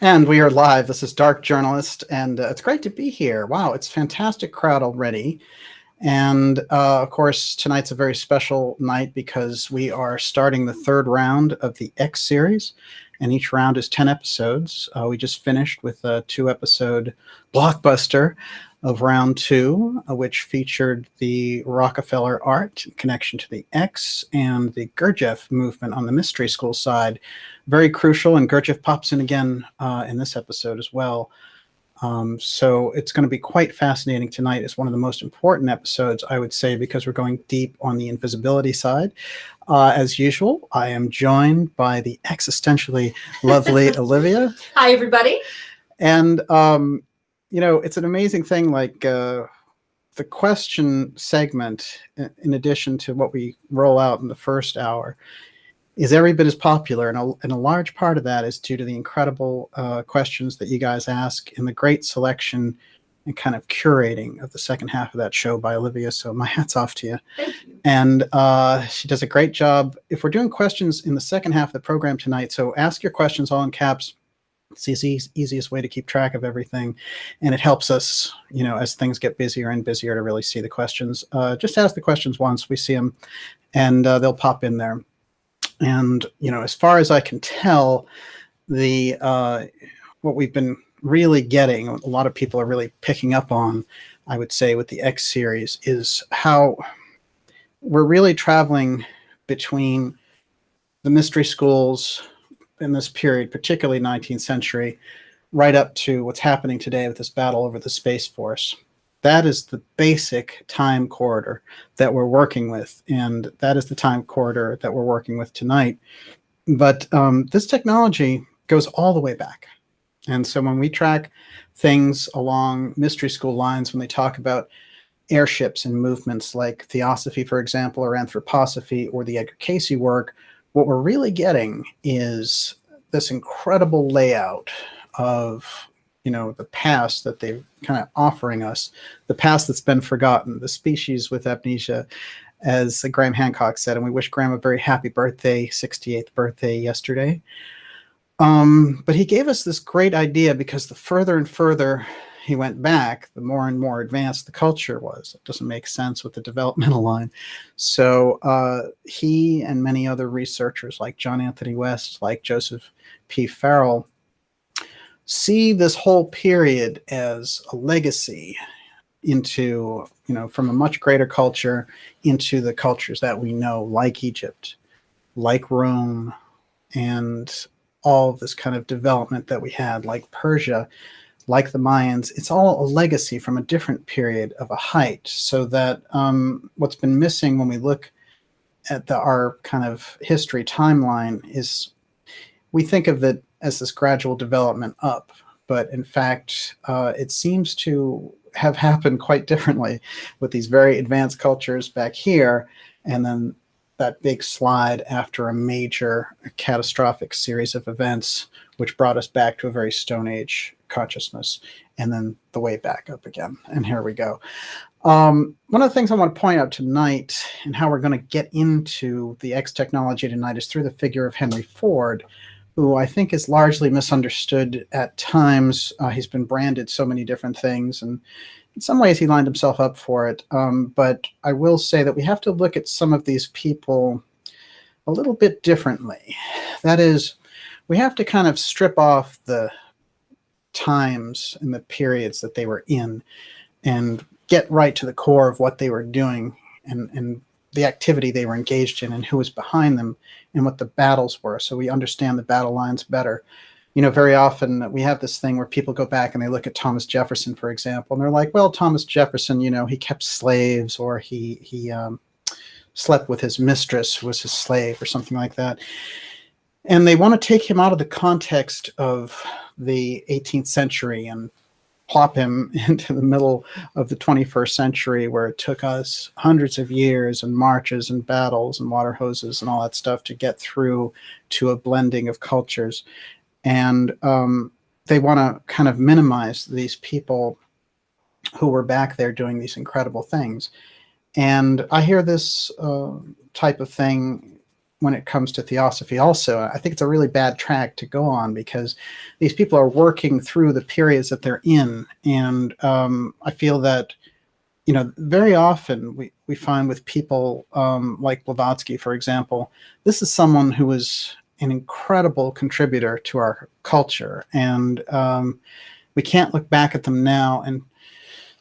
And we are live. This is Dark Journalist, and it's great to be here. Wow, it's a fantastic crowd already. And of course, tonight's a very special night because we are starting the third round of the X series, and each round is 10 episodes. We just finished with a 2-episode blockbuster of round 2, which featured the Rockefeller art in connection to the X and the Gurdjieff movement on the mystery school side. Very crucial, and Gurdjieff pops in again in this episode as well. So it's going to be quite fascinating tonight. It's one of the most important episodes, I would say, because we're going deep on the invisibility side. As usual, I am joined by the existentially lovely Olivia. Hi, everybody. And, you know, it's an amazing thing, like the question segment, in addition to what we roll out in the first hour, is every bit as popular, and a large part of that is due to the incredible questions that you guys ask and the great selection and kind of curating of the second half of that show by Olivia. So my hat's off to you. Thank you. And she does a great job. If we're doing questions in the second half of the program tonight, so ask your questions all in caps. It's the easiest way to keep track of everything, and it helps us, you know, as things get busier and busier, to really see the questions. Just ask the questions once, we see them, and they'll pop in there. And, you know, as far as I can tell, the what we've been really getting, a lot of people are really picking up on, I would say, with the X series, is how we're really traveling between the mystery schools in this period, particularly 19th century, right up to what's happening today with this battle over the Space Force. That is the basic time corridor that we're working with, and that is the time corridor that we're working with tonight. But this technology goes all the way back. And so when we track things along mystery school lines, when they talk about airships and movements like Theosophy, for example, or Anthroposophy, or the Edgar Cayce work, what we're really getting is this incredible layout of, you know, the past that they're kind of offering us, the past that's been forgotten, the species with amnesia, as Graham Hancock said. And we wish Graham a very happy birthday, 68th birthday yesterday. But he gave us this great idea, because the further and further he went back, the more and more advanced the culture was. It doesn't make sense with the developmental line. So he and many other researchers like John Anthony West, like Joseph P. Farrell, see this whole period as a legacy into, you know, from a much greater culture into the cultures that we know, like Egypt, like Rome, and all of this kind of development that we had, like Persia, like the Mayans. It's all a legacy from a different period of a height. So that what's been missing when we look at our kind of history timeline is we think of it as this gradual development up, but in fact, it seems to have happened quite differently, with these very advanced cultures back here, and then that big slide after a major catastrophic series of events, which brought us back to a very Stone Age consciousness, and then the way back up again. And here we go. One of the things I want to point out tonight, and how we're going to get into the X technology tonight, is through the figure of Henry Ford, who I think is largely misunderstood at times. He's been branded so many different things, and in some ways he lined himself up for it. But I will say that we have to look at some of these people a little bit differently. That is, we have to kind of strip off the times and the periods that they were in and get right to the core of what they were doing, and the activity they were engaged in, and who was behind them, and what the battles were, so we understand the battle lines better. You know, very often we have this thing where people go back and they look at Thomas Jefferson, for example, and they're like, well, Thomas Jefferson, you know, he kept slaves, or he slept with his mistress, who was his slave, or something like that. And they want to take him out of the context of the 18th century and plop him into the middle of the 21st century, where it took us hundreds of years and marches and battles and water hoses and all that stuff to get through to a blending of cultures. And they want to kind of minimize these people who were back there doing these incredible things. And I hear this type of thing when it comes to Theosophy also. I think it's a really bad track to go on, because these people are working through the periods that they're in. And I feel that, you know, very often we find with people like Blavatsky, for example, this is someone who was an incredible contributor to our culture. And we can't look back at them now and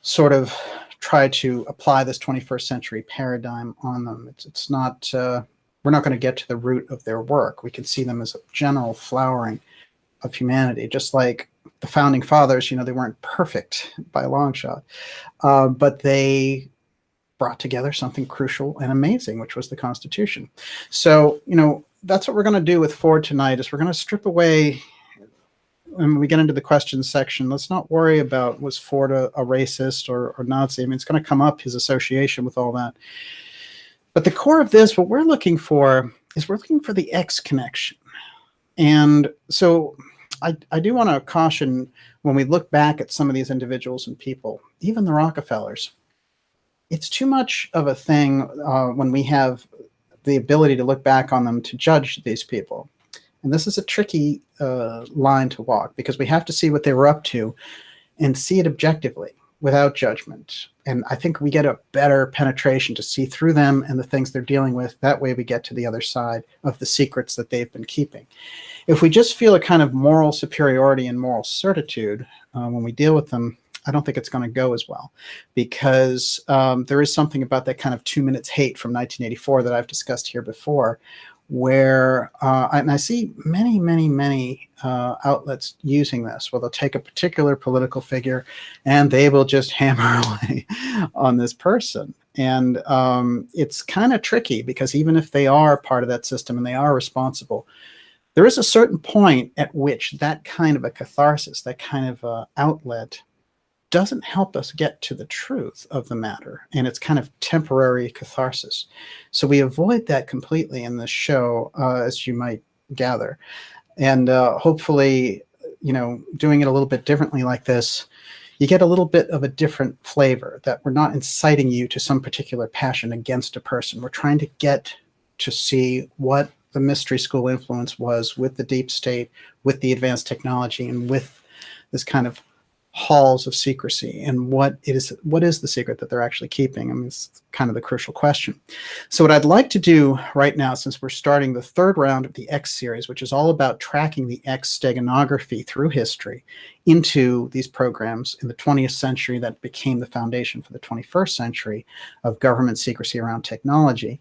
sort of try to apply this 21st century paradigm on them. It's not, we're not going to get to the root of their work. We can see them as a general flowering of humanity, just like the founding fathers. You know, they weren't perfect by a long shot, but they brought together something crucial and amazing, which was the Constitution. So, you know, that's what we're going to do with Ford tonight, is we're going to strip away, when we get into the questions section, let's not worry about, was Ford a racist or Nazi? I mean, it's going to come up, his association with all that. But the core of this, what we're looking for is we're looking for the X connection. And so I do want to caution, when we look back at some of these individuals and people, even the Rockefellers, it's too much of a thing when we have the ability to look back on them to judge these people. And this is a tricky line to walk, because we have to see what they were up to and see it objectively without judgment. And I think we get a better penetration to see through them and the things they're dealing with. That way we get to the other side of the secrets that they've been keeping. If we just feel a kind of moral superiority and moral certitude when we deal with them, I don't think it's going to go as well, because there is something about that kind of 2 minutes hate from 1984 that I've discussed here before, where and I see many outlets using this, where they'll take a particular political figure and they will just hammer away on this person. And it's kind of tricky, because even if they are part of that system and they are responsible, there is a certain point at which that kind of a catharsis, that kind of outlet, doesn't help us get to the truth of the matter, and it's kind of temporary catharsis. So we avoid that completely in this show, as you might gather. And hopefully, you know, doing it a little bit differently like this, you get a little bit of a different flavor, that we're not inciting you to some particular passion against a person. We're trying to get to see what the mystery school influence was with the deep state, with the advanced technology, and with this kind of halls of secrecy, and what is the secret that they're actually keeping. I mean, it's kind of the crucial question. So what I'd like to do right now, since we're starting the third round of the X series, which is all about tracking the X Steganography through history into these programs in the 20th century that became the foundation for the 21st century of government secrecy around technology.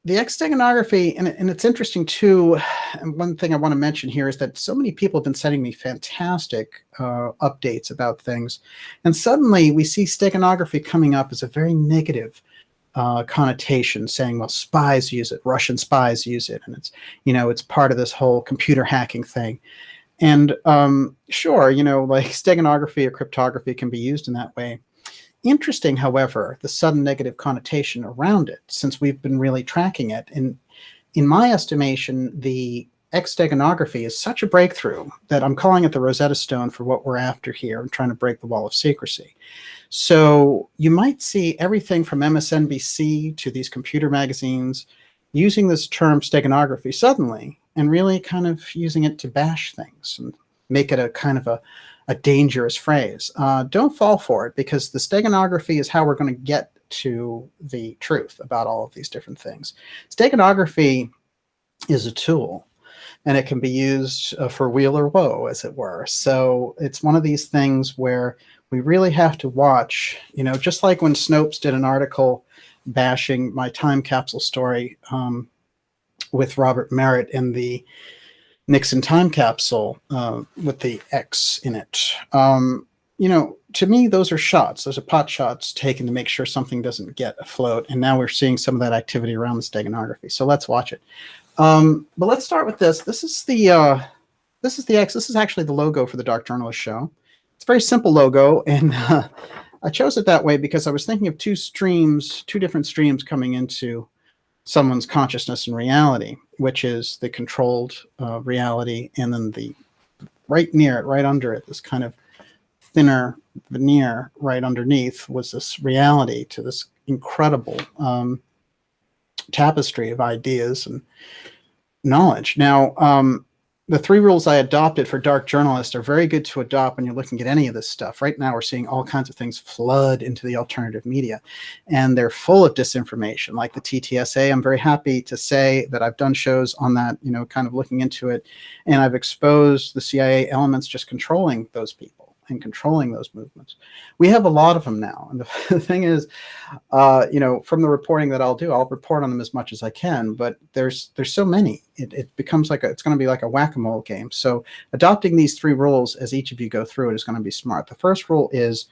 The X Steganography, and it's interesting too, and one thing I want to mention here is that so many people have been sending me fantastic updates about things, and suddenly we see steganography coming up as a very negative connotation, saying, well, spies use it, Russian spies use it, and it's, you know, it's part of this whole computer hacking thing. And sure, you know, like steganography or cryptography can be used in that way. Interesting, however, the sudden negative connotation around it, since we've been really tracking it. And in my estimation, the X Steganography is such a breakthrough that I'm calling it the Rosetta Stone for what we're after here. I'm trying to break the wall of secrecy. So you might see everything from MSNBC to these computer magazines using this term steganography suddenly, and really kind of using it to bash things and make it a kind of a dangerous phrase. Don't fall for it, because the steganography is how we're going to get to the truth about all of these different things. Steganography is a tool, and it can be used for weal or woe, as it were. So it's one of these things where we really have to watch, you know, just like when Snopes did an article bashing my time capsule story with Robert Merritt in the Nixon time capsule with the X in it. You know, to me, those are shots. Those are pot shots taken to make sure something doesn't get afloat. And now we're seeing some of that activity around the steganography. So let's watch it. But let's start with this. This is the X. This is actually the logo for the Dark Journalist show. It's a very simple logo, and I chose it that way because I was thinking of two different streams coming into someone's consciousness and reality, which is the controlled reality, and then the right near it, right under it, this kind of thinner veneer right underneath was this reality to this incredible tapestry of ideas and knowledge. Now, the 3 rules I adopted for dark journalists are very good to adopt when you're looking at any of this stuff. Right now, we're seeing all kinds of things flood into the alternative media, and they're full of disinformation, like the TTSA. I'm very happy to say that I've done shows on that, kind of looking into it, and I've exposed the CIA elements just controlling those people and controlling those movements. We have a lot of them now. And the thing is, from the reporting that I'll do, I'll report on them as much as I can, but there's so many, it becomes like it's going to be like a whack-a-mole game. So adopting these 3 rules as each of you go through it is going to be smart. The first rule is,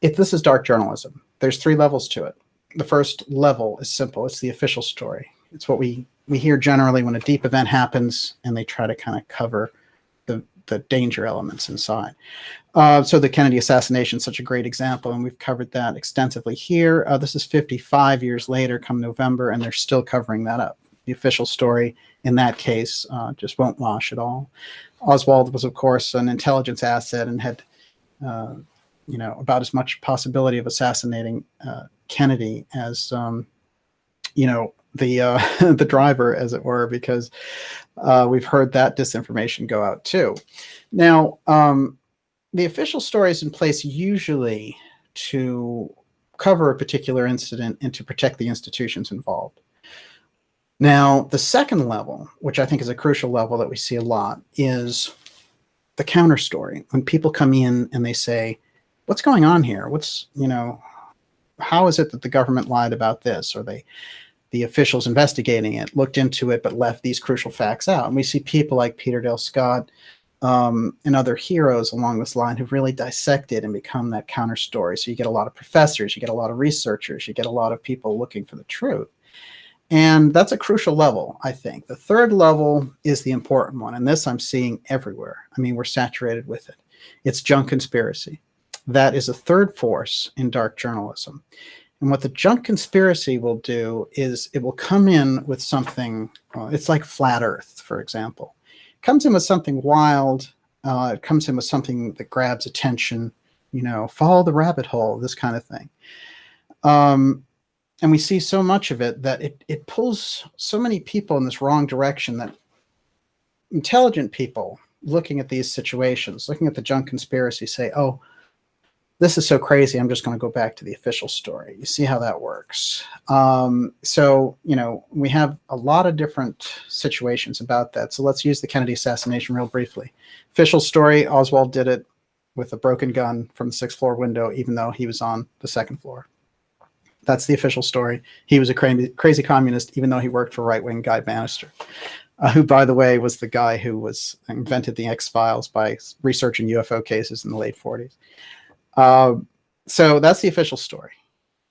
if this is dark journalism, there's 3 levels to it. The first level is simple. It's the official story. It's what we hear generally when a deep event happens and they try to kind of cover the danger elements inside. So the Kennedy assassination is such a great example, and we've covered that extensively here. This is 55 years later, come November, and they're still covering that up. The official story in that case just won't wash at all. Oswald was, of course, an intelligence asset and had, about as much possibility of assassinating Kennedy as, the driver, as it were, because we've heard that disinformation go out too. Now, the official story is in place usually to cover a particular incident and to protect the institutions involved. Now, the second level, which I think is a crucial level that we see a lot, is the counter story. When people come in and they say, what's going on here? How is it that the government lied about this? Or the officials investigating it looked into it but left these crucial facts out. And we see people like Peter Dale Scott and other heroes along this line who've really dissected and become that counter story. So you get a lot of professors, you get a lot of researchers, you get a lot of people looking for the truth. And that's a crucial level, I think. The third level is the important one, and this I'm seeing everywhere. I mean, we're saturated with it. It's junk conspiracy. That is a third force in dark journalism. And what the junk conspiracy will do is it will come in with something, it's like flat Earth, for example. It comes in with something wild. It comes in with something that grabs attention, follow the rabbit hole, this kind of thing. And we see so much of it that it pulls so many people in this wrong direction that intelligent people looking at these situations, looking at the junk conspiracy, say, oh, this is so crazy, I'm just going to go back to the official story. You see how that works. So, we have a lot of different situations about that. So let's use the Kennedy assassination real briefly. Official story, Oswald did it with a broken gun from the 6th floor window, even though he was on the 2nd floor. That's the official story. He was a crazy communist, even though he worked for right-wing Guy Bannister, who, by the way, was the guy who invented the X-Files by researching UFO cases in the late 40s. So that's the official story.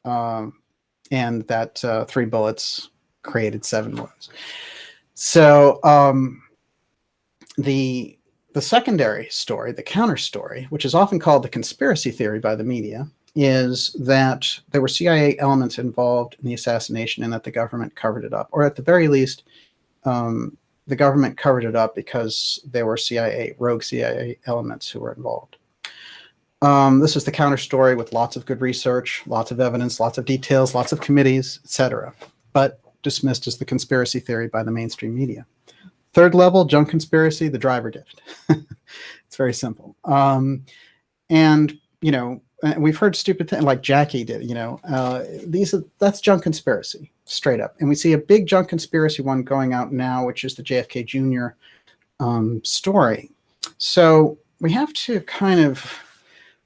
And that 3 bullets created 7 wounds. So the secondary story, the counter story, which is often called the conspiracy theory by the media, is that there were CIA elements involved in the assassination and that the government covered it up. Or at the very least, the government covered it up because there were rogue CIA elements who were involved. This is the counter story with lots of good research, lots of evidence, lots of details, lots of committees, etc., but dismissed as the conspiracy theory by the mainstream media. Third level, junk conspiracy, the driver did it. It's very simple. And, we've heard stupid things like Jackie did, that's junk conspiracy, straight up. And we see a big junk conspiracy one going out now, which is the JFK Jr. Story. So we have to kind of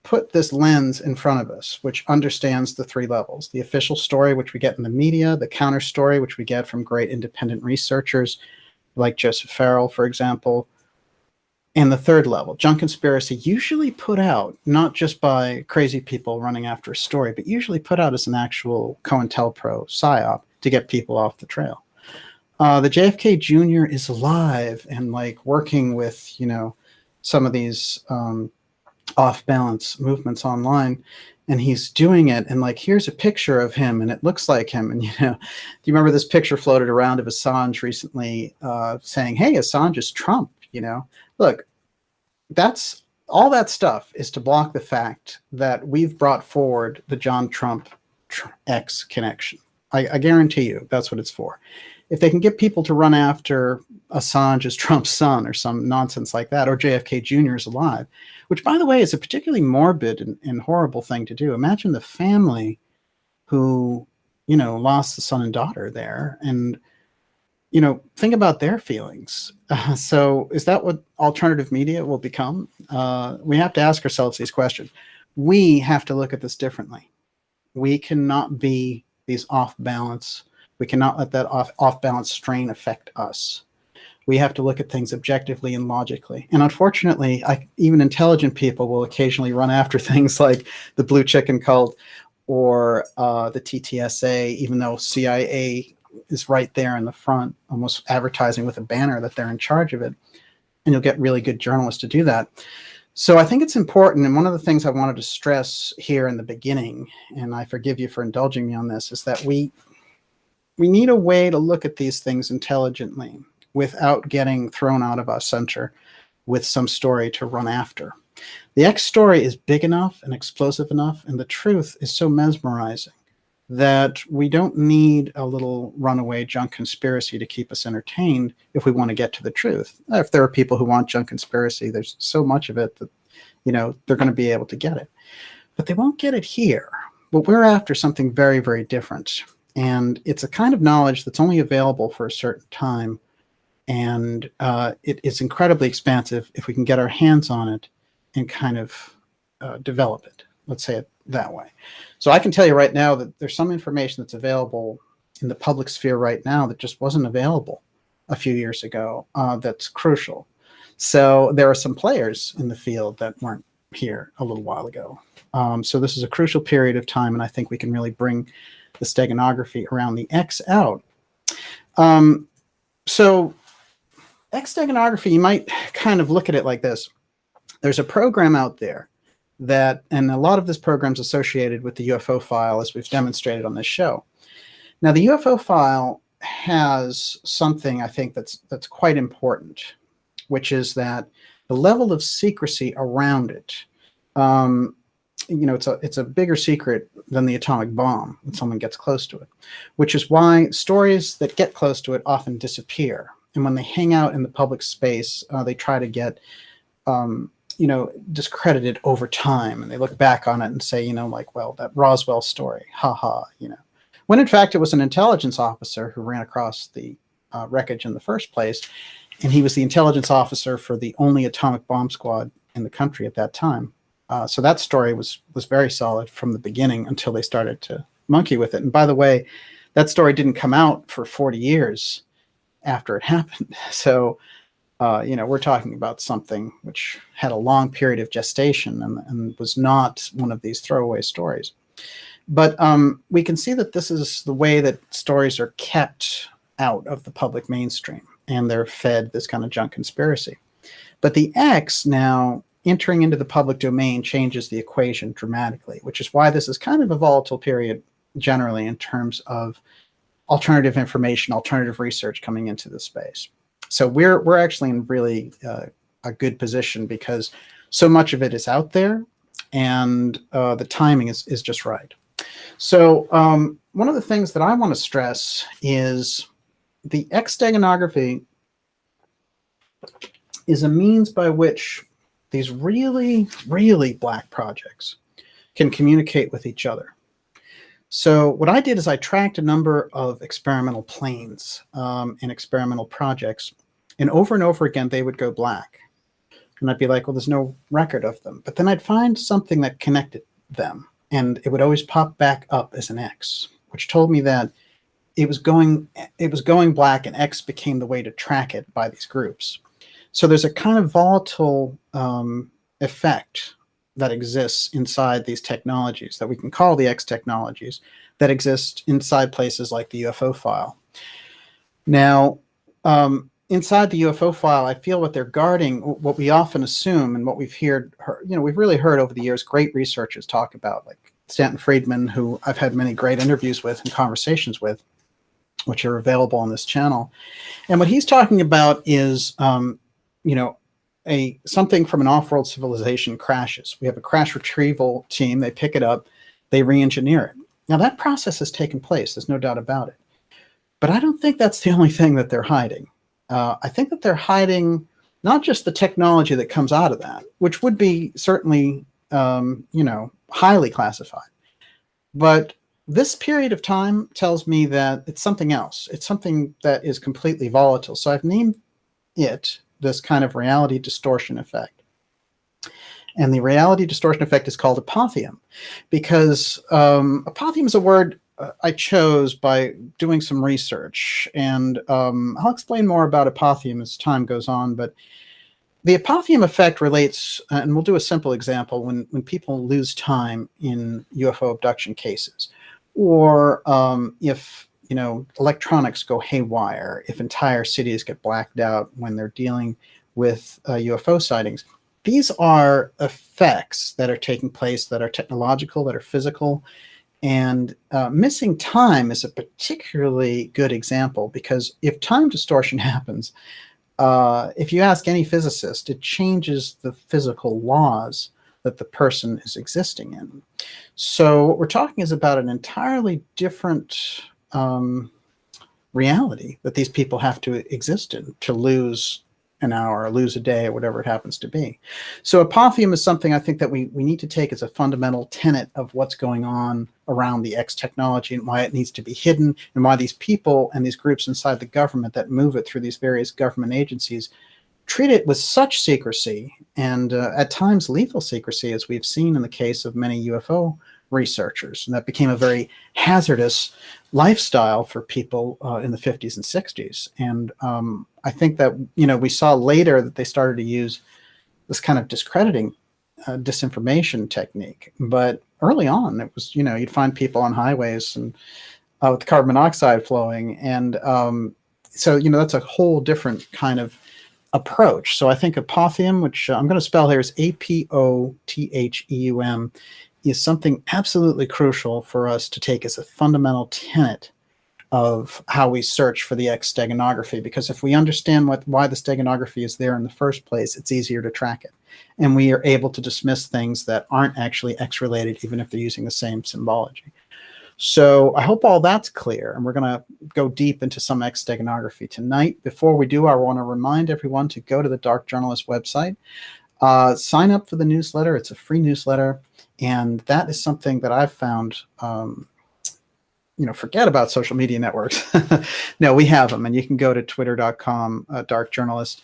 put this lens in front of us, which understands the 3 levels: the official story, which we get in the media, the counter story, which we get from great independent researchers like Joseph Farrell, for example, and the third level, junk conspiracy, usually put out not just by crazy people running after a story, but usually put out as an actual COINTELPRO psyop to get people off the trail. The JFK Jr. is alive and working with, some of these off-balance movements online, and he's doing it, and here's a picture of him and it looks like him. And do you remember this picture floated around of Assange recently saying, hey, Assange is Trump? Look, that's all that stuff is to block the fact that we've brought forward the John Trump X connection. I guarantee you that's what it's for. If they can get people to run after Assange as Trump's son or some nonsense like that, or JFK Jr. is alive, which, by the way, is a particularly morbid and horrible thing to do. Imagine the family who, lost the son and daughter there, and, think about their feelings. So is that what alternative media will become? We have to ask ourselves these questions. We have to look at this differently. We cannot be these off balance. We cannot let that off balance strain affect us. We have to look at things objectively and logically. And unfortunately, even intelligent people will occasionally run after things like the blue chicken cult or the TTSA, even though CIA is right there in the front, almost advertising with a banner that they're in charge of it. And you'll get really good journalists to do that. So I think it's important, and one of the things I wanted to stress here in the beginning, and I forgive you for indulging me on this, is that we need a way to look at these things intelligently without getting thrown out of our center with some story to run after. The X story is big enough and explosive enough, and the truth is so mesmerizing that we don't need a little runaway junk conspiracy to keep us entertained if we want to get to the truth. If there are people who want junk conspiracy, there's so much of it that, they're going to be able to get it. But they won't get it here. But we're after something very, very different. And it's a kind of knowledge that's only available for a certain time. And it's incredibly expansive if we can get our hands on it and kind of develop it. Let's say it that way. So I can tell you right now that there's some information that's available in the public sphere right now that just wasn't available a few years ago. That's crucial. So there are some players in the field that weren't here a little while ago. So this is a crucial period of time, and I think we can really bring the steganography around the X out. So X steganography, you might kind of look at it like this. There's a program out there that, and a lot of this program is associated with the UFO file, as we've demonstrated on this show. Now, the UFO file has something I think that's quite important, which is that the level of secrecy around it, it's a bigger secret than the atomic bomb when someone gets close to it, which is why stories that get close to it often disappear. And when they hang out in the public space, they try to get discredited over time, and they look back on it and say, well, that Roswell story, haha, when in fact it was an intelligence officer who ran across the wreckage in the first place, and he was the intelligence officer for the only atomic bomb squad in the country at that time. So that story was very solid from the beginning until they started to monkey with it. And by the way, that story didn't come out for 40 years after it happened. So we're talking about something which had a long period of gestation and was not one of these throwaway stories. But we can see that this is the way that stories are kept out of the public mainstream, and they're fed this kind of junk conspiracy. But the X now entering into the public domain changes the equation dramatically, which is why this is kind of a volatile period generally in terms of alternative information, alternative research coming into the space. So we're actually in really a good position because so much of it is out there, and the timing is just right. So one of the things that I want to stress is the X steganography is a means by which these really, really black projects can communicate with each other. So what I did is I tracked a number of experimental planes and experimental projects, and over again, they would go black. And I'd be like, well, there's no record of them. But then I'd find something that connected them, and it would always pop back up as an X, which told me that it was going black, and X became the way to track it by these groups. So there's a kind of volatile effect that exists inside these technologies that we can call the X technologies that exist inside places like the UFO file. Now, inside the UFO file, I feel what they're guarding, what we often assume and what we've we've really heard over the years, great researchers talk about, like Stanton Friedman, who I've had many great interviews with and conversations with, which are available on this channel. And what he's talking about is, something from an off-world civilization crashes. We have a crash retrieval team. They pick it up, they re-engineer it. Now, that process has taken place. There's no doubt about it. But I don't think that's the only thing that they're hiding. I think that they're hiding not just the technology that comes out of that, which would be certainly, highly classified, but this period of time tells me that it's something else. It's something that is completely volatile. So I've named it this kind of reality distortion effect. And the reality distortion effect is called apotheon, because apotheon is a word I chose by doing some research. And I'll explain more about apotheon as time goes on. But the apotheon effect relates, and we'll do a simple example, when people lose time in UFO abduction cases, or if electronics go haywire, if entire cities get blacked out when they're dealing with UFO sightings. These are effects that are taking place that are technological, that are physical, and missing time is a particularly good example, because if time distortion happens, if you ask any physicist, it changes the physical laws that the person is existing in. So what we're talking is about an entirely different reality that these people have to exist in to lose an hour or lose a day or whatever it happens to be. So apotheon is something I think that we need to take as a fundamental tenet of what's going on around the X technology and why it needs to be hidden, and why these people and these groups inside the government that move it through these various government agencies treat it with such secrecy, and at times lethal secrecy, as we've seen in the case of many UFO researchers. And that became a very hazardous lifestyle for people in the 50s and 60s. And I think that, we saw later that they started to use this kind of discrediting disinformation technique. But early on, it was, you'd find people on highways and with carbon monoxide flowing. And so, that's a whole different kind of approach. So I think apotheon, which I'm going to spell here, is APOTHEUM, is something absolutely crucial for us to take as a fundamental tenet of how we search for the X steganography, because if we understand why the steganography is there in the first place, it's easier to track it. And we are able to dismiss things that aren't actually X-related, even if they're using the same symbology. So I hope all that's clear, and we're going to go deep into some X steganography tonight. Before we do, I want to remind everyone to go to the Dark Journalist website, sign up for the newsletter. It's a free newsletter, and that is something that I've found, forget about social media networks. No, we have them, and you can go to twitter.com, darkjournalist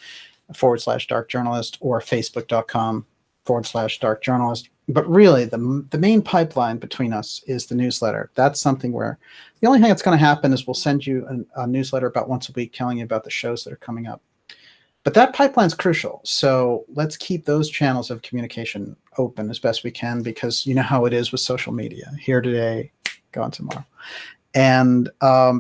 /dark journalist, or facebook.com /dark journalist. But really, the main pipeline between us is the newsletter. That's something where the only thing that's going to happen is we'll send you a newsletter about once a week telling you about the shows that are coming up. But that pipeline is crucial. So let's keep those channels of communication open as best we can, because you know how it is with social media. Here today, gone tomorrow. And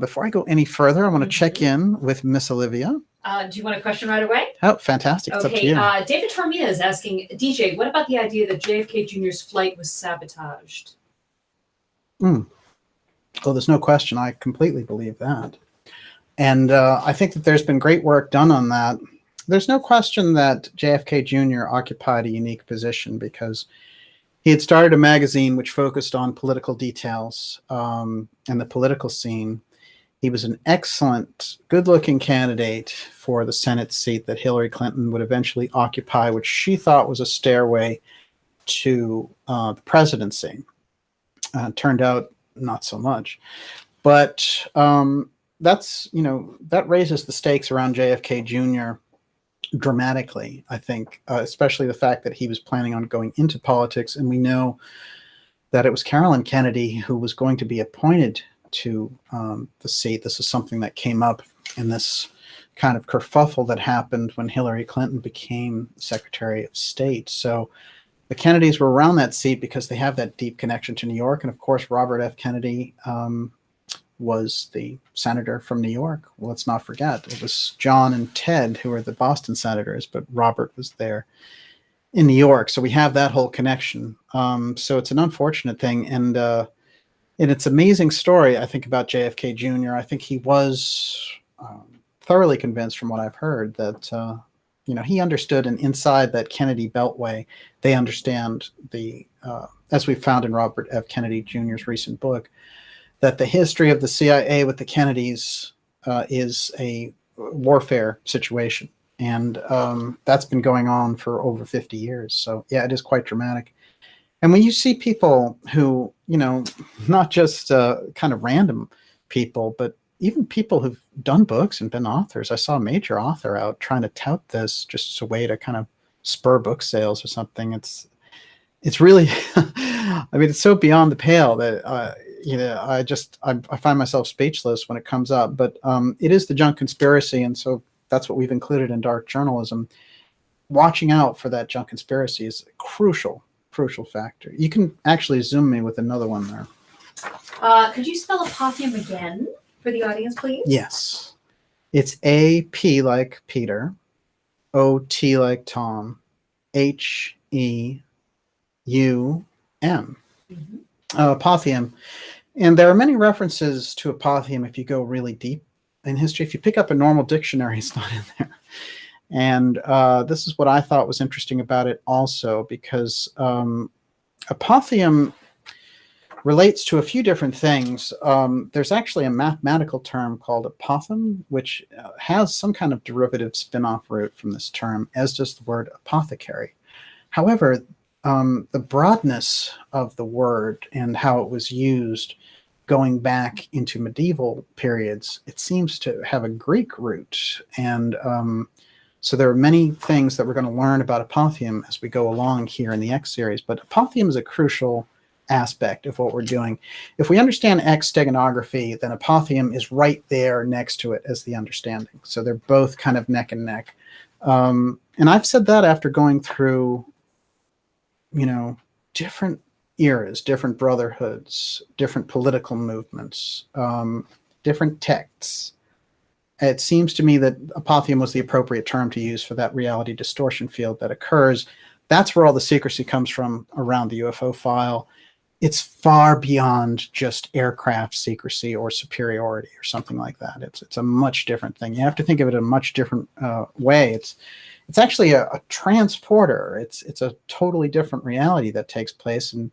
before I go any further, I want to check in with Miss Olivia. Do you want a question right away? Oh, fantastic. It's up to you. David Tormina is asking, DJ, what about the idea that JFK Jr.'s flight was sabotaged? Oh, there's no question. I completely believe that. And I think that there's been great work done on that. There's no question that JFK Jr. occupied a unique position, because he had started a magazine which focused on political details and the political scene. He was an excellent, good-looking candidate for the Senate seat that Hillary Clinton would eventually occupy, which she thought was a stairway to the presidency. Turned out not so much. But that's, that raises the stakes around JFK Jr. dramatically, I think, especially the fact that he was planning on going into politics. And we know that it was Carolyn Kennedy who was going to be appointed to the seat. This is something that came up in this kind of kerfuffle that happened when Hillary Clinton became Secretary of State. So the Kennedys were around that seat because they have that deep connection to New York. And of course, Robert F. Kennedy was the senator from New York. Well, let's not forget, it was John and Ted who were the Boston senators, but Robert was there in New York. So we have that whole connection. So it's an unfortunate thing. And it's an amazing story, I think, about JFK Jr. I think he was thoroughly convinced, from what I've heard, that he understood, and inside that Kennedy Beltway, they understand the as we found in Robert F. Kennedy Jr.'s recent book, that the history of the CIA with the Kennedys is a warfare situation. And that's been going on for over 50 years. So, yeah, it is quite dramatic. And when you see people who, you know, not just kind of random people, but even people who've done books and been authors. I saw a major author out trying to tout this just as a way to kind of spur book sales or something. It's really, I mean, it's so beyond the pale that, you know, I find myself speechless when it comes up. But it is the junk conspiracy. And so that's what we've included in dark journalism. Watching out for that junk conspiracy is a crucial factor. You can actually zoom me with another one there. Could you spell apotheon again for the audience, please? Yes. It's A-P like Peter, O-T like Tom, H-E-U-M. Mm-hmm. Apotheon. And there are many references to apotheon if you go really deep in history. If you pick up a normal dictionary, it's not in there. And this is what I thought was interesting about it also, because apotheon relates to a few different things. There's actually a mathematical term called apothon, which has some kind of derivative spin-off root from this term, as does the word apothecary. However, the broadness of the word and how it was used going back into medieval periods, it seems to have a Greek root. And so there are many things that we're going to learn about apotheon as we go along here in the X series. But apotheon is a crucial aspect of what we're doing. If we understand X Steganography, then apotheon is right there next to it as the understanding. So they're both kind of neck and neck. And I've said that after going through, you know, different eras, different brotherhoods, different political movements, different texts. It seems to me that apotheon was the appropriate term to use for that reality distortion field that occurs. That's where all the secrecy comes from around the UFO file. It's far beyond just aircraft secrecy or superiority or something like that. It's a much different thing. You have to think of it in a much different way. It's actually a transporter. It's a totally different reality that takes place. And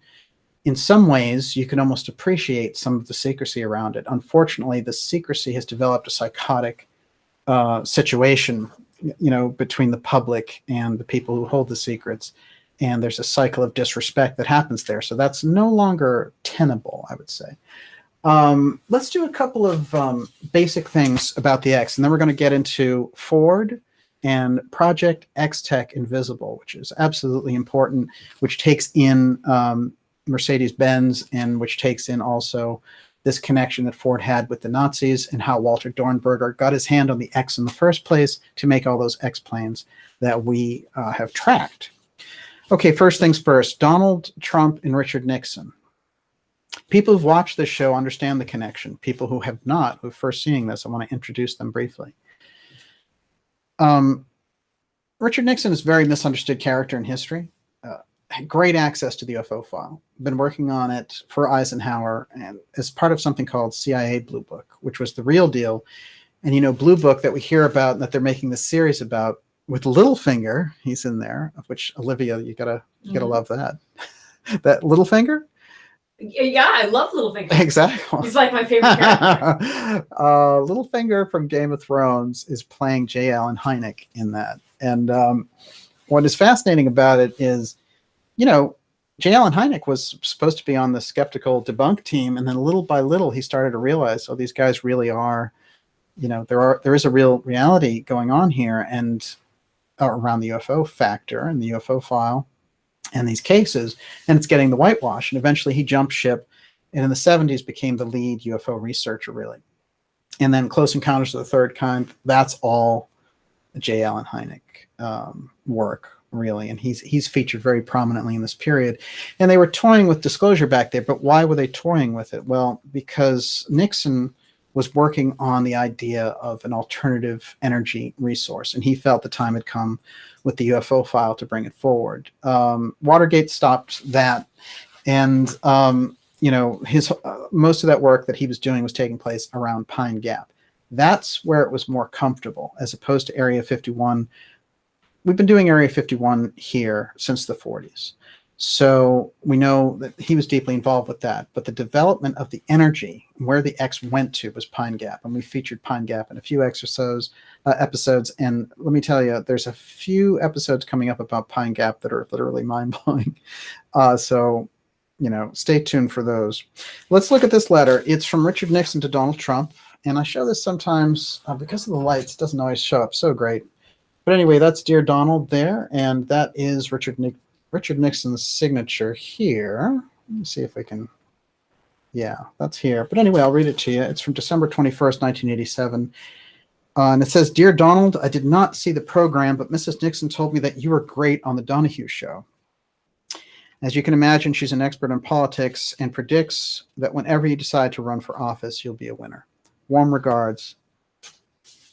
in some ways, you can almost appreciate some of the secrecy around it. Unfortunately, the secrecy has developed a psychotic situation, you know, between the public and the people who hold the secrets. And there's a cycle of disrespect that happens there. So that's no longer tenable, I would say. Let's do a couple of basic things about the X, and then we're going to get into Ford and Project XTECH Invisible, which is absolutely important, which takes in Mercedes-Benz and which takes in also this connection that Ford had with the Nazis and how Walter Dornberger got his hand on the X in the first place to make all those X planes that we have tracked. Okay, first things first, Donald Trump and Richard Nixon. People who've watched this show understand the connection. People who have not, who are first seeing this, I want to introduce them briefly. Richard Nixon is a very misunderstood character in history. Had great access to the UFO file. Been working on it for Eisenhower and as part of something called CIA Blue Book, which was the real deal. And, you know, Blue Book that we hear about and that they're making this series about with Littlefinger, he's in there, of which Olivia, you gotta love that. That Littlefinger? Yeah, I love Littlefinger. Exactly. He's like my favorite character. Littlefinger from Game of Thrones is playing J. Allen Hynek in that. And what is fascinating about it is, you know, J. Allen Hynek was supposed to be on the skeptical debunk team, and then little by little he started to realize, oh, these guys really are, you know, there is a real reality going on here, and around the UFO factor and the UFO file and these cases, and it's getting the whitewash. And eventually he jumped ship, and in the 70s became the lead UFO researcher, really. And then Close Encounters of the Third Kind, that's all J. Allen Hynek work, really. And he's featured very prominently in this period. And they were toying with disclosure back there, but why were they toying with it? Well, because Nixon was working on the idea of an alternative energy resource, and he felt the time had come with the UFO file to bring it forward. Watergate stopped that, and you know, his most of that work that he was doing was taking place around Pine Gap. That's where it was more comfortable, as opposed to Area 51. We've been doing Area 51 here since the 40s. So we know that he was deeply involved with that. But the development of the energy, where the X went to, was Pine Gap. And we featured Pine Gap in a few episodes. And let me tell you, there's a few episodes coming up about Pine Gap that are literally mind-blowing. So, stay tuned for those. Let's look at this letter. It's from Richard Nixon to Donald Trump. And I show this sometimes because of the lights. It doesn't always show up so great. But anyway, that's Dear Donald there. And that is Richard Nixon's signature here. Let me see if I can. Yeah, that's here. But anyway, I'll read it to you. It's from December 21st, 1987. And it says, Dear Donald, I did not see the program, but Mrs. Nixon told me that you were great on the Donahue Show. As you can imagine, she's an expert in politics and predicts that whenever you decide to run for office, you'll be a winner. Warm regards,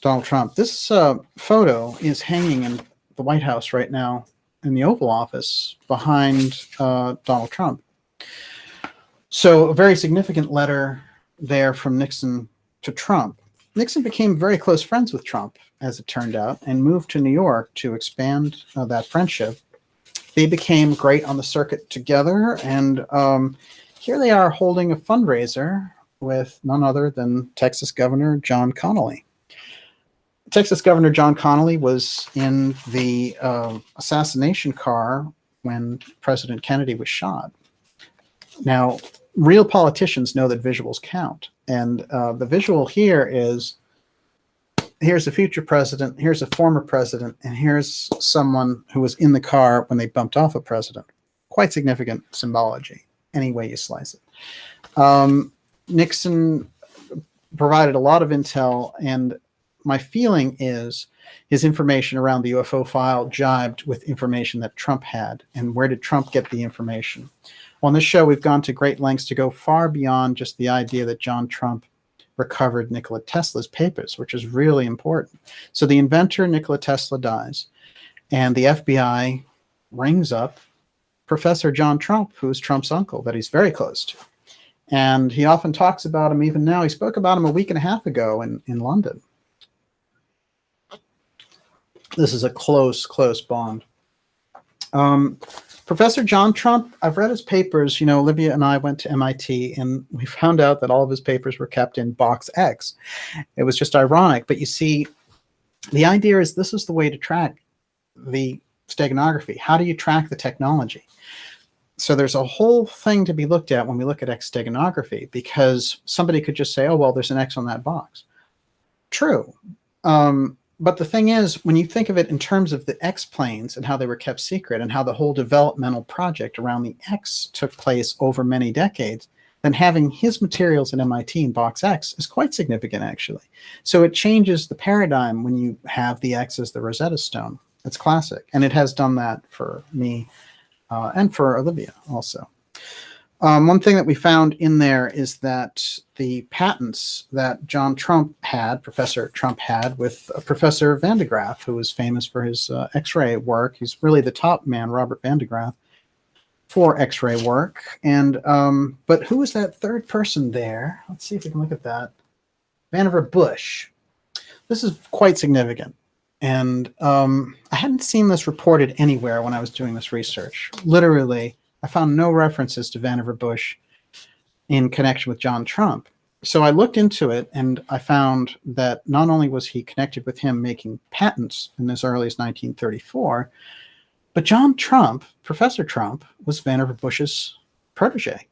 Donald Trump. This photo is hanging in the White House right now in the Oval Office behind Donald Trump. So a very significant letter there from Nixon to Trump. Nixon became very close friends with Trump, as it turned out, and moved to New York to expand that friendship. They became great on the circuit together, and here they are holding a fundraiser with none other than Texas Governor John Connally. Texas Governor John Connally was in the assassination car when President Kennedy was shot. Now, real politicians know that visuals count. And the visual here is, here's a future president, here's a former president, and here's someone who was in the car when they bumped off a president. Quite significant symbology, any way you slice it. Nixon provided a lot of intel, and my feeling is his information around the UFO file jibed with information that Trump had. And where did Trump get the information? On this show, we've gone to great lengths to go far beyond just the idea that John Trump recovered Nikola Tesla's papers, which is really important. So the inventor, Nikola Tesla, dies, and the FBI rings up Professor John Trump, who's Trump's uncle, that he's very close to. And he often talks about him even now. He spoke about him a week and a half ago in London. This is a close bond. Professor John Trump, I've read his papers. Olivia and I went to MIT, and we found out that all of his papers were kept in box X. It was just ironic. But you see, the idea is this is the way to track the steganography. How do you track the technology? So there's a whole thing to be looked at when we look at X steganography, because somebody could just say, oh, well, there's an X on that box. True. But the thing is, when you think of it in terms of the X planes and how they were kept secret and how the whole developmental project around the X took place over many decades, then having his materials at MIT in box X is quite significant, actually. So it changes the paradigm when you have the X as the Rosetta Stone. It's classic. And it has done that for me and for Olivia also. One thing that we found in there is that the patents that John Trump had, Professor Trump had, with Professor Van de Graaff, who was famous for his X-ray work. He's really the top man, Robert Van de Graaff, for X-ray work. And but who was that third person there? Let's see if we can look at that. Vannevar Bush. This is quite significant. And I hadn't seen this reported anywhere when I was doing this research. Literally, I found no references to Vannevar Bush in connection with John Trump. So I looked into it, and I found that not only was he connected with him making patents in as early as 1934, but John Trump, Professor Trump, was Vannevar Bush's protege.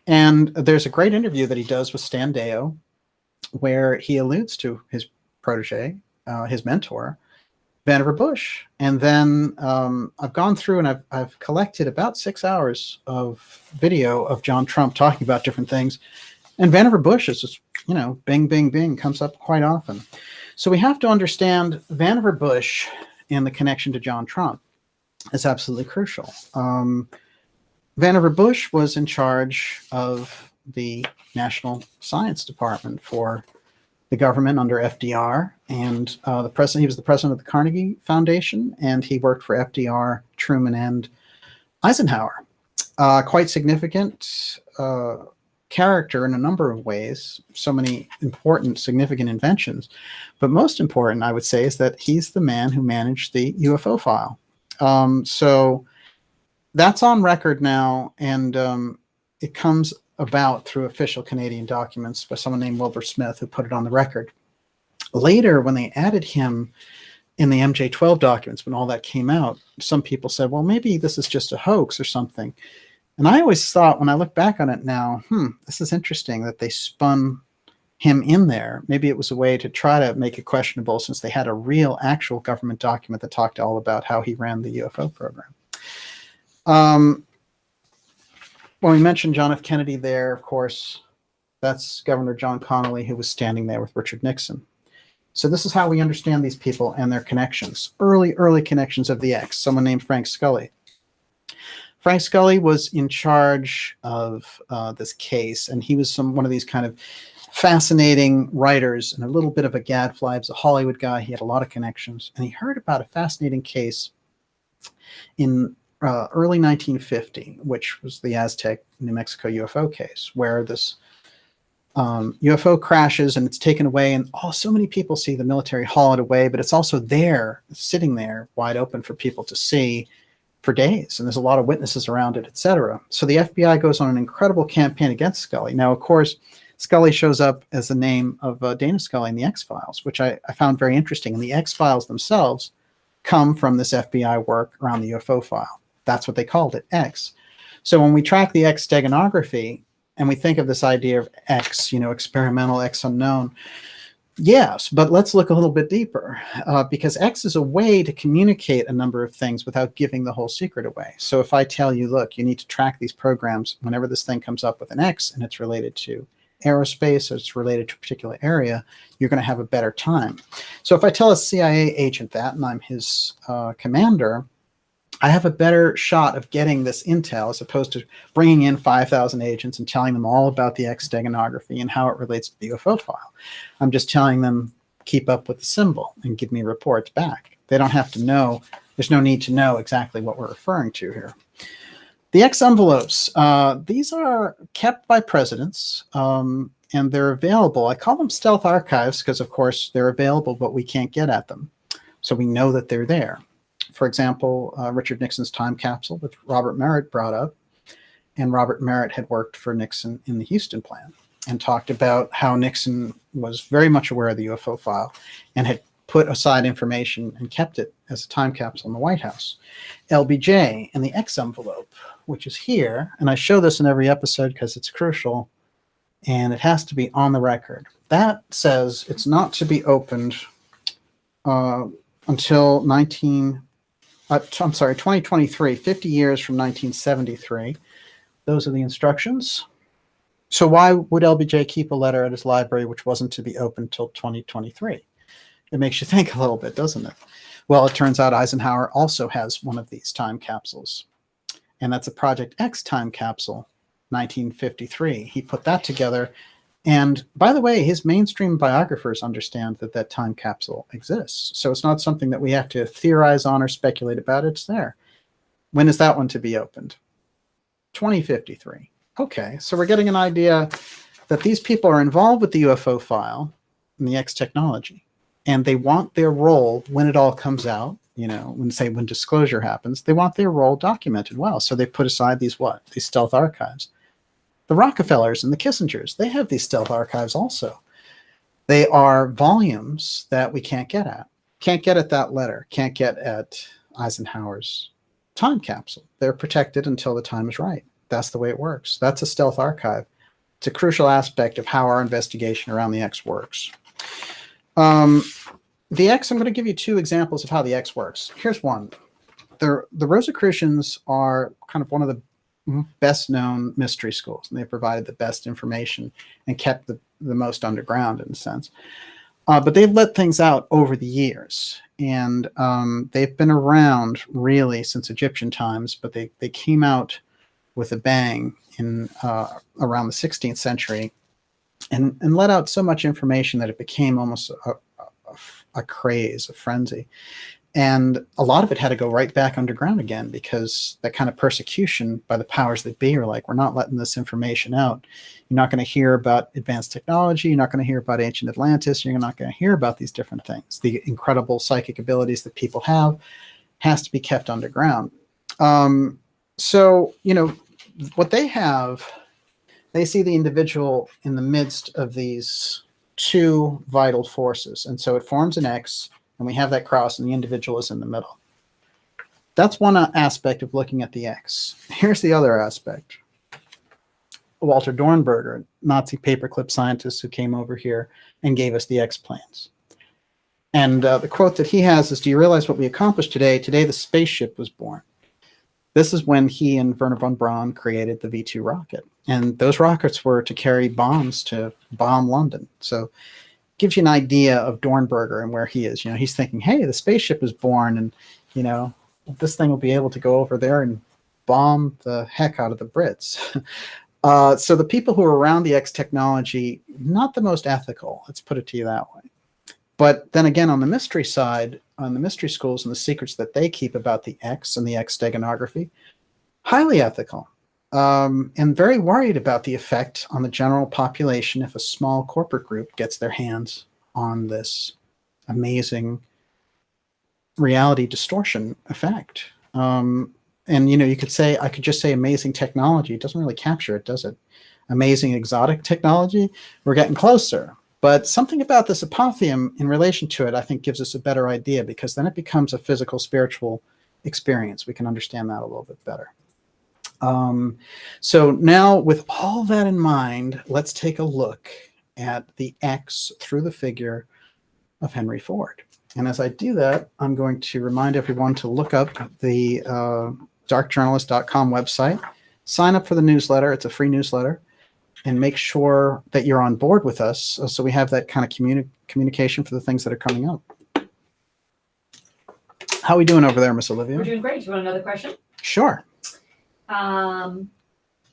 And there's a great interview that he does with Stan Deyo, where he alludes to his protege, his mentor, Vannevar Bush. And then I've gone through and I've collected about 6 hours of video of John Trump talking about different things. And Vannevar Bush is just, bing, bing, bing, comes up quite often. So we have to understand Vannevar Bush and the connection to John Trump is absolutely crucial. Vannevar Bush was in charge of the National Science Department for the government under FDR, and he was the president of the Carnegie Foundation, and he worked for FDR, Truman, and Eisenhower. Quite significant character in a number of ways, so many important, significant inventions. But most important, I would say, is that he's the man who managed the UFO file. So that's on record now, and it comes about through official Canadian documents by someone named Wilbur Smith, who put it on the record. Later, when they added him in the MJ12 documents, when all that came out, some people said, well, maybe this is just a hoax or something. And I always thought, when I look back on it now, this is interesting that they spun him in there. Maybe it was a way to try to make it questionable, since they had a real actual government document that talked all about how he ran the UFO program. When we mentioned John F. Kennedy there, of course, that's Governor John Connally, who was standing there with Richard Nixon. So this is how we understand these people and their connections. Early connections of the X. Someone named Frank Scully. Frank Scully was in charge of this case, and he was one of these kind of fascinating writers and a little bit of a gadfly. He was a Hollywood guy. He had a lot of connections, and he heard about a fascinating case in early 1950, which was the Aztec, New Mexico UFO case, where this UFO crashes and it's taken away, and so many people see the military haul it away, but it's also there, sitting there, wide open for people to see for days, and there's a lot of witnesses around it, etc. So the FBI goes on an incredible campaign against Scully. Now, of course, Scully shows up as the name of Dana Scully in the X-Files, which I found very interesting, and the X-Files themselves come from this FBI work around the UFO file. That's what they called it, X. So when we track the X Steganography, and we think of this idea of X, experimental, X unknown. Yes, but let's look a little bit deeper, because X is a way to communicate a number of things without giving the whole secret away. So if I tell you, look, you need to track these programs whenever this thing comes up with an X and it's related to aerospace or it's related to a particular area, you're going to have a better time. So if I tell a CIA agent that, and I'm his commander, I have a better shot of getting this intel, as opposed to bringing in 5,000 agents and telling them all about the X Steganography and how it relates to the UFO file. I'm just telling them, keep up with the symbol and give me reports back. They don't have to know. There's no need to know exactly what we're referring to here. The X envelopes, these are kept by presidents, and they're available. I call them stealth archives because, of course, they're available, but we can't get at them. So we know that they're there. For example, Richard Nixon's time capsule, which Robert Merritt brought up, and Robert Merritt had worked for Nixon in the Houston plan and talked about how Nixon was very much aware of the UFO file and had put aside information and kept it as a time capsule in the White House. LBJ and the X envelope, which is here, and I show this in every episode because it's crucial, and it has to be on the record. That says it's not to be opened until 2023, 50 years from 1973. Those are the instructions. So why would LBJ keep a letter at his library which wasn't to be opened till 2023? It makes you think a little bit, doesn't it? Well, it turns out Eisenhower also has one of these time capsules, and that's a Project X time capsule, 1953. He put that together. And by the way, his mainstream biographers understand that that time capsule exists. So it's not something that we have to theorize on or speculate about. It's there. When is that one to be opened? 2053. Okay, so we're getting an idea that these people are involved with the UFO file and the X technology, and they want their role when it all comes out, when disclosure happens, they want their role documented well. So they've put aside these stealth archives. The Rockefellers and the Kissingers, they have these stealth archives also. They are volumes that we can't get at. Can't get at that letter. Can't get at Eisenhower's time capsule. They're protected until the time is right. That's the way it works. That's a stealth archive. It's a crucial aspect of how our investigation around the X works. The X, I'm going to give you two examples of how the X works. Here's one. The Rosicrucians are kind of one of the best known mystery schools, and they provided the best information and kept the most underground in a sense. But they've let things out over the years, and they've been around really since Egyptian times, but they came out with a bang in around the 16th century and let out so much information that it became almost a craze, a frenzy. And a lot of it had to go right back underground again, because that kind of persecution by the powers that be are like, we're not letting this information out. You're not going to hear about advanced technology. You're not going to hear about ancient Atlantis. You're not going to hear about these different things. The incredible psychic abilities that people have has to be kept underground. So, what they have, they see the individual in the midst of these two vital forces. And so it forms an X, and we have that cross, and the individual is in the middle. That's one aspect of looking at the X. Here's the other aspect. Walter Dornberger, Nazi paperclip scientist who came over here and gave us the X plans. And the quote that he has is, "Do you realize what we accomplished today? Today the spaceship was born." This is when he and Wernher von Braun created the V2 rocket. And those rockets were to carry bombs to bomb London. So it gives you an idea of Dornberger and where he is. He's thinking, hey, the spaceship is born, and, this thing will be able to go over there and bomb the heck out of the Brits. So the people who are around the X technology, not the most ethical, let's put it to you that way. But then again, on the mystery side, on the mystery schools and the secrets that they keep about the X and the X Steganography, highly ethical, and very worried about the effect on the general population if a small corporate group gets their hands on this amazing reality distortion effect. And, you could say, I could just say amazing technology. It doesn't really capture it, does it? Amazing exotic technology. We're getting closer. But something about this apotheon in relation to it, I think, gives us a better idea, because then it becomes a physical, spiritual experience. We can understand that a little bit better. So now, with all that in mind, let's take a look at the X through the figure of Henry Ford. And as I do that, I'm going to remind everyone to look up the darkjournalist.com website, sign up for the newsletter. It's a free newsletter. And make sure that you're on board with us, so we have that kind of communication for the things that are coming up. How are we doing over there, Miss Olivia? We're doing great. Do you want another question? Sure.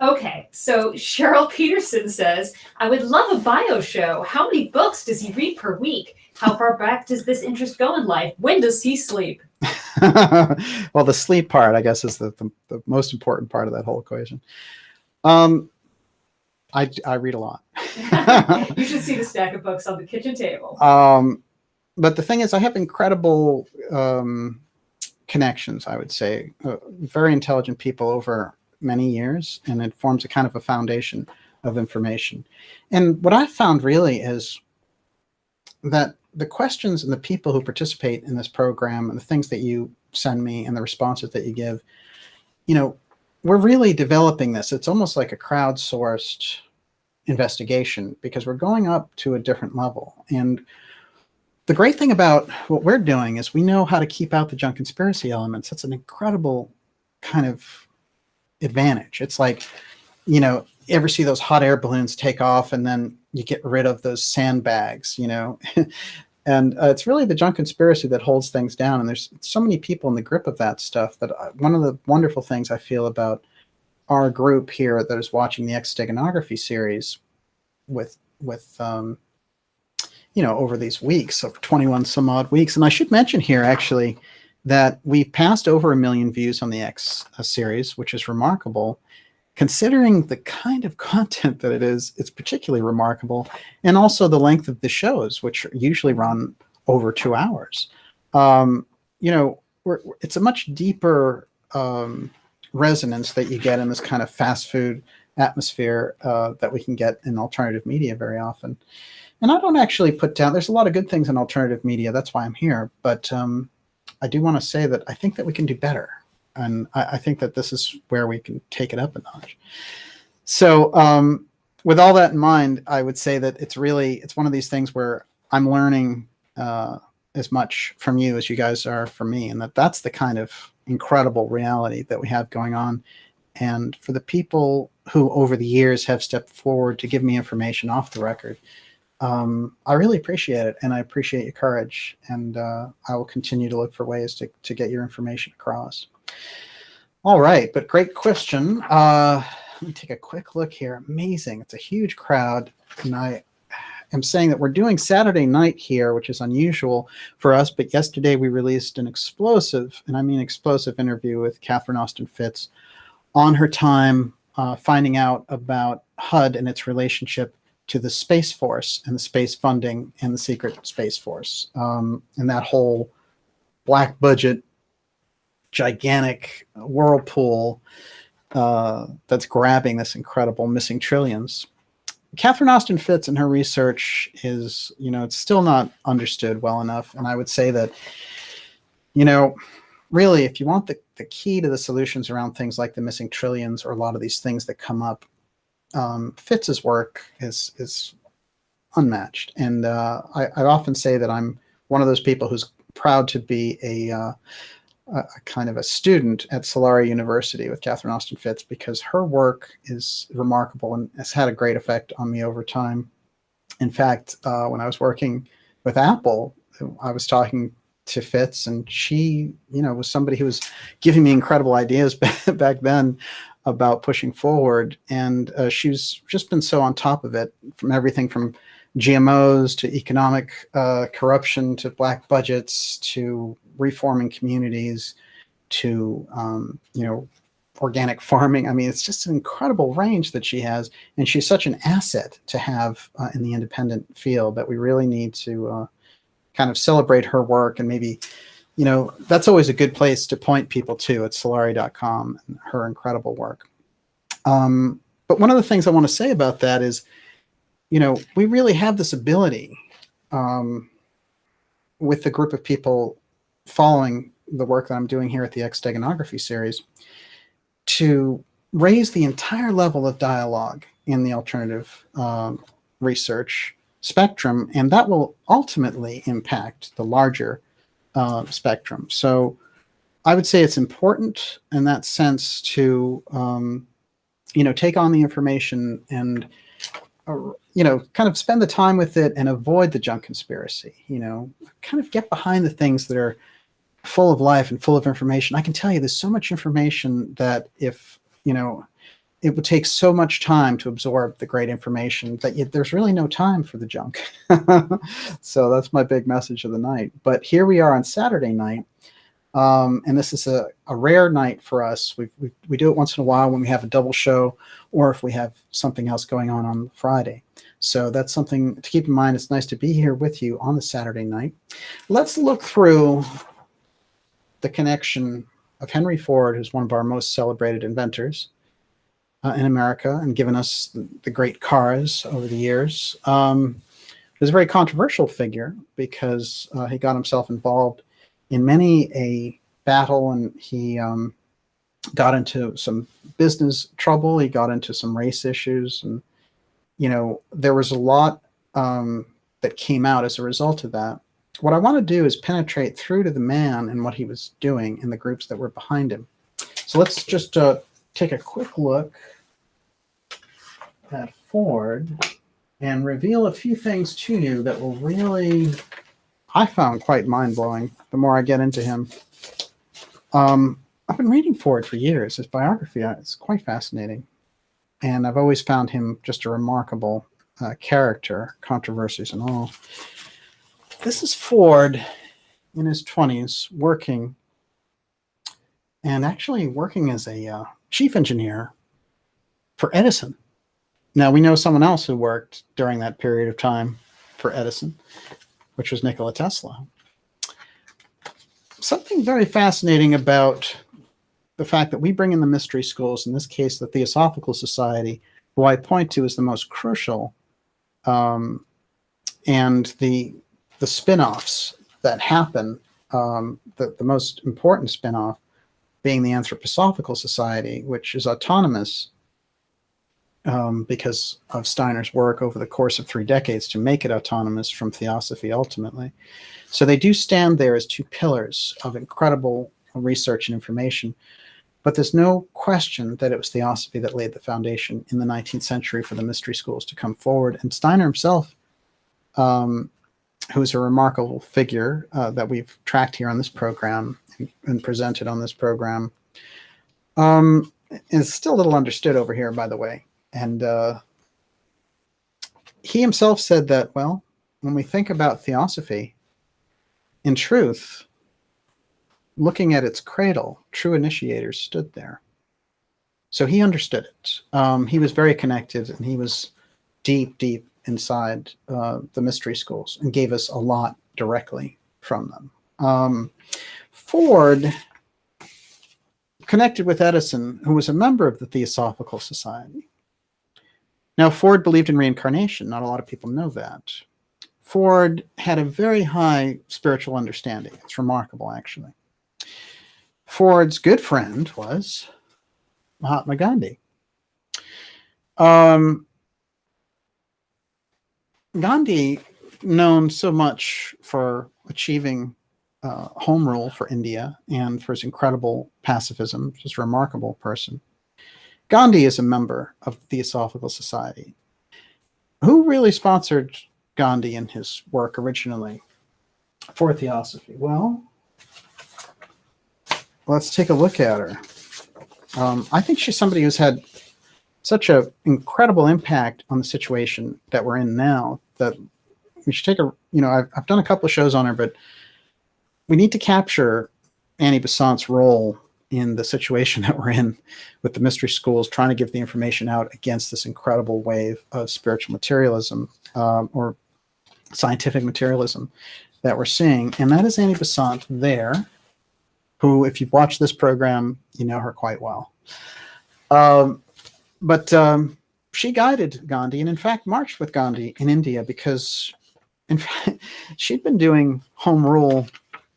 Okay, so Cheryl Peterson says, I would love a bio show. How many books does he read per week? How far back does this interest go in life? When does he sleep? Well, the sleep part, I guess, is the most important part of that whole equation. I read a lot. You should see the stack of books on the kitchen table. But the thing is, I have incredible connections, I would say. Very intelligent people over many years, and it forms a kind of a foundation of information. And what I found really is that the questions and the people who participate in this program and the things that you send me and the responses that you give, we're really developing this. It's almost like a crowdsourced investigation, because we're going up to a different level. And the great thing about what we're doing is we know how to keep out the junk conspiracy elements. That's an incredible kind of advantage. It's like, you ever see those hot air balloons take off and then you get rid of those sandbags, and it's really the junk conspiracy that holds things down. And there's so many people in the grip of that stuff that one of the wonderful things I feel about our group here that is watching the X Steganography series with over these weeks of 21 some odd weeks. And I should mention here, actually, that we've passed over 1 million views on the X series, which is remarkable. Considering the kind of content that it is, it's particularly remarkable. And also the length of the shows, which usually run over 2 hours. It's a much deeper resonance that you get in this kind of fast food atmosphere that we can get in alternative media very often. And I don't actually put down, there's a lot of good things in alternative media. That's why I'm here. But I do want to say that I think that we can do better. And I think that this is where we can take it up a notch. So with all that in mind, I would say that it's one of these things where I'm learning as much from you as you guys are from me. And that's the kind of incredible reality that we have going on. And for the people who over the years have stepped forward to give me information off the record, I really appreciate it. And I appreciate your courage. And I will continue to look for ways to get your information across. All right, but great question. Let me take a quick look here. Amazing. It's a huge crowd. And I am saying that we're doing Saturday night here, which is unusual for us. But yesterday we released an explosive, and I mean explosive, interview with Catherine Austin Fitts on her time finding out about HUD and its relationship to the Space Force and the space funding and the secret Space Force, and that whole black budget gigantic whirlpool that's grabbing this incredible missing trillions. Catherine Austin Fitts and her research is, it's still not understood well enough. And I would say that, really, if you want the key to the solutions around things like the missing trillions or a lot of these things that come up, Fitts's work is unmatched. And I often say that I'm one of those people who's proud to be a kind of a student at Solari University with Catherine Austin Fitts, because her work is remarkable and has had a great effect on me over time. In fact, when I was working with Apple, I was talking to Fitts, and she, was somebody who was giving me incredible ideas back then about pushing forward. And she's just been so on top of it, from everything from GMOs to economic corruption to black budgets to reforming communities to organic farming. I mean, it's just an incredible range that she has, and she's such an asset to have in the independent field that we really need to kind of celebrate her work. And maybe, that's always a good place to point people to, at Solari.com, and her incredible work. But one of the things I want to say about that is, we really have this ability with the group of people following the work that I'm doing here at the X Steganography series to raise the entire level of dialogue in the alternative research spectrum, and that will ultimately impact the larger spectrum. So I would say it's important in that sense to, take on the information and kind of spend the time with it and avoid the junk conspiracy, kind of get behind the things that are full of life and full of information. I can tell you there's so much information that if, it would take so much time to absorb the great information that there's really no time for the junk. So that's my big message of the night. But here we are on Saturday night. And this is a rare night for us. We do it once in a while when we have a double show, or if we have something else going on Friday. So that's something to keep in mind. It's nice to be here with you on the Saturday night. Let's look through the connection of Henry Ford, who's one of our most celebrated inventors in America and given us the great cars over the years. He was a very controversial figure because he got himself involved in many a battle, and he got into some business trouble. He got into some race issues, and there was a lot that came out as a result of that. What I want to do is penetrate through to the man and what he was doing and the groups that were behind him. So let's just take a quick look at Ford and reveal a few things to you that will really, I found, quite mind-blowing the more I get into him. I've been reading Ford for years. His biography is quite fascinating. And I've always found him just a remarkable character, controversies and all. This is Ford in his 20s working, and actually working as a chief engineer for Edison. Now, we know someone else who worked during that period of time for Edison, which was Nikola Tesla. Something very fascinating about the fact that we bring in the mystery schools, in this case, the Theosophical Society, who I point to as the most crucial, and the spin-offs that happen, the most important spin-off being the Anthroposophical Society, which is autonomous because of Steiner's work over the course of 3 decades to make it autonomous from Theosophy ultimately. So they do stand there as 2 pillars of incredible research and information, but there's no question that it was Theosophy that laid the foundation in the 19th century for the mystery schools to come forward. And Steiner himself, who's a remarkable figure that we've tracked here on this program and presented on this program, is still a little understood over here, by the way. And he himself said that, well, when we think about Theosophy, in truth, looking at its cradle, true initiators stood there. So he understood it. He was very connected, and he was deep, deep inside the mystery schools and gave us a lot directly from them. Ford connected with Edison, who was a member of the Theosophical Society. Now, Ford believed in reincarnation. Not a lot of people know that. Ford had a very high spiritual understanding. It's remarkable, actually. Ford's good friend was Mahatma Gandhi. Gandhi, known so much for achieving home rule for India and for his incredible pacifism, just a remarkable person. Gandhi is a member of the Theosophical Society. Who really sponsored Gandhi in his work originally for Theosophy? Well, let's take a look at her. I think she's somebody who's had such an incredible impact on the situation that we're in now that we should take I've done a couple of shows on her, but we need to capture Annie Besant's role in the situation that we're in with the mystery schools, trying to give the information out against this incredible wave of spiritual materialism or scientific materialism that we're seeing. And that is Annie Besant there, who, if you've watched this program, you know her quite well. But she guided Gandhi and, in fact, marched with Gandhi in India because, in fact, she'd been doing home rule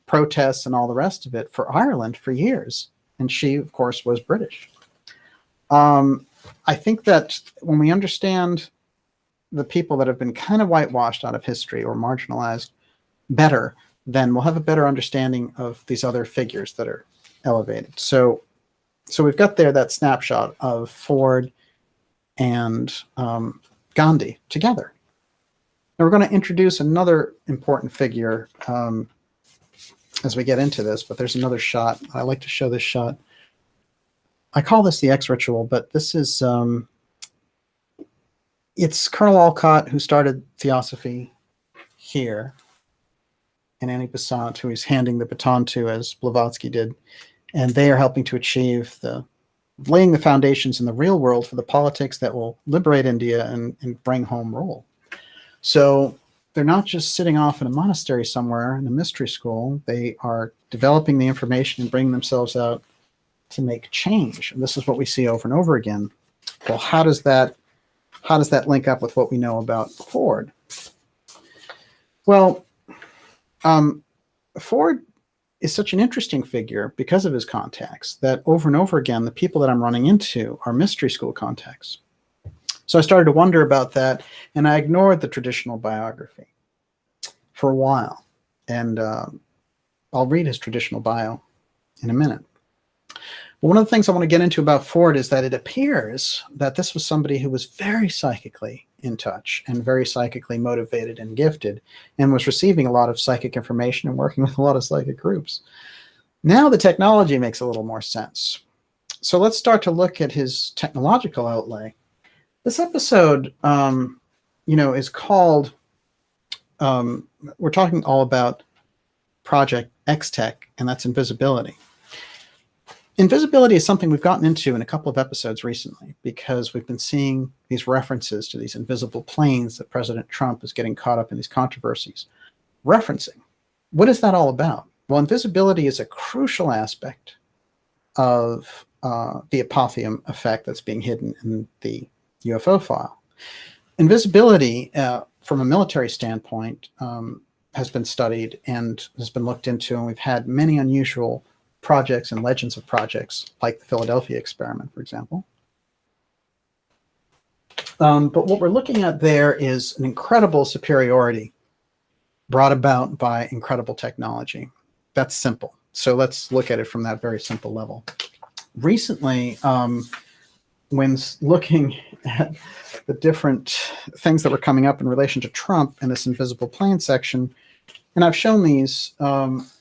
protests and all the rest of it for Ireland for years. And she, of course, was British. I think that when we understand the people that have been kind of whitewashed out of history or marginalized better, then we'll have a better understanding of these other figures that are elevated. So we've got there that snapshot of Ford and Gandhi together. Now we're going to introduce another important figure as we get into this, but there's another shot. I like to show this shot. I call this the X ritual, but this is, it's Colonel Alcott who started Theosophy here, and Annie Besant, who he's handing the baton to, as Blavatsky did, and they are helping to achieve laying the foundations in the real world for the politics that will liberate India and bring home rule. So they're not just sitting off in a monastery somewhere in a mystery school. They are developing the information and bringing themselves out to make change. And this is what we see over and over again. Well, how does that link up with what we know about Ford? Well, Ford is such an interesting figure because of his contacts that over and over again, the people that I'm running into are mystery school contacts. So I started to wonder about that, and I ignored the traditional biography for a while. And I'll read his traditional bio in a minute. But one of the things I want to get into about Ford is that it appears that this was somebody who was very psychically in touch and very psychically motivated and gifted and was receiving a lot of psychic information and working with a lot of psychic groups. Now the technology makes a little more sense. So let's start to look at his technological outlay. This episode, is called, we're talking all about Project XTECH, and that's invisibility. Invisibility is something we've gotten into in a couple of episodes recently because we've been seeing these references to these invisible planes that President Trump is getting caught up in these controversies referencing. What is that all about? Well, invisibility is a crucial aspect of the apotheon effect that's being hidden in the UFO file. Invisibility, from a military standpoint, has been studied and has been looked into, and we've had many unusual projects and legends of projects, like the Philadelphia experiment, for example. But what we're looking at there is an incredible superiority brought about by incredible technology. That's simple. So let's look at it from that very simple level. Recently, when looking at the different things that were coming up in relation to Trump in this invisible plane section, and I've shown these,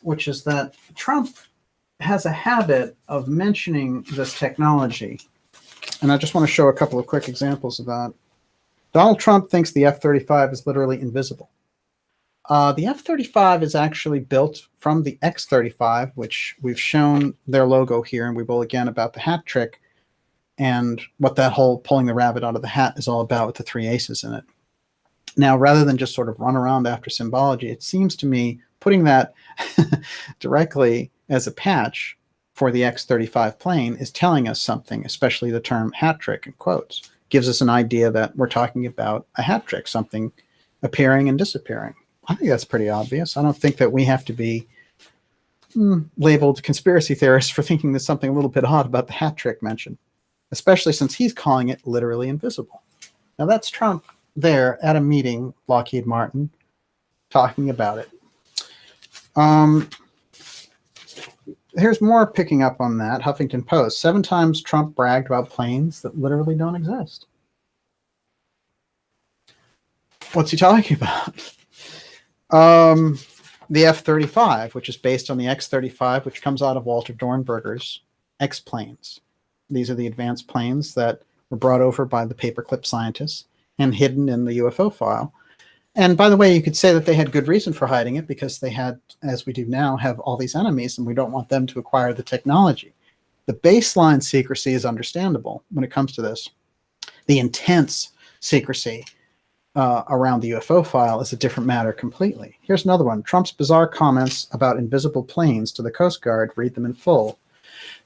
which is that Trump has a habit of mentioning this technology. And I just want to show a couple of quick examples of that. Donald Trump thinks the F-35 is literally invisible. The F-35 is actually built from the X-35, which we've shown their logo here, and we will again about the hat trick and what that whole pulling the rabbit out of the hat is all about with the three aces in it. Now, rather than just sort of run around after symbology, it seems to me putting that directly as a patch for the X-35 plane is telling us something, especially the term hat trick in quotes. Gives us an idea that we're talking about a hat trick, something appearing and disappearing. I think that's pretty obvious. I don't think that we have to be labeled conspiracy theorists for thinking there's something a little bit odd about the hat trick mentioned, especially since he's calling it literally invisible. Now that's Trump there at a meeting, Lockheed Martin, talking about it. Here's more picking up on that. Huffington Post. 7 times Trump bragged about planes that literally don't exist. What's he talking about? The F-35, which is based on the X-35, which comes out of Walter Dornberger's X planes. These are the advanced planes that were brought over by the paperclip scientists and hidden in the UFO file. And by the way, you could say that they had good reason for hiding it because they had, as we do now, have all these enemies and we don't want them to acquire the technology. The baseline secrecy is understandable when it comes to this. The intense secrecy around the UFO file is a different matter completely. Here's another one. Trump's bizarre comments about invisible planes to the Coast Guard. Read them in full.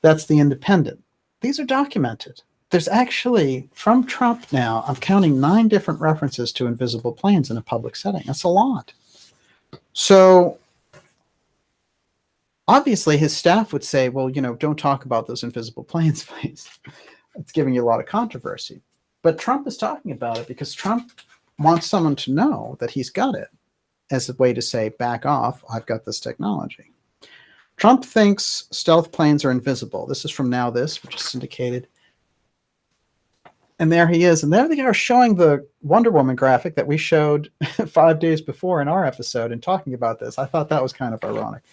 That's the Independent. These are documented. There's actually, from Trump now, I'm counting 9 different references to invisible planes in a public setting. That's a lot. So obviously his staff would say, well, you know, don't talk about those invisible planes, please. It's giving you a lot of controversy. But Trump is talking about it because Trump wants someone to know that he's got it as a way to say, back off, I've got this technology. Trump thinks stealth planes are invisible. This is from Now This, which is syndicated. And there he is. And there they are showing the Wonder Woman graphic that we showed 5 days before in our episode and talking about this. I thought that was kind of ironic.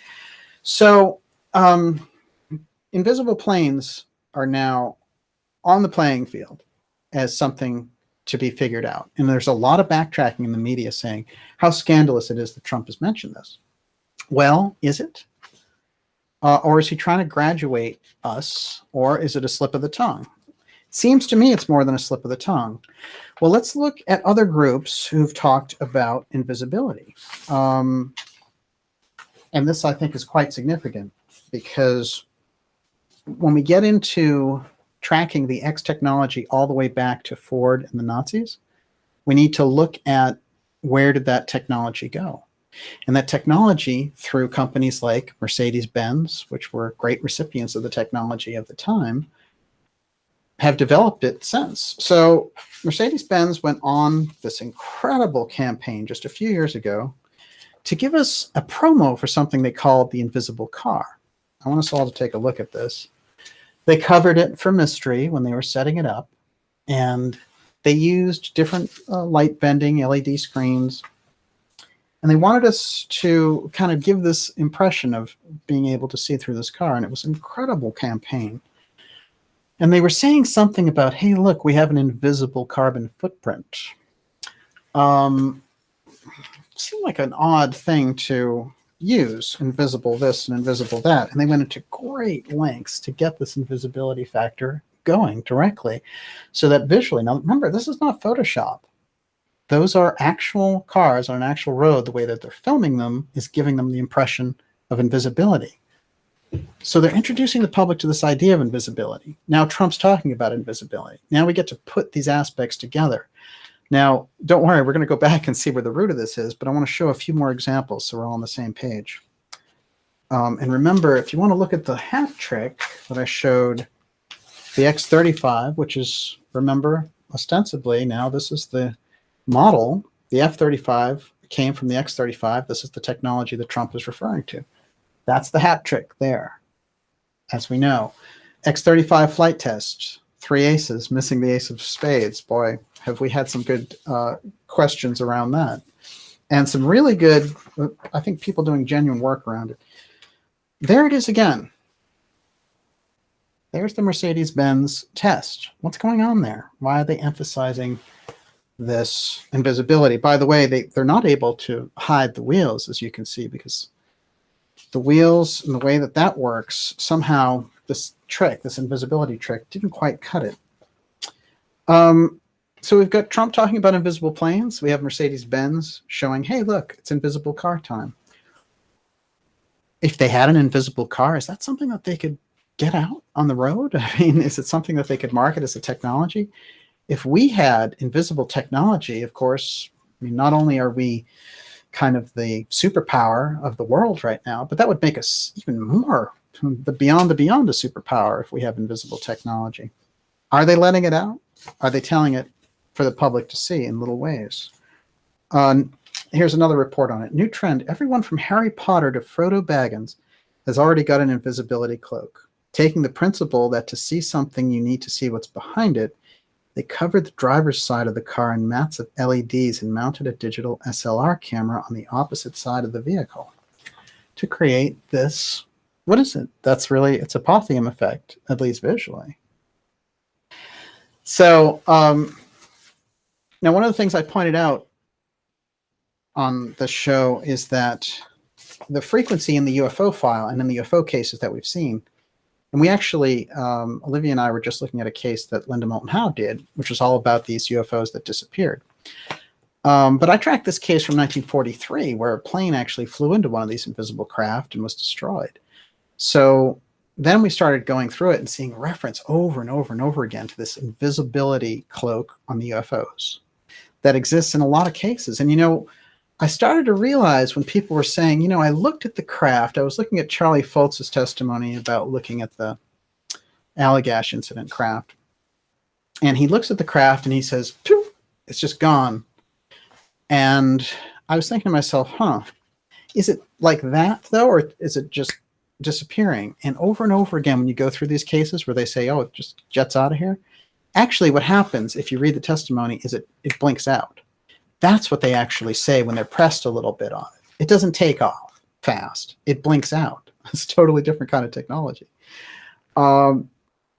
So invisible planes are now on the playing field as something to be figured out. And there's a lot of backtracking in the media saying how scandalous it is that Trump has mentioned this. Well, is it? Or is he trying to graduate us? Or is it a slip of the tongue? Seems to me it's more than a slip of the tongue. Well, let's look at other groups who've talked about invisibility. And this, I think, is quite significant because when we get into tracking the X technology all the way back to Ford and the Nazis, we need to look at where did that technology go? And that technology, through companies like Mercedes-Benz, which were great recipients of the technology of the time, have developed it since. So Mercedes-Benz went on this incredible campaign just a few years ago to give us a promo for something they called the invisible car. I want us all to take a look at this. They covered it for mystery when they were setting it up, and they used different light bending LED screens, and they wanted us to kind of give this impression of being able to see through this car, and it was an incredible campaign. And they were saying something about, hey, look, we have an invisible carbon footprint. Seemed like an odd thing to use, invisible this and invisible that. And they went into great lengths to get this invisibility factor going directly so that visually, now remember, this is not Photoshop. Those are actual cars on an actual road. The way that they're filming them is giving them the impression of invisibility. So they're introducing the public to this idea of invisibility. Now Trump's talking about invisibility. Now we get to put these aspects together. Now, don't worry, we're going to go back and see where the root of this is, but I want to show a few more examples so we're all on the same page. And remember, if you want to look at the hat trick that I showed, the X-35, which is, remember, ostensibly, now this is the model. The F-35 came from the X-35. This is the technology that Trump is referring to. That's the hat trick there, as we know. X-35 flight test, 3 aces, missing the ace of spades. Boy, have we had some good questions around that. And some really good, I think, people doing genuine work around it. There it is again. There's the Mercedes-Benz test. What's going on there? Why are they emphasizing this invisibility? By the way, they're not able to hide the wheels, as you can see, because the wheels and the way that that works, somehow this trick, this invisibility trick, didn't quite cut it. So we've got Trump talking about invisible planes. We have Mercedes-Benz showing, hey, look, it's invisible car time. If they had an invisible car, is that something that they could get out on the road? I mean, is it something that they could market as a technology? If we had invisible technology, of course, I mean, not only are we kind of the superpower of the world right now, but that would make us even more beyond a superpower if we have invisible technology. Are they letting it out? Are they telling it for the public to see in little ways? Here's another report on it. New trend. Everyone from Harry Potter to Frodo Baggins has already got an invisibility cloak. Taking the principle that to see something, you need to see what's behind it, they covered the driver's side of the car in mats of LEDs and mounted a digital SLR camera on the opposite side of the vehicle to create this. What is it? That's really, it's apotheon effect, at least visually. So now one of the things I pointed out on the show is that the frequency in the UFO file and in the UFO cases that we've seen, and we actually, Olivia and I were just looking at a case that Linda Moulton Howe did, which was all about these UFOs that disappeared. But I tracked this case from 1943 where a plane actually flew into one of these invisible craft and was destroyed. So then we started going through it and seeing reference over and over and over again to this invisibility cloak on the UFOs that exists in a lot of cases. And, you know, I started to realize when people were saying, you know, I looked at the craft, I was looking at Charlie Foltz's testimony about looking at the Allagash incident craft. And he looks at the craft and he says, poof, it's just gone. And I was thinking to myself, is it like that though? Or is it just disappearing? And over again, when you go through these cases where they say, oh, it just jets out of here. Actually, what happens if you read the testimony is it blinks out. That's what they actually say when they're pressed a little bit on it. It doesn't take off fast. It blinks out. It's a totally different kind of technology. And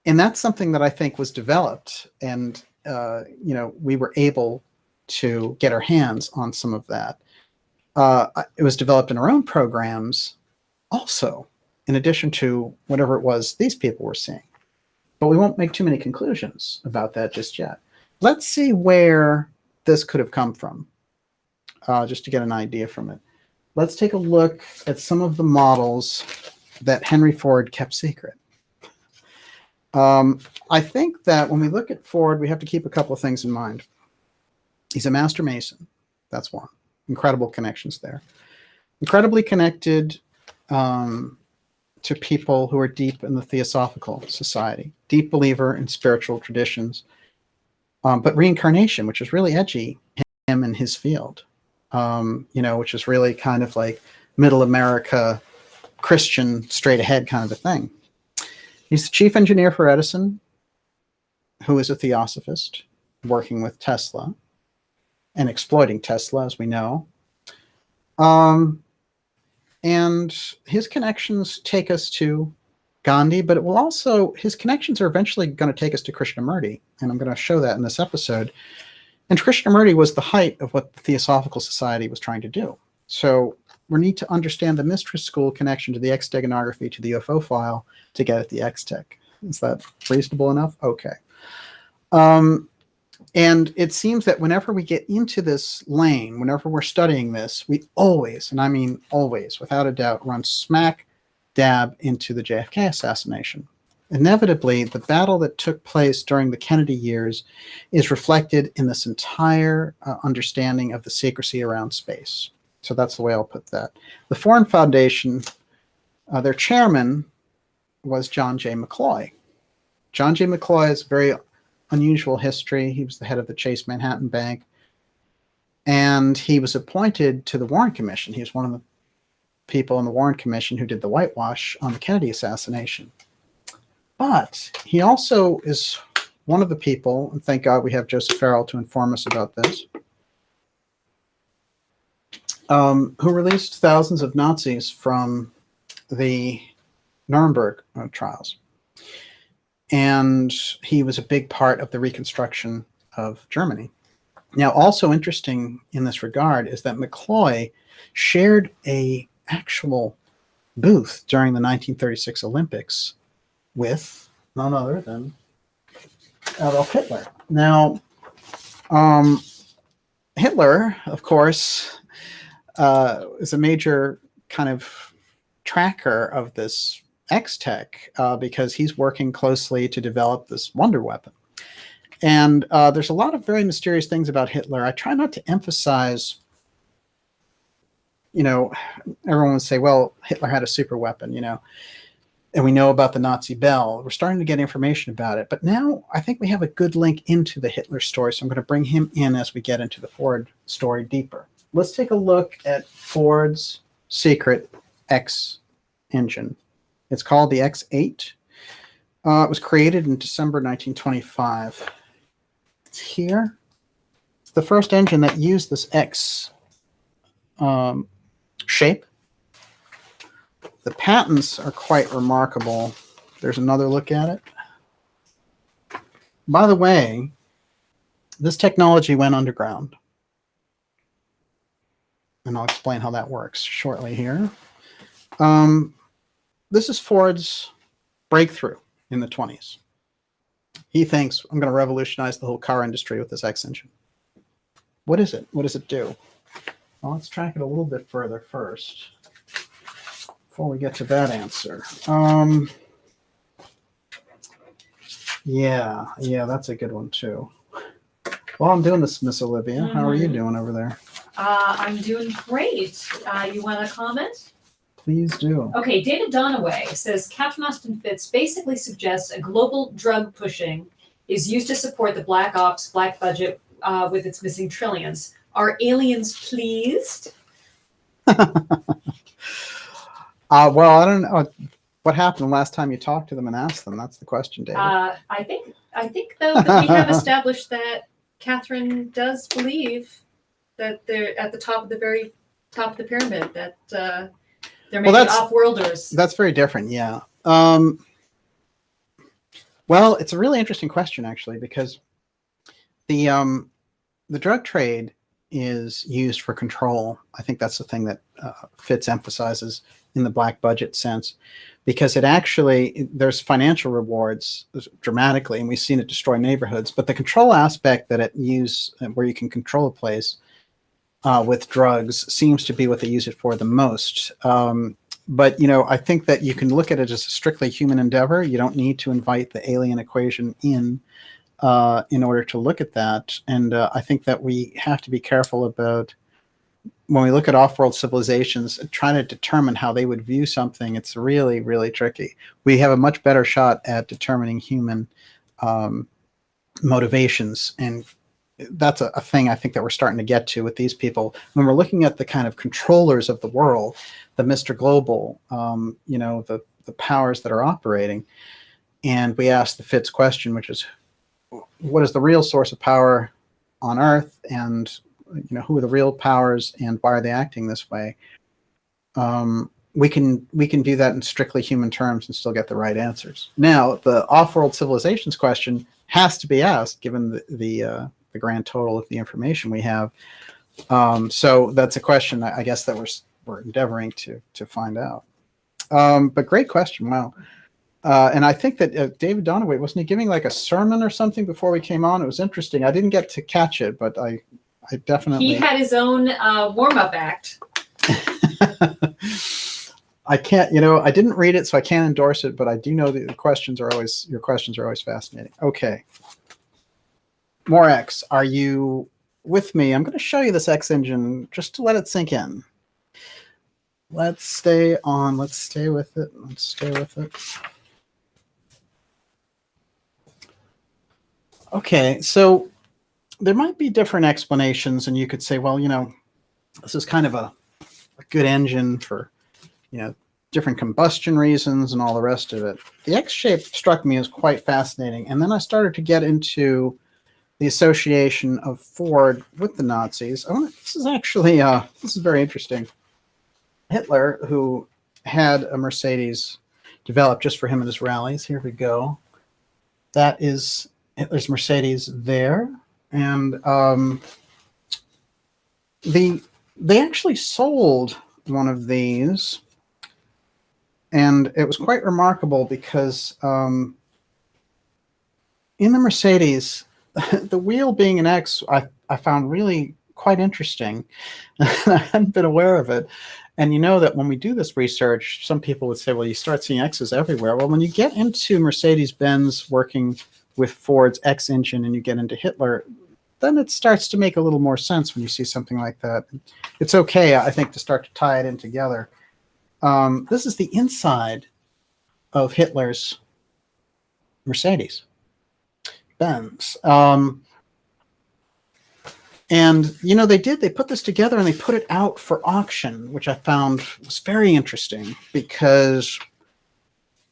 that's something that I think was developed. And, you know, we were able to get our hands on some of that. It was developed in our own programs also, in addition to whatever it was these people were seeing. But we won't make too many conclusions about that just yet. Let's see where this could have come from, just to get an idea from it. Let's take a look at some of the models that Henry Ford kept secret. I think that when we look at Ford, we have to keep a couple of things in mind. He's a master mason. That's one. Incredible connections there. Incredibly connected to people who are deep in the Theosophical Society. Deep believer in spiritual traditions. But reincarnation, which is really edgy, him in his field, you know, which is really kind of like middle America, Christian, straight ahead kind of a thing. He's the chief engineer for Edison, who is a theosophist, working with Tesla and exploiting Tesla, as we know. And his connections take us to Gandhi, but it will also, his connections are eventually going to take us to Krishnamurti, and I'm going to show that in this episode. And Krishnamurti was the height of what the Theosophical Society was trying to do. So we need to understand the Mistress School connection to the X Steganography to the UFO file to get at the XTECH. Is that reasonable enough? Okay. And it seems that whenever we get into this lane, whenever we're studying this, we always, and I mean always, without a doubt, run smack dab into the JFK assassination. Inevitably, the battle that took place during the Kennedy years is reflected in this entire understanding of the secrecy around space. So that's the way I'll put that. The Foreign Foundation, their chairman was John J. McCloy. John J. McCloy has a very unusual history. He was the head of the Chase Manhattan Bank, and he was appointed to the Warren Commission. He was one of the people in the Warren Commission who did the whitewash on the Kennedy assassination. But he also is one of the people, and thank God we have Joseph Farrell to inform us about this, who released thousands of Nazis from the Nuremberg trials. And he was a big part of the reconstruction of Germany. Now, also interesting in this regard is that McCloy shared a actual booth during the 1936 Olympics with none other than Adolf Hitler. Now, Hitler, of course, is a major kind of tracker of this XTECH because he's working closely to develop this wonder weapon. And there's a lot of very mysterious things about Hitler. I try not to emphasize, everyone would say, well, Hitler had a super weapon, and we know about the Nazi bell. We're starting to get information about it. But now I think we have a good link into the Hitler story. So I'm going to bring him in as we get into the Ford story deeper. Let's take a look at Ford's secret X engine. It's called the X8. It was created in December 1925. It's here. It's the first engine that used this X shape. The patents are quite remarkable. There's another look at it. By the way, this technology went underground. And I'll explain how that works shortly here. This is Ford's breakthrough in the 20s. He thinks, I'm going to revolutionize the whole car industry with this X engine. What is it? What does it do? Well, let's track it a little bit further first before we get to that answer. Yeah, that's a good one too. Well, I'm doing this, Miss Olivia. How are you doing over there? I'm doing great. You want to comment? Please do. Okay, David Donaway says Captain Austin Fitz basically suggests a global drug pushing is used to support the black ops, black budget with its missing trillions. Are aliens pleased? Well, I don't know what happened last time you talked to them and asked them. That's the question, David. I think though that we have established that Catherine does believe that they're at the top of the very top of the pyramid, that there may be off-worlders. That's very different, yeah. Well, it's a really interesting question, actually, because the drug trade is used for control. I think that's the thing that Fitz emphasizes in the black budget sense, because there's financial rewards dramatically, and we've seen it destroy neighborhoods, but the control aspect that where you can control a place with drugs seems to be what they use it for the most. But, I think that you can look at it as a strictly human endeavor. You don't need to invite the alien equation in order to look at that. And I think that we have to be careful about, when we look at off-world civilizations, trying to determine how they would view something. It's really, really tricky. We have a much better shot at determining human motivations, and that's a thing I think that we're starting to get to with these people. When we're looking at the kind of controllers of the world, the Mr. Global, the powers that are operating, and we ask the Fitz question, which is, what is the real source of power on Earth, and who are the real powers, and why are they acting this way? We can view that in strictly human terms and still get the right answers. Now, the off-world civilizations question has to be asked, given the grand total of the information we have. So that's a question, I guess, that we're endeavoring to find out. But great question. Wow. And I think that David Donaway, wasn't he giving like a sermon or something before we came on? It was interesting. I didn't get to catch it, but I definitely... He had his own warm-up act. I can't, I didn't read it, so I can't endorse it, but I do know that your questions are always fascinating. Okay. More X. Are you with me? I'm going to show you this X engine just to let it sink in. Let's stay on. Let's stay with it. Let's stay with it. Okay, so there might be different explanations, and you could say, well, this is kind of a good engine for, different combustion reasons and all the rest of it. The X shape struck me as quite fascinating, and then I started to get into the association of Ford with the Nazis. This is actually, this is very interesting. Hitler, who had a Mercedes developed just for him at his rallies. Here we go. That is Hitler's Mercedes there. And they actually sold one of these. And it was quite remarkable because in the Mercedes, the wheel being an X, I found really quite interesting. I hadn't been aware of it. And you know that when we do this research, some people would say, well, you start seeing X's everywhere. Well, when you get into Mercedes-Benz working with Ford's X engine and you get into Hitler, then it starts to make a little more sense when you see something like that. It's okay, I think, to start to tie it in together. This is the inside of Hitler's Mercedes-Benz. And, you know, they put this together and they put it out for auction, which I found was very interesting because,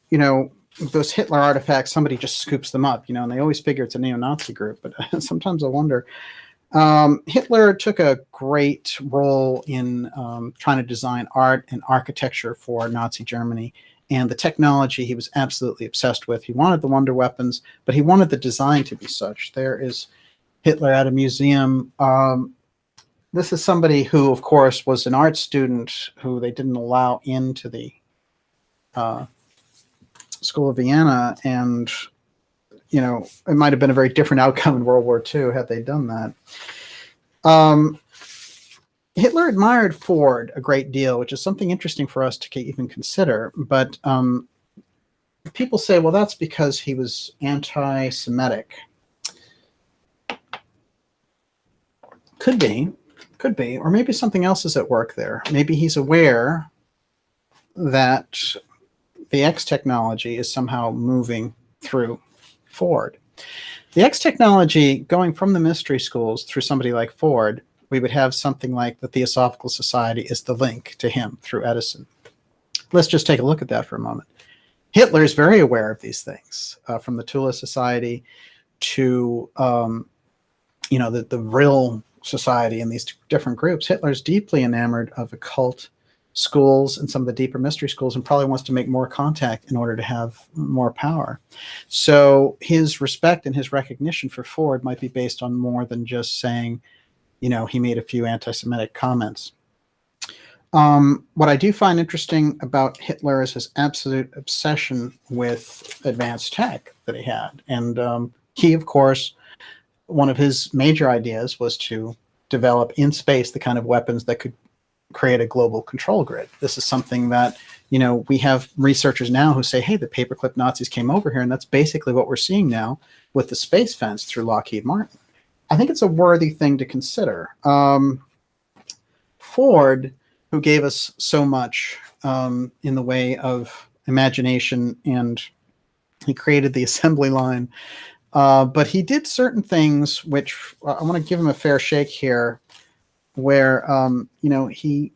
you know, those Hitler artifacts, somebody just scoops them up, you know, and they always figure it's a neo-Nazi group. But sometimes I wonder. Hitler took a great role in trying to design art and architecture for Nazi Germany. And the technology he was absolutely obsessed with. He wanted the wonder weapons, but he wanted the design to be such. There is Hitler at a museum. This is somebody who, of course, was an art student who they didn't allow into the School of Vienna. And, you know, it might have been a very different outcome in World War II had they done that. Hitler admired Ford a great deal, which is something interesting for us to even consider. But people say, well, that's because he was anti-Semitic. Could be, or maybe something else is at work there. Maybe he's aware that the X technology is somehow moving through Ford. The X technology going from the mystery schools through somebody like Ford, we would have something like the Theosophical Society is the link to him through Edison. Let's just take a look at that for a moment. Hitler is very aware of these things, from the Tula Society to, you know, the Vril Society and these different groups. Hitler's deeply enamored of occult schools and some of the deeper mystery schools and probably wants to make more contact in order to have more power. So his respect and his recognition for Ford might be based on more than just saying, you know, he made a few anti-Semitic comments. What I do find interesting about Hitler is his absolute obsession with advanced tech that he had. And he, of course, one of his major ideas was to develop in space the kind of weapons that could create a global control grid. This is something that, you know, we have researchers now who say, hey, the paperclip Nazis came over here, and that's basically what we're seeing now with the space fence through Lockheed Martin. I think it's a worthy thing to consider. Ford, who gave us so much in the way of imagination, and he created the assembly line, but he did certain things which I want to give him a fair shake here, where you know, he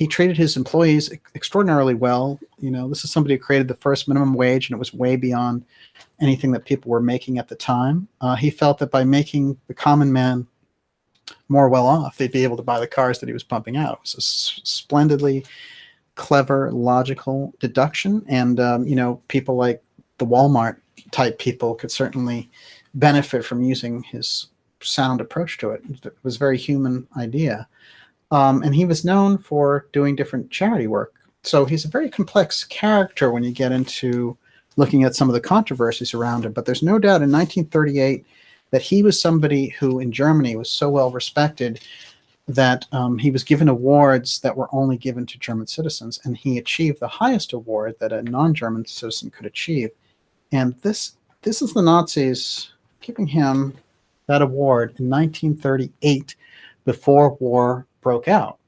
treated his employees extraordinarily well. You know, this is somebody who created the first minimum wage, and it was way beyond anything that people were making at the time. He felt that by making the common man more well off, they'd be able to buy the cars that he was pumping out. It was a splendidly clever, logical deduction, and you know, people like the Walmart type people could certainly benefit from using his sound approach to it. It was a very human idea. And he was known for doing different charity work. So he's a very complex character when you get into looking at some of the controversies around him. But there's no doubt in 1938 that he was somebody who in Germany was so well respected that he was given awards that were only given to German citizens. And he achieved the highest award that a non-German citizen could achieve. And this is the Nazis giving him that award in 1938 before war broke out.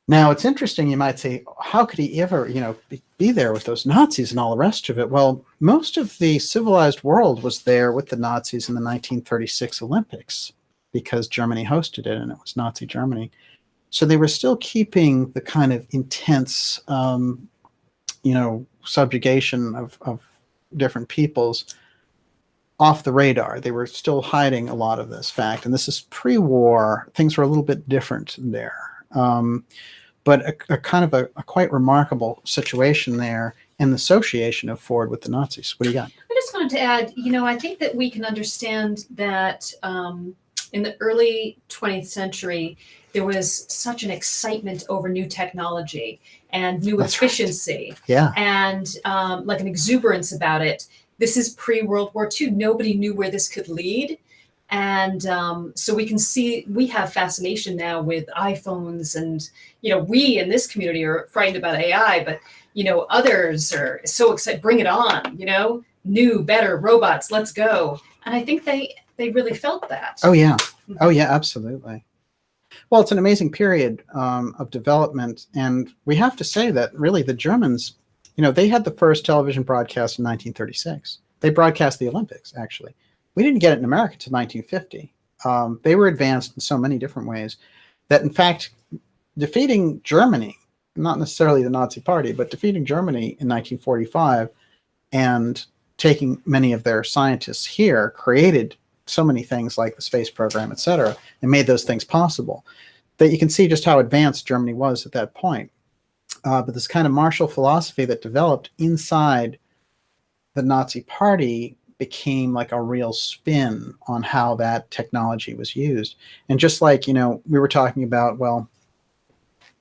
Now, it's interesting, you might say, how could he ever, you know, be there with those Nazis and all the rest of it? Well, most of the civilized world was there with the Nazis in the 1936 Olympics because Germany hosted it and it was Nazi Germany. So they were still keeping the kind of intense, you know, subjugation of different peoples off the radar. They were still hiding a lot of this fact. And this is pre-war. Things were a little bit different there. But a kind of a quite remarkable situation there in the association of Ford with the Nazis. What do you got? I just wanted to add, you know, I think that we can understand that in the early 20th century, there was such an excitement over new technology and new efficiency. Right. Yeah. And like an exuberance about it. This is pre-World War II. Nobody knew where this could lead. And so we can see, we have fascination now with iPhones, and, we in this community are frightened about AI, but, others are so excited, bring it on, new, better robots, let's go. And I think they really felt that. Oh, yeah. Oh, yeah, absolutely. Well, it's an amazing period of development. And we have to say that really the Germans, they had the first television broadcast in 1936. They broadcast the Olympics, actually. We didn't get it in America until 1950. They were advanced in so many different ways that, in fact, defeating Germany, not necessarily the Nazi Party, but defeating Germany in 1945 and taking many of their scientists here created so many things like the space program, et cetera, and made those things possible, that you can see just how advanced Germany was at that point. But this kind of martial philosophy that developed inside the Nazi Party became like a real spin on how that technology was used. And just like, we were talking about, well,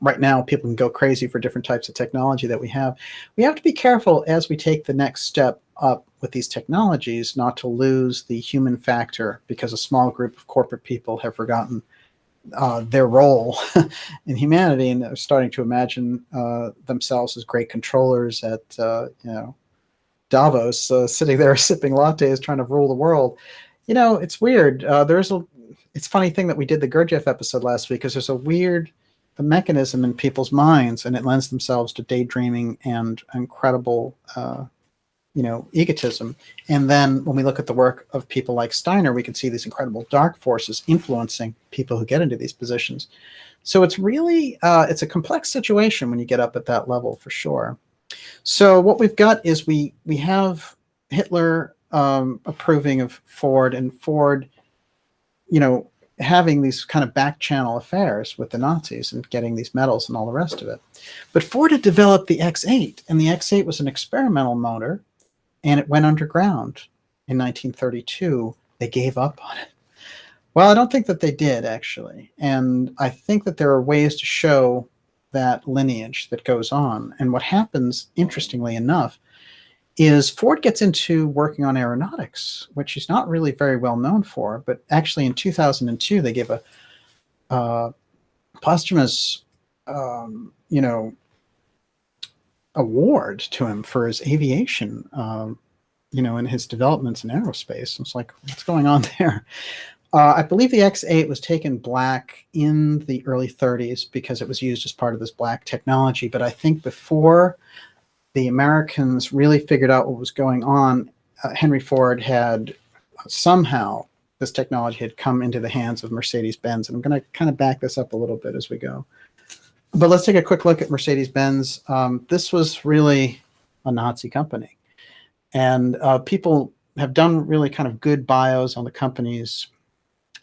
right now people can go crazy for different types of technology that we have to be careful as we take the next step up with these technologies not to lose the human factor, because a small group of corporate people have forgotten their role in humanity, and they're starting to imagine themselves as great controllers at Davos, sitting there sipping lattes trying to rule the world. It's weird. It's a funny thing that we did the Gurdjieff episode last week, because there's a weird mechanism in people's minds, and it lends themselves to daydreaming and incredible egotism. And then when we look at the work of people like Steiner, we can see these incredible dark forces influencing people who get into these positions. So it's really, it's a complex situation when you get up at that level, for sure. So what we've got is we have Hitler approving of Ford, and Ford, having these kind of back channel affairs with the Nazis and getting these medals and all the rest of it. But Ford had developed the X8, and the X8 was an experimental motor, and it went underground in 1932. They gave up on it. Well, I don't think that they did, actually. And I think that there are ways to show that lineage that goes on. And what happens, interestingly enough, is Ford gets into working on aeronautics, which he's not really very well known for. But actually in 2002, they gave a posthumous, award to him for his aviation, and his developments in aerospace. It's like, what's going on there? I believe the X8 was taken black in the early 30s because it was used as part of this black technology. But I think before the Americans really figured out what was going on, Henry Ford had somehow, this technology had come into the hands of Mercedes-Benz. And I'm going to kind of back this up a little bit as we go. But let's take a quick look at Mercedes-Benz. This was really a Nazi company. And people have done really kind of good bios on the companies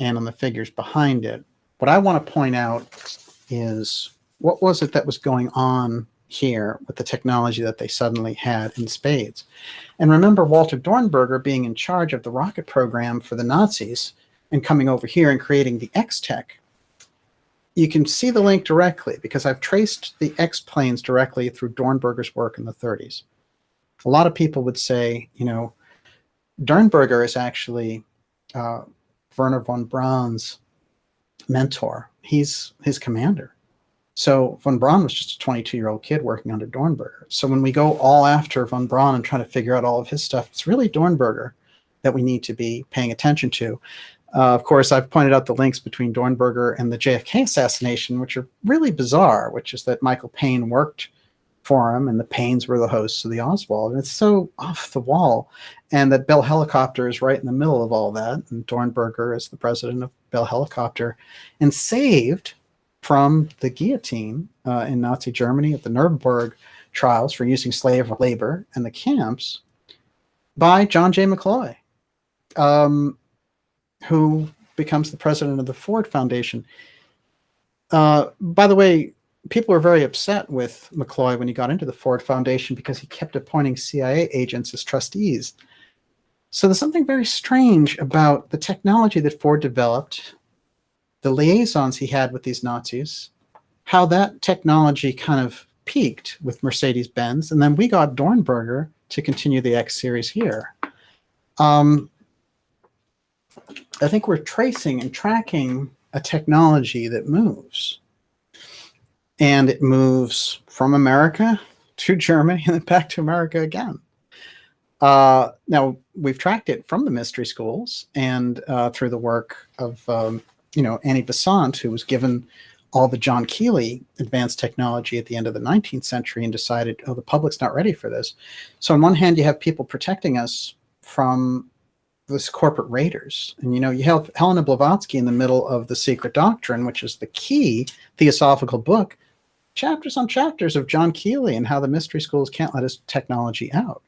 and on the figures behind it. What I want to point out is, what was it that was going on here with the technology that they suddenly had in spades? And remember Walter Dornberger being in charge of the rocket program for the Nazis and coming over here and creating the XTECH. You can see the link directly because I've traced the X planes directly through Dornberger's work in the 30s. A lot of people would say, Dornberger is actually Werner von Braun's mentor. He's his commander. So von Braun was just a 22-year-old kid working under Dornberger. So when we go all after von Braun and try to figure out all of his stuff, it's really Dornberger that we need to be paying attention to. Of course, I've pointed out the links between Dornberger and the JFK assassination, which are really bizarre, which is that Michael Paine worked for him, and the Paines were the hosts of the Oswald. And it's so off the wall. And that Bell Helicopter is right in the middle of all that. And Dornberger is the president of Bell Helicopter, and saved from the guillotine in Nazi Germany at the Nuremberg trials for using slave labor and the camps by John J. McCloy, who becomes the president of the Ford Foundation. By the way, people were very upset with McCloy when he got into the Ford Foundation because he kept appointing CIA agents as trustees. So there's something very strange about the technology that Ford developed, the liaisons he had with these Nazis, how that technology kind of peaked with Mercedes-Benz, and then we got Dornberger to continue the X series here. I think we're tracing and tracking a technology that moves. And it moves from America to Germany and then back to America again. Now, we've tracked it from the mystery schools and through the work of, Annie Besant, who was given all the John Keeley advanced technology at the end of the 19th century and decided, oh, the public's not ready for this. So on one hand, you have people protecting us from this corporate raiders. And, you have Helena Blavatsky in the middle of The Secret Doctrine, which is the key theosophical book, chapters on chapters of John Keeley and how the mystery schools can't let his technology out.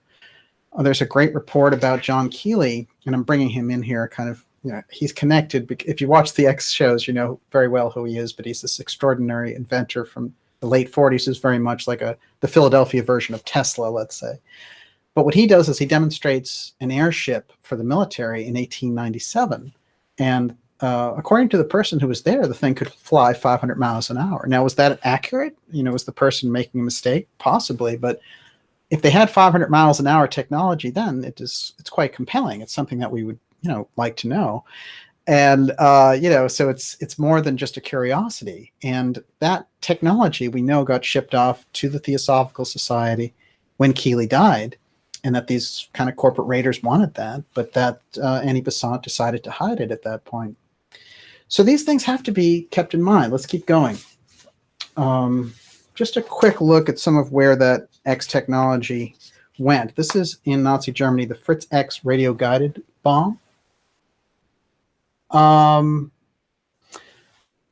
There's a great report about John Keeley, and I'm bringing him in here kind of, he's connected. If you watch the X shows, you know very well who he is, but he's this extraordinary inventor from the late 40s who's very much like the Philadelphia version of Tesla, let's say. But what he does is he demonstrates an airship for the military in 1897. And according to the person who was there, the thing could fly 500 miles an hour. Now, was that accurate? Was the person making a mistake? Possibly. But if they had 500 miles an hour technology, then it's quite compelling. It's something that we would like to know. And so it's more than just a curiosity. And that technology we know got shipped off to the Theosophical Society when Keeley died, and that these kind of corporate raiders wanted that, but that Annie Besant decided to hide it at that point. So these things have to be kept in mind. Let's keep going. Just a quick look at some of where that X technology went. This is in Nazi Germany, the Fritz X radio-guided bomb.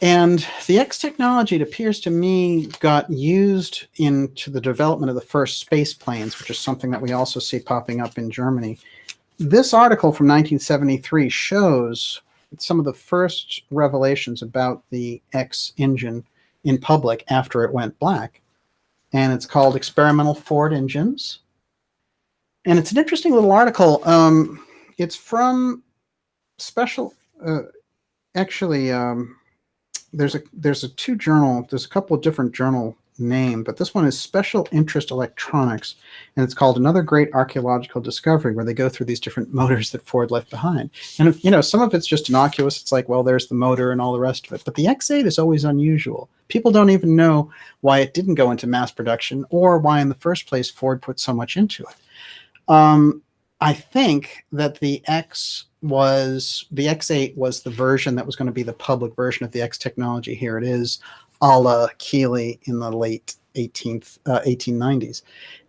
And the X technology, it appears to me, got used into the development of the first space planes, which is something that we also see popping up in Germany. This article from 1973 shows some of the first revelations about the X engine in public after it went black. And it's called Experimental Ford Engines. And it's an interesting little article. It's from special... there's a couple of different journal name, but this one is Special Interest Electronics, and it's called Another Great Archaeological Discovery, where they go through these different motors that Ford left behind. And some of it's just innocuous. It's like, well, there's the motor and all the rest of it. But the X8 is always unusual. People don't even know why it didn't go into mass production or why in the first place Ford put so much into it. I think that the X8 was the version that was going to be the public version of the X technology. Here it is, a la Keeley in the late 1890s.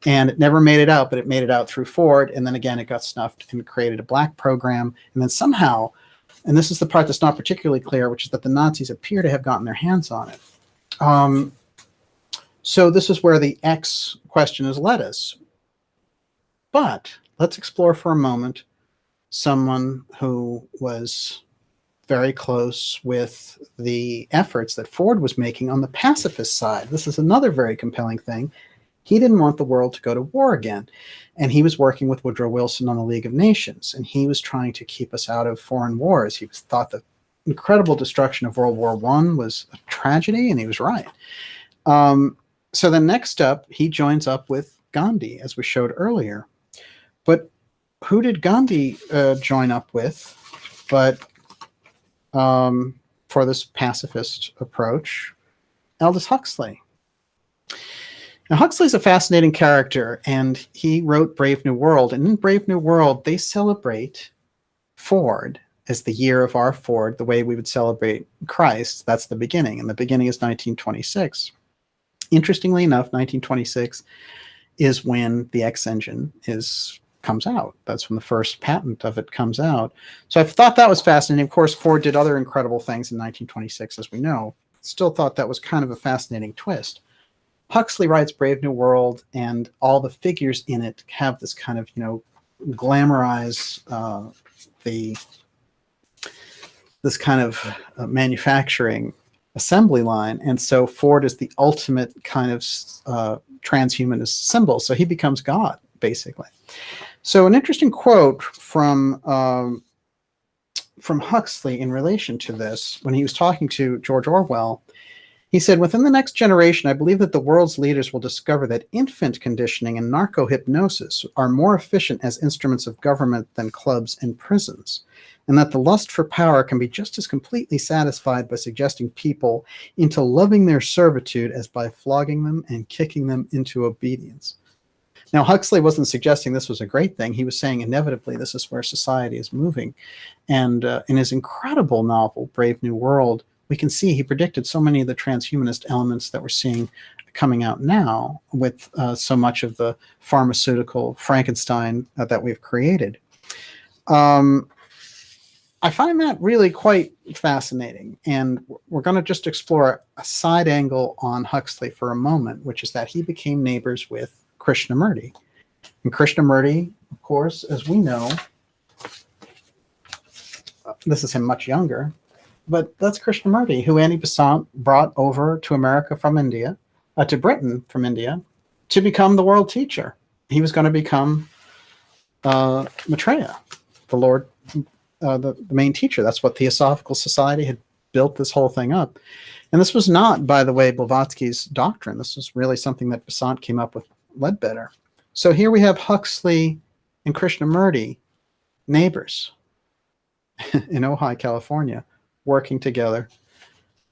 And it never made it out, but it made it out through Ford. And then again, it got snuffed and created a black program. And then somehow, and this is the part that's not particularly clear, which is that the Nazis appear to have gotten their hands on it. So this is where the X question has led us. But let's explore for a moment someone who was very close with the efforts that Ford was making on the pacifist side. This is another very compelling thing. He didn't want the world to go to war again. And he was working with Woodrow Wilson on the League of Nations. And he was trying to keep us out of foreign wars. He thought the incredible destruction of World War I was a tragedy, and he was right. So then next up, he joins up with Gandhi, as we showed earlier. But who did Gandhi join up with but for this pacifist approach? Aldous Huxley. Now, Huxley's a fascinating character, and he wrote Brave New World. And in Brave New World, they celebrate Ford as the year of our Ford, the way we would celebrate Christ. That's the beginning, and the beginning is 1926. Interestingly enough, 1926 is when the X engine comes out. That's when the first patent of it comes out. So I thought that was fascinating. Of course, Ford did other incredible things in 1926, as we know. Still thought that was kind of a fascinating twist. Huxley writes Brave New World, and all the figures in it have this kind of, glamorize this kind of manufacturing assembly line. And so Ford is the ultimate kind of transhumanist symbol. So he becomes God, basically. So an interesting quote from Huxley in relation to this, when he was talking to George Orwell, He said, within the next generation, I believe that the world's leaders will discover that infant conditioning and narco-hypnosis are more efficient as instruments of government than clubs and prisons, and that the lust for power can be just as completely satisfied by suggesting people into loving their servitude as by flogging them and kicking them into obedience. Now, Huxley wasn't suggesting this was a great thing. He was saying inevitably this is where society is moving. And in his incredible novel, Brave New World, we can see he predicted so many of the transhumanist elements that we're seeing coming out now with so much of the pharmaceutical Frankenstein that we've created. I find that really quite fascinating. And we're going to just explore a side angle on Huxley for a moment, which is that he became neighbors with Krishnamurti. And Krishnamurti, of course, as we know, this is him much younger, but that's Krishnamurti, who Annie Besant brought over to America from India, to Britain from India, to become the world teacher. He was going to become Maitreya, the Lord, the main teacher. That's what Theosophical Society had built this whole thing up. And this was not, by the way, Blavatsky's doctrine. This was really something that Besant came up with Ledbetter. So here we have Huxley and Krishnamurti, neighbors in Ojai, California, working together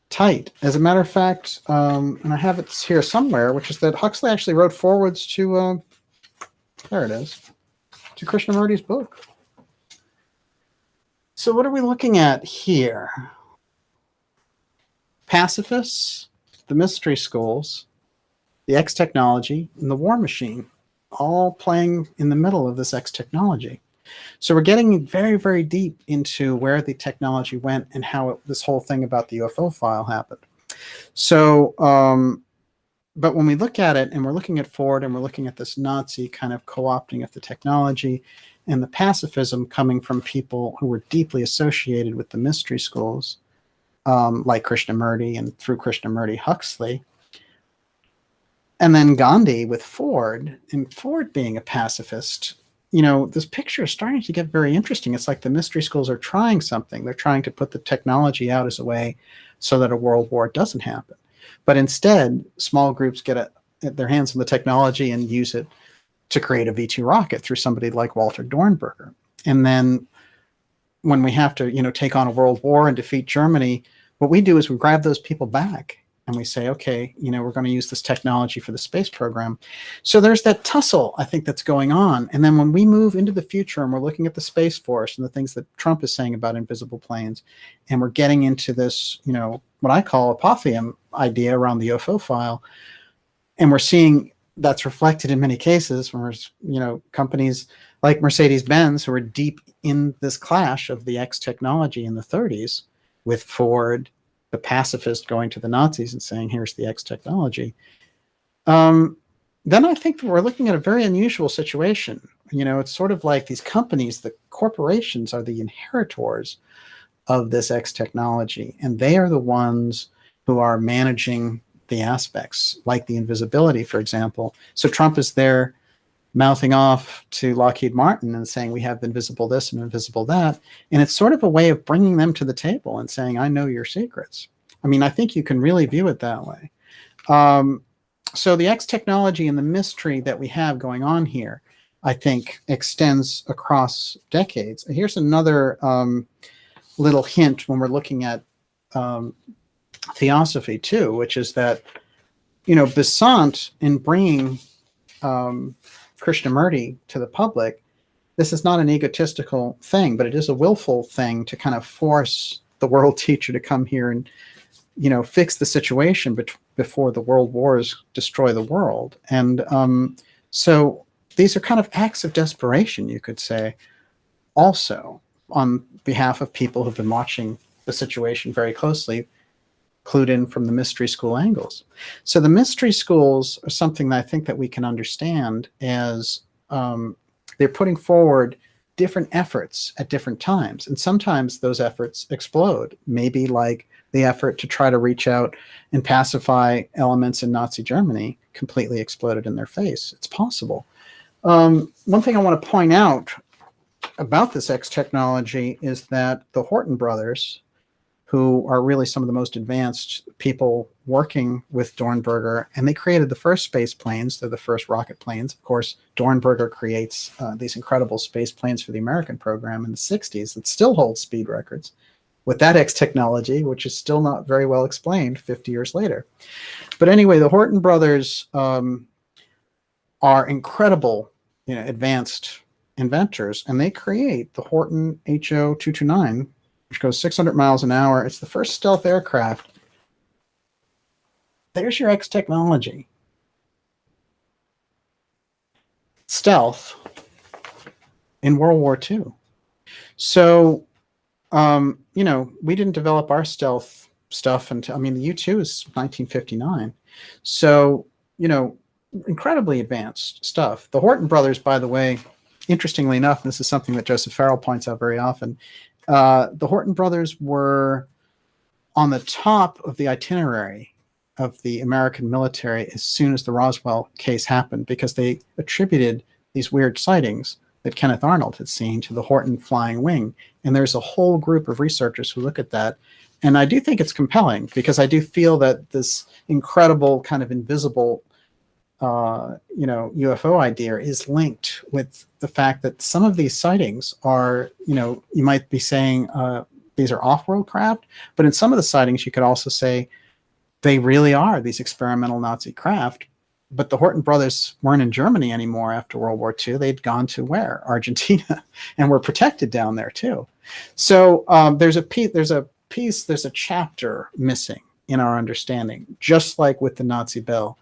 tight. As a matter of fact, and I have it here somewhere, which is that Huxley actually wrote forwards to, there it is, to Krishnamurti's book. So what are we looking at here? Pacifists, the mystery schools, the X technology, and the war machine, all playing in the middle of this X technology. So we're getting very, very deep into where the technology went and how this whole thing about the UFO file happened. So, but when we look at it and we're looking at Ford and we're looking at this Nazi kind of co-opting of the technology and the pacifism coming from people who were deeply associated with the mystery schools, like Krishnamurti and through Krishnamurti, Huxley, and then Gandhi with Ford, and Ford being a pacifist, you know, this picture is starting to get very interesting. It's like the mystery schools are trying something. They're trying to put the technology out as a way so that a world war doesn't happen. But instead, small groups get their hands on the technology and use it to create a V2 rocket through somebody like Walter Dornberger. And then when we have to, you know, take on a world war and defeat Germany, what we do is we grab those people back and we say, okay, you know, we're going to use this technology for the space program. So there's that tussle, I think, that's going on. And then when we move into the future and we're looking at the Space Force and the things that Trump is saying about invisible planes, and we're getting into this, you know, what I call apotheon idea around the UFO file, and we're seeing that's reflected in many cases when there's, you know, companies like Mercedes-Benz who are deep in this clash of the X technology in the 30s with Ford, the pacifist going to the Nazis and saying, here's the X technology. Then I think we're looking at a very unusual situation. You know, it's sort of like these companies, the corporations are the inheritors of this X technology, and they are the ones who are managing the aspects, like the invisibility, for example. So Trump is there mouthing off to Lockheed Martin and saying, we have invisible this and invisible that. And it's sort of a way of bringing them to the table and saying, I know your secrets. I mean, I think you can really view it that way. So the X technology and the mystery that we have going on here, I think, extends across decades. Here's another little hint when we're looking at Theosophy too, which is that, you know, Besant, in bringing Krishnamurti to the public, this is not an egotistical thing, but it is a willful thing to kind of force the world teacher to come here and, you know, fix the situation before the world wars destroy the world. And so these are kind of acts of desperation, you could say, also on behalf of people who've been watching the situation very closely, clued in from the mystery school angles. So the mystery schools are something that I think that we can understand as they're putting forward different efforts at different times. And sometimes those efforts explode, maybe like the effort to try to reach out and pacify elements in Nazi Germany completely exploded in their face. It's possible. One thing I want to point out about this X technology is that the Horton brothers who are really some of the most advanced people working with Dornberger, and they created the first space planes. They're the first rocket planes. Of course, Dornberger creates these incredible space planes for the American program in the 60s that still hold speed records with that X technology, which is still not very well explained 50 years later. But anyway, the Horton brothers are incredible, advanced inventors, and they create the Horton HO 229, which goes 600 miles an hour. It's the first stealth aircraft. There's your X technology. Stealth in World War II. So, we didn't develop our stealth stuff until, the U-2 is 1959. So, incredibly advanced stuff. The Horton brothers, by the way, interestingly enough, and this is something that Joseph Farrell points out very often, the Horton brothers were on the top of the itinerary of the American military as soon as the Roswell case happened, because they attributed these weird sightings that Kenneth Arnold had seen to the Horton flying wing. And there's a whole group of researchers who look at that. And I do think it's compelling, because I do feel that this incredible kind of invisible UFO idea is linked with the fact that some of these sightings are, you might be saying these are off-world craft, but in some of the sightings you could also say they really are these experimental Nazi craft. But the Horton brothers weren't in Germany anymore after World War II. They'd gone to where? Argentina, and were protected down there too. So there's a chapter missing in our understanding, just like with the Nazi Bell.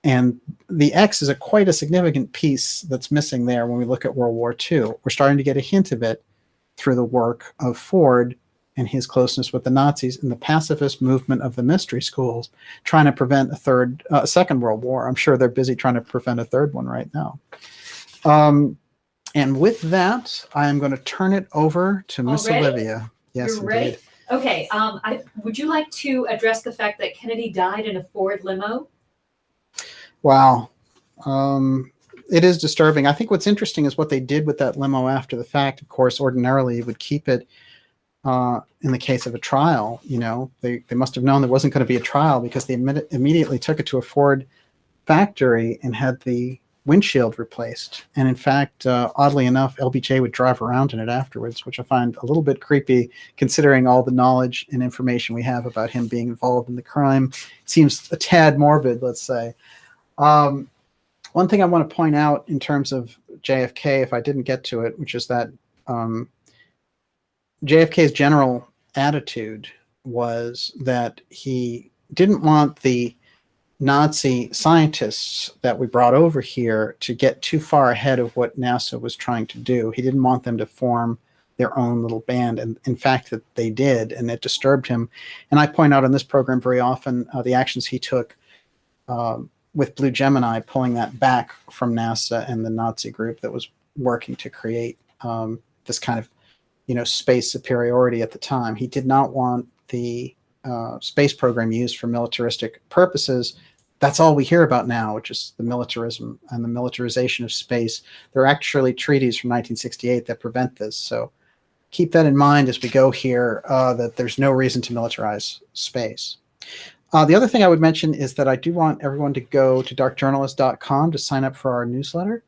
And the X is quite a significant piece that's missing there when we look at World War II. We're starting to get a hint of it through the work of Ford and his closeness with the Nazis and the pacifist movement of the mystery schools, trying to prevent a second World War. I'm sure they're busy trying to prevent a third one right now. And with that, I am going to turn it over to Miss Olivia. Yes, You're ready? Okay. Would you like to address the fact that Kennedy died in a Ford limo? Wow. It is disturbing. I think what's interesting is what they did with that limo after the fact. Of course, ordinarily you would keep it in the case of a trial. They must have known there wasn't going to be a trial, because they immediately took it to a Ford factory and had the windshield replaced. And in fact, oddly enough, LBJ would drive around in it afterwards, which I find a little bit creepy considering all the knowledge and information we have about him being involved in the crime. It seems a tad morbid, let's say. One thing I want to point out in terms of JFK, if I didn't get to it, which is that JFK's general attitude was that he didn't want the Nazi scientists that we brought over here to get too far ahead of what NASA was trying to do. He didn't want them to form their own little band, and in fact that they did, and it disturbed him. And I point out in this program very often the actions he took with Blue Gemini, pulling that back from NASA and the Nazi group that was working to create this kind of, space superiority at the time. He did not want the space program used for militaristic purposes. That's all we hear about now, which is the militarism and the militarization of space. There are actually treaties from 1968 that prevent this. So keep that in mind as we go here, that there's no reason to militarize space. The other thing I would mention is that I do want everyone to go to darkjournalist.com to sign up for our newsletter,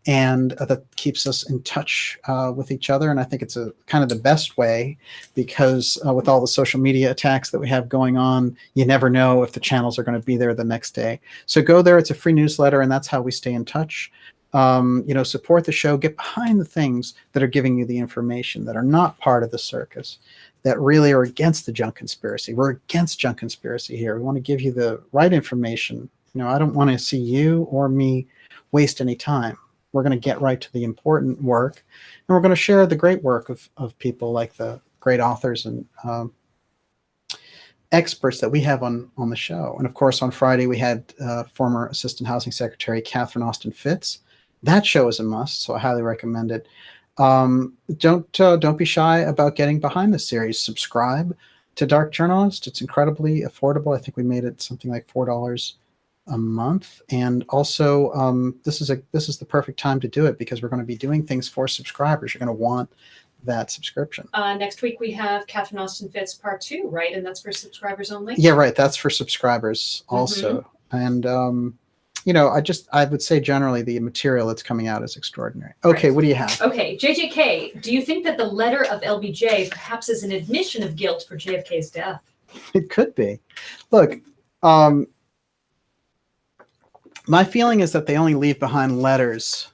and that keeps us in touch with each other. And I think it's a kind of the best way, because with all the social media attacks that we have going on, you never know if the channels are going to be there the next day. So go there. It's a free newsletter, and that's how we stay in touch. Support the show, get behind the things that are giving you the information, that are not part of the circus, that really are against the junk conspiracy. We're against junk conspiracy here. We want to give you the right information. I don't want to see you or me waste any time. We're going to get right to the important work, and we're going to share the great work of people like the great authors and experts that we have on the show. And of course, on Friday, we had former Assistant Housing Secretary Catherine Austin Fitts. That show is a must, so I highly recommend it. Don't be shy about getting behind the series. Subscribe to Dark Journalist. It's incredibly affordable. I think we made it something like $4 a month. And also, this is the perfect time to do it, because we're going to be doing things for subscribers. You're going to want that subscription. Next week we have Catherine Austin Fitts Part 2, right? And that's for subscribers only? Yeah, right. That's for subscribers also. And, you know, I would say generally the material that's coming out is extraordinary. Okay, what do you have? Okay, JJK, do you think that the letter of LBJ perhaps is an admission of guilt for JFK's death? It could be. Look, my feeling is that they only leave behind letters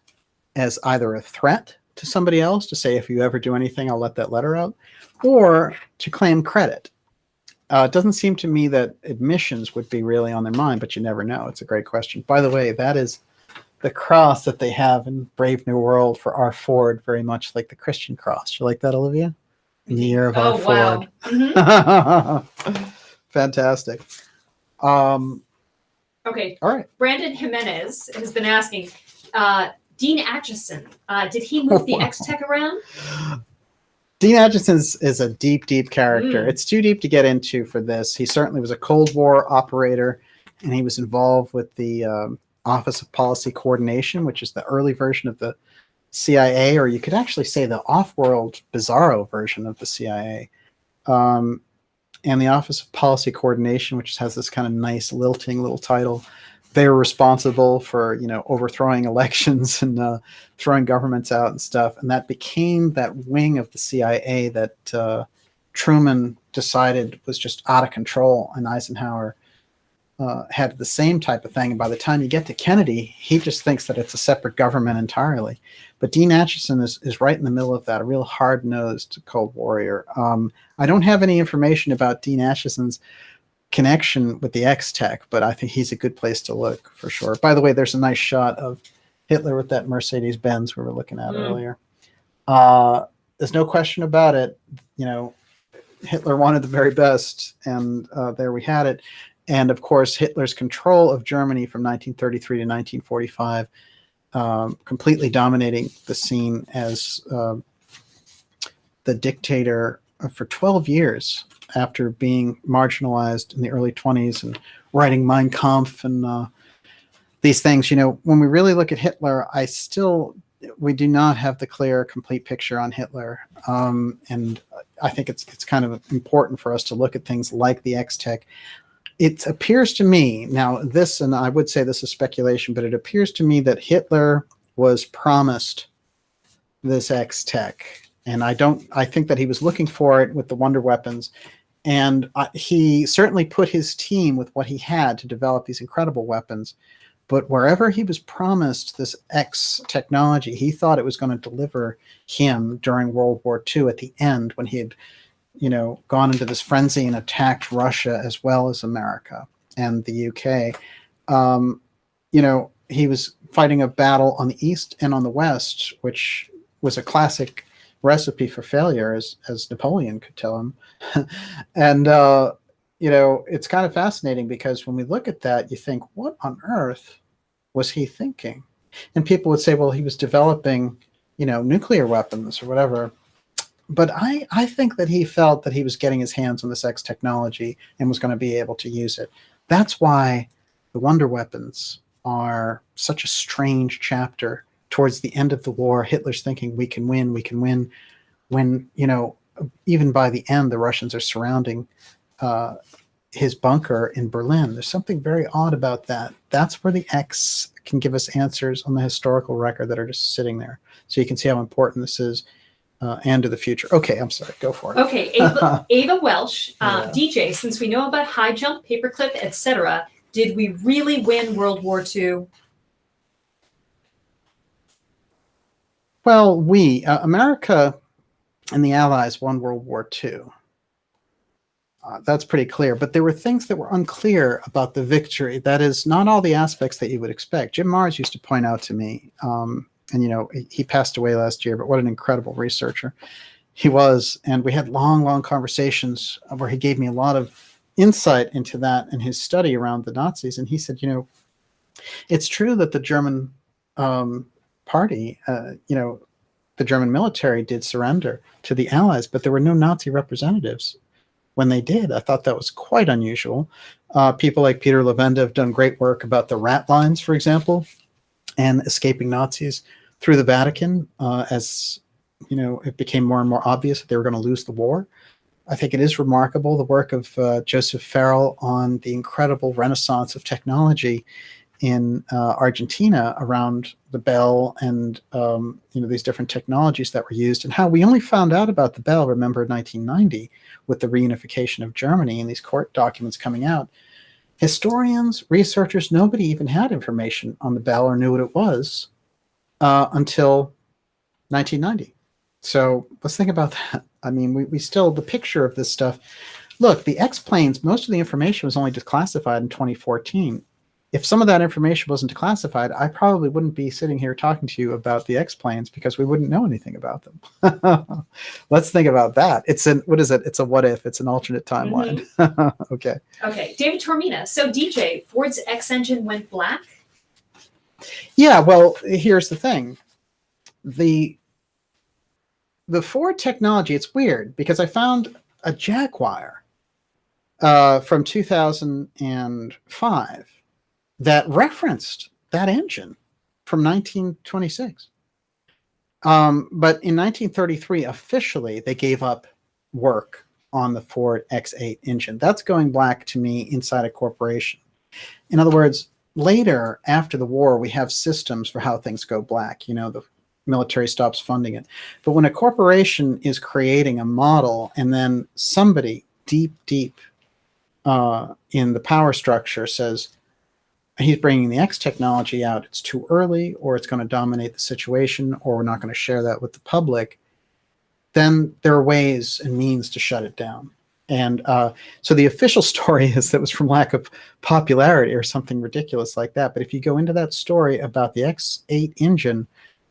as either a threat to somebody else to say, if you ever do anything, I'll let that letter out, or to claim credit. It doesn't seem to me that admissions would be really on their mind, but you never know. It's a great question. By the way, that is the cross that they have in Brave New World for R. Ford, very much like the Christian cross. You like that, Olivia? In the year of R. Ford. Wow. Fantastic. Okay. All right. Brandon Jimenez has been asking, Dean Acheson, did he move the XTECH around? Dean Acheson is a deep, deep character. It's too deep to get into for this. He certainly was a Cold War operator, and he was involved with the Office of Policy Coordination, which is the early version of the CIA, or you could actually say the off-world bizarro version of the CIA. And the Office of Policy Coordination, which has this kind of nice lilting little title. They were responsible for, you know, overthrowing elections and throwing governments out and stuff. And that became that wing of the CIA that Truman decided was just out of control. And Eisenhower had the same type of thing. And by the time you get to Kennedy, he just thinks that it's a separate government entirely. But Dean Acheson is right in the middle of that, a real hard-nosed Cold Warrior. I don't have any information about Dean Acheson's connection with the XTECH, but I think he's a good place to look for sure. By the way, there's a nice shot of Hitler with that Mercedes-Benz we were looking at earlier. There's no question about it. You know, Hitler wanted the very best, and there we had it. And of course, Hitler's control of Germany from 1933 to 1945, completely dominating the scene as the dictator for 12 years after being marginalized in the early 20s and writing Mein Kampf and these things. You know, when we really look at Hitler, we do not have the clear, complete picture on Hitler. And I think it's kind of important for us to look at things like the XTECH. It appears to me, now this, and I would say this is speculation, but it appears to me that Hitler was promised this XTECH. And I think that he was looking for it with the wonder weapons. And he certainly put his team with what he had to develop these incredible weapons. But wherever he was promised this X technology, he thought it was going to deliver him during World War II at the end, when he had, you know, gone into this frenzy and attacked Russia as well as America and the UK. You know, he was fighting a battle on the East and on the West, which was a classic recipe for failure, as Napoleon could tell him. And, you know, it's kind of fascinating because when we look at that, you think, what on earth was he thinking? And people would say, well, he was developing, you know, nuclear weapons or whatever. But I think that he felt that he was getting his hands on this X technology and was going to be able to use it. That's why the wonder weapons are such a strange chapter. Towards the end of the war, Hitler's thinking we can win, when, you know, even by the end, the Russians are surrounding his bunker in Berlin. There's something very odd about that. That's where the X can give us answers on the historical record that are just sitting there. So you can see how important this is and to the future. Okay, I'm sorry, go for it. Okay, Ava Welsh, DJ, since we know about high jump, paperclip, etc., did we really win World War II? Well, America and the Allies won World War II. That's pretty clear. But there were things that were unclear about the victory. That is, not all the aspects that you would expect. Jim Marrs used to point out to me, and, you know, he passed away last year, but what an incredible researcher he was. And we had long, long conversations where he gave me a lot of insight into that and his study around the Nazis. And he said, you know, it's true that the German party, you know, the German military did surrender to the Allies, but there were no Nazi representatives when they did. I thought that was quite unusual. People like Peter Levenda have done great work about the rat lines, for example, and escaping Nazis through the Vatican as it became more and more obvious that they were going to lose the war. I think it is remarkable, the work of Joseph Farrell on the incredible renaissance of technology in Argentina around the bell and these different technologies that were used, and how we only found out about the bell, remember, in 1990 with the reunification of Germany and these court documents coming out. Historians, researchers, nobody even had information on the bell or knew what it was until 1990. So let's think about that. I mean, we still, the picture of this stuff, look, the X-planes, most of the information was only declassified in 2014. If some of that information wasn't declassified, I probably wouldn't be sitting here talking to you about the X-planes because we wouldn't know anything about them. Let's think about that. It's what is it? It's a what if. It's an alternate timeline. Mm-hmm. Okay. Okay. David Tormina. So DJ, Ford's X engine went black? Yeah, well, here's the thing. The Ford technology, it's weird because I found a Jaguar from 2005 that referenced that engine from 1926. But in 1933, officially, they gave up work on the Ford X8 engine. That's going black to me inside a corporation. In other words, later, after the war, we have systems for how things go black. The military stops funding it. But when a corporation is creating a model and then somebody deep in the power structure says, he's bringing the X technology out, it's too early, or it's going to dominate the situation, or we're not going to share that with the public, then there are ways and means to shut it down. And so the official story is that it was from lack of popularity or something ridiculous like that. But if you go into that story about the X8 engine,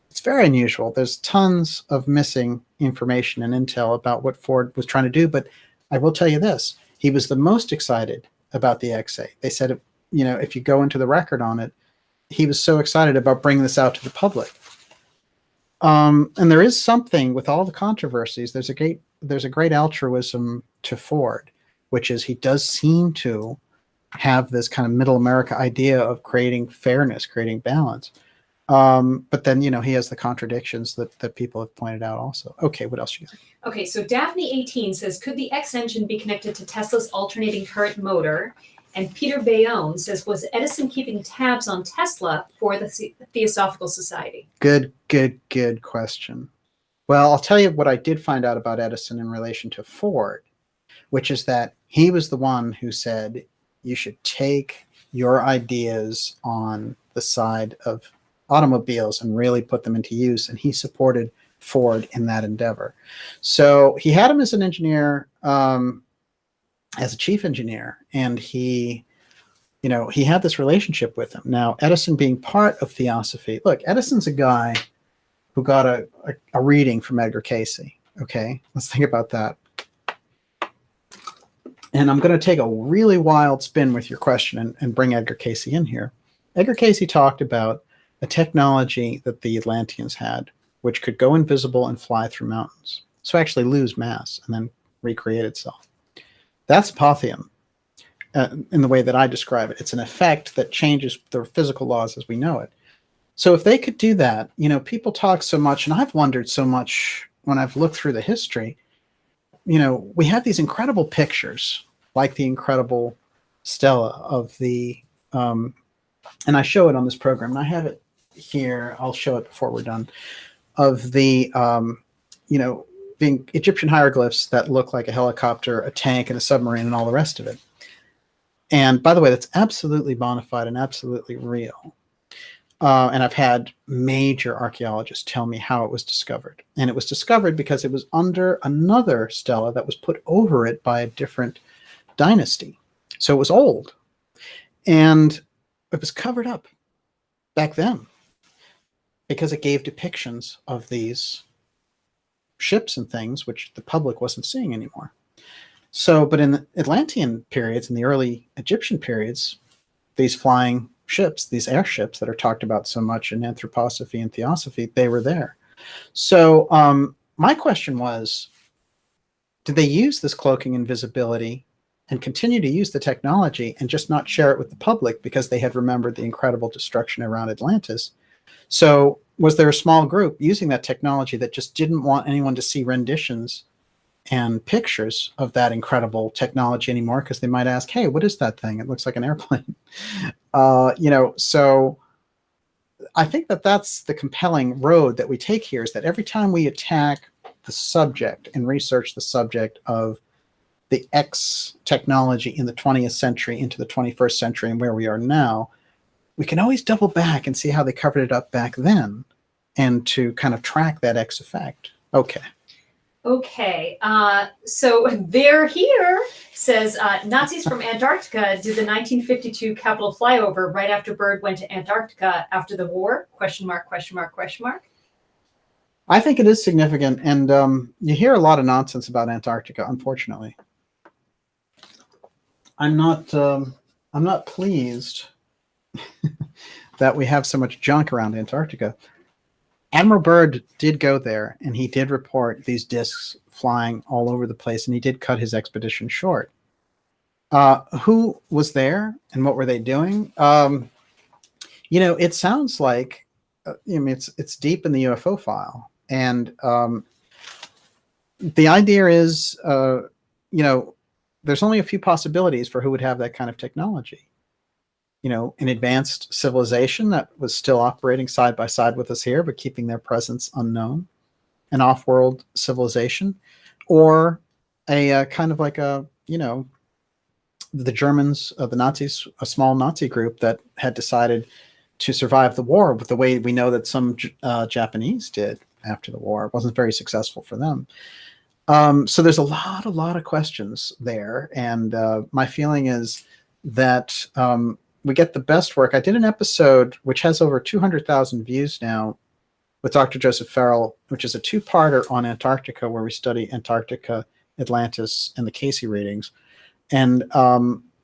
it's very unusual. There's tons of missing information and intel about what Ford was trying to do. But I will tell you this, he was the most excited about the X8. They said, if you go into the record on it, he was so excited about bringing this out to the public. And there is something with all the controversies. There's a great altruism to Ford, which is he does seem to have this kind of middle America idea of creating fairness, creating balance. But then, he has the contradictions that people have pointed out also. Okay, what else you got? Okay, so Daphne 18 says, could the X engine be connected to Tesla's alternating current motor? And Peter Bayonne says, was Edison keeping tabs on Tesla for the Theosophical Society? Good question. Well, I'll tell you what I did find out about Edison in relation to Ford, which is that he was the one who said, you should take your ideas on the side of automobiles and really put them into use. And he supported Ford in that endeavor. So he had him as an engineer, as a chief engineer, and he had this relationship with him. Now, Edison being part of Theosophy, look, Edison's a guy who got a reading from Edgar Cayce. Okay, let's think about that. And I'm going to take a really wild spin with your question and bring Edgar Cayce in here. Edgar Cayce talked about a technology that the Atlanteans had, which could go invisible and fly through mountains. So actually lose mass and then recreate itself. That's apotheon in the way that I describe it. It's an effect that changes the physical laws as we know it. So if they could do that, people talk so much, and I've wondered so much when I've looked through the history, we have these incredible pictures, like the incredible stela of the, and I show it on this program, and I have it here. I'll show it before we're done, of the, being Egyptian hieroglyphs that look like a helicopter, a tank, and a submarine, and all the rest of it. And by the way, that's absolutely bona fide and absolutely real. And I've had major archaeologists tell me how it was discovered. And it was discovered because it was under another stela that was put over it by a different dynasty. So it was old. And it was covered up back then because it gave depictions of these ships and things which the public wasn't seeing anymore. So, but in the Atlantean periods, in the early Egyptian periods, these flying ships, these airships that are talked about so much in anthroposophy and theosophy, they were there. So my question was, did they use this cloaking invisibility and continue to use the technology and just not share it with the public because they had remembered the incredible destruction around Atlantis? So was there a small group using that technology that just didn't want anyone to see renditions and pictures of that incredible technology anymore, because they might ask, hey, what is that thing? It looks like an airplane. So I think that that's the compelling road that we take here, is that every time we attack the subject and research the subject of the X technology in the 20th century into the 21st century and where we are now, we can always double back and see how they covered it up back then, and to kind of track that X effect. Okay. Okay, so They're Here says, Nazis from Antarctica did the 1952 Capitol flyover right after Byrd went to Antarctica after the war? Question mark, question mark, question mark. I think it is significant, and you hear a lot of nonsense about Antarctica, unfortunately. I'm not pleased that we have so much junk around Antarctica. Admiral Byrd did go there, and he did report these discs flying all over the place, and he did cut his expedition short. Who was there, and what were they doing? It sounds like, it's deep in the UFO file, and the idea is, there's only a few possibilities for who would have that kind of technology. An advanced civilization that was still operating side by side with us here, but keeping their presence unknown, an off-world civilization, or a kind of like the Germans, the Nazis, a small Nazi group that had decided to survive the war with the way we know that some Japanese did after the war. It wasn't very successful for them. So there's a lot of questions there, and my feeling is that we get the best work. I did an episode which has over 200,000 views now with Dr. Joseph Farrell, which is a two-parter on Antarctica, where we study Antarctica, Atlantis, and the Casey ratings. And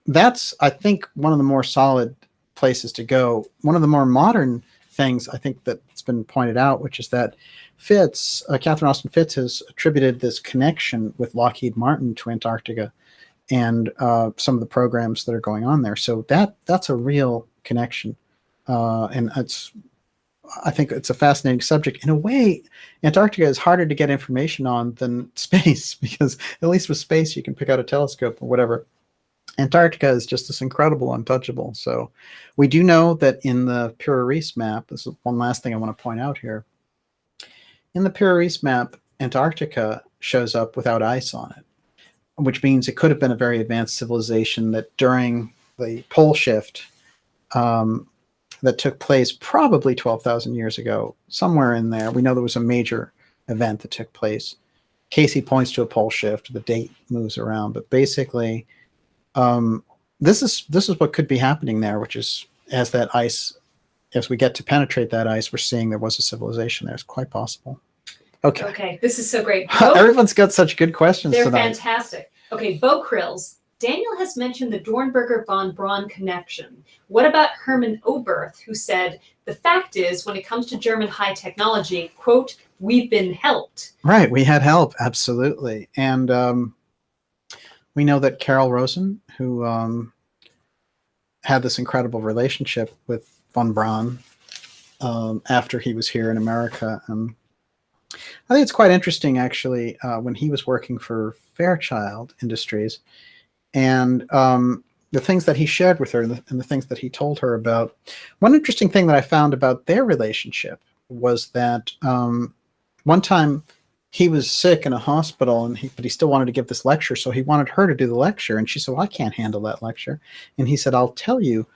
that's, I think, one of the more solid places to go. One of the more modern things I think that's been pointed out, which is that Catherine Austin Fitts has attributed this connection with Lockheed Martin to Antarctica and some of the programs that are going on there. So that's a real connection. And I think it's a fascinating subject. In a way, Antarctica is harder to get information on than space, because at least with space, you can pick out a telescope or whatever. Antarctica is just this incredible untouchable. So we do know that in the Pura-Reis map, this is one last thing I want to point out here. In the Pura-Reis map, Antarctica shows up without ice on it, which means it could have been a very advanced civilization that during the pole shift that took place probably 12,000 years ago, somewhere in there. We know there was a major event that took place. Casey points to a pole shift. The date moves around, but basically, this is what could be happening there, which is as we get to penetrate that ice, we're seeing there was a civilization there. It's quite possible. Okay, this is so great. Everyone's got such good questions They're tonight. fantastic. Okay, Bo Krills. Daniel has mentioned the Dornberger von Braun connection. What about Hermann Oberth, who said, the fact is, when it comes to German high technology, quote, we've been helped. Right, we had help, absolutely. And we know that Carol Rosen, who had this incredible relationship with von Braun after he was here in America. I think it's quite interesting, actually, when he was working for Fairchild Industries, and the things that he shared with her and the things that he told her about. One interesting thing that I found about their relationship was that one time he was sick in a hospital, but he still wanted to give this lecture, so he wanted her to do the lecture, and she said, well, I can't handle that lecture. And he said, I'll tell you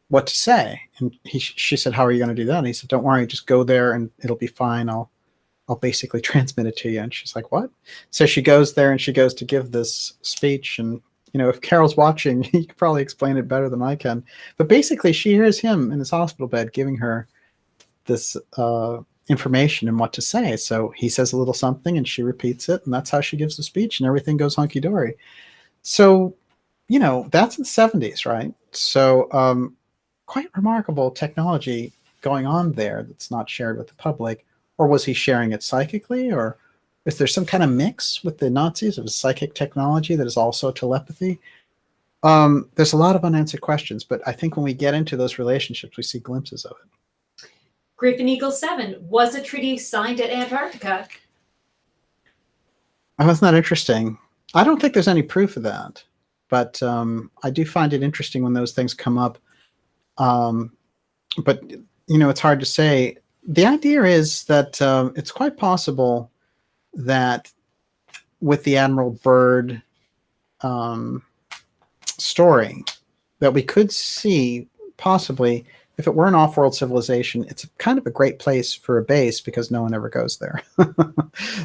what to say. And she said, how are you going to do that? And he said, don't worry, just go there and it'll be fine. I'll basically transmit it to you. And she's like, what? So she goes there and she goes to give this speech. And, if Carol's watching, he could probably explain it better than I can. But basically, she hears him in his hospital bed giving her this information and what to say. So he says a little something and she repeats it. And that's how she gives the speech, and everything goes hunky-dory. So, that's in the 70s, right? So quite remarkable technology going on there that's not shared with the public. Or was he sharing it psychically? Or is there some kind of mix with the Nazis of psychic technology that is also telepathy? There's a lot of unanswered questions, but I think when we get into those relationships, we see glimpses of it. Griffin Eagle 7, was a treaty signed at Antarctica? Oh, that's not interesting. I don't think there's any proof of that, but I do find it interesting when those things come up. But, it's hard to say. The idea is that it's quite possible that with the Admiral Byrd story, that we could see possibly, if it were an off-world civilization, it's kind of a great place for a base because no one ever goes there.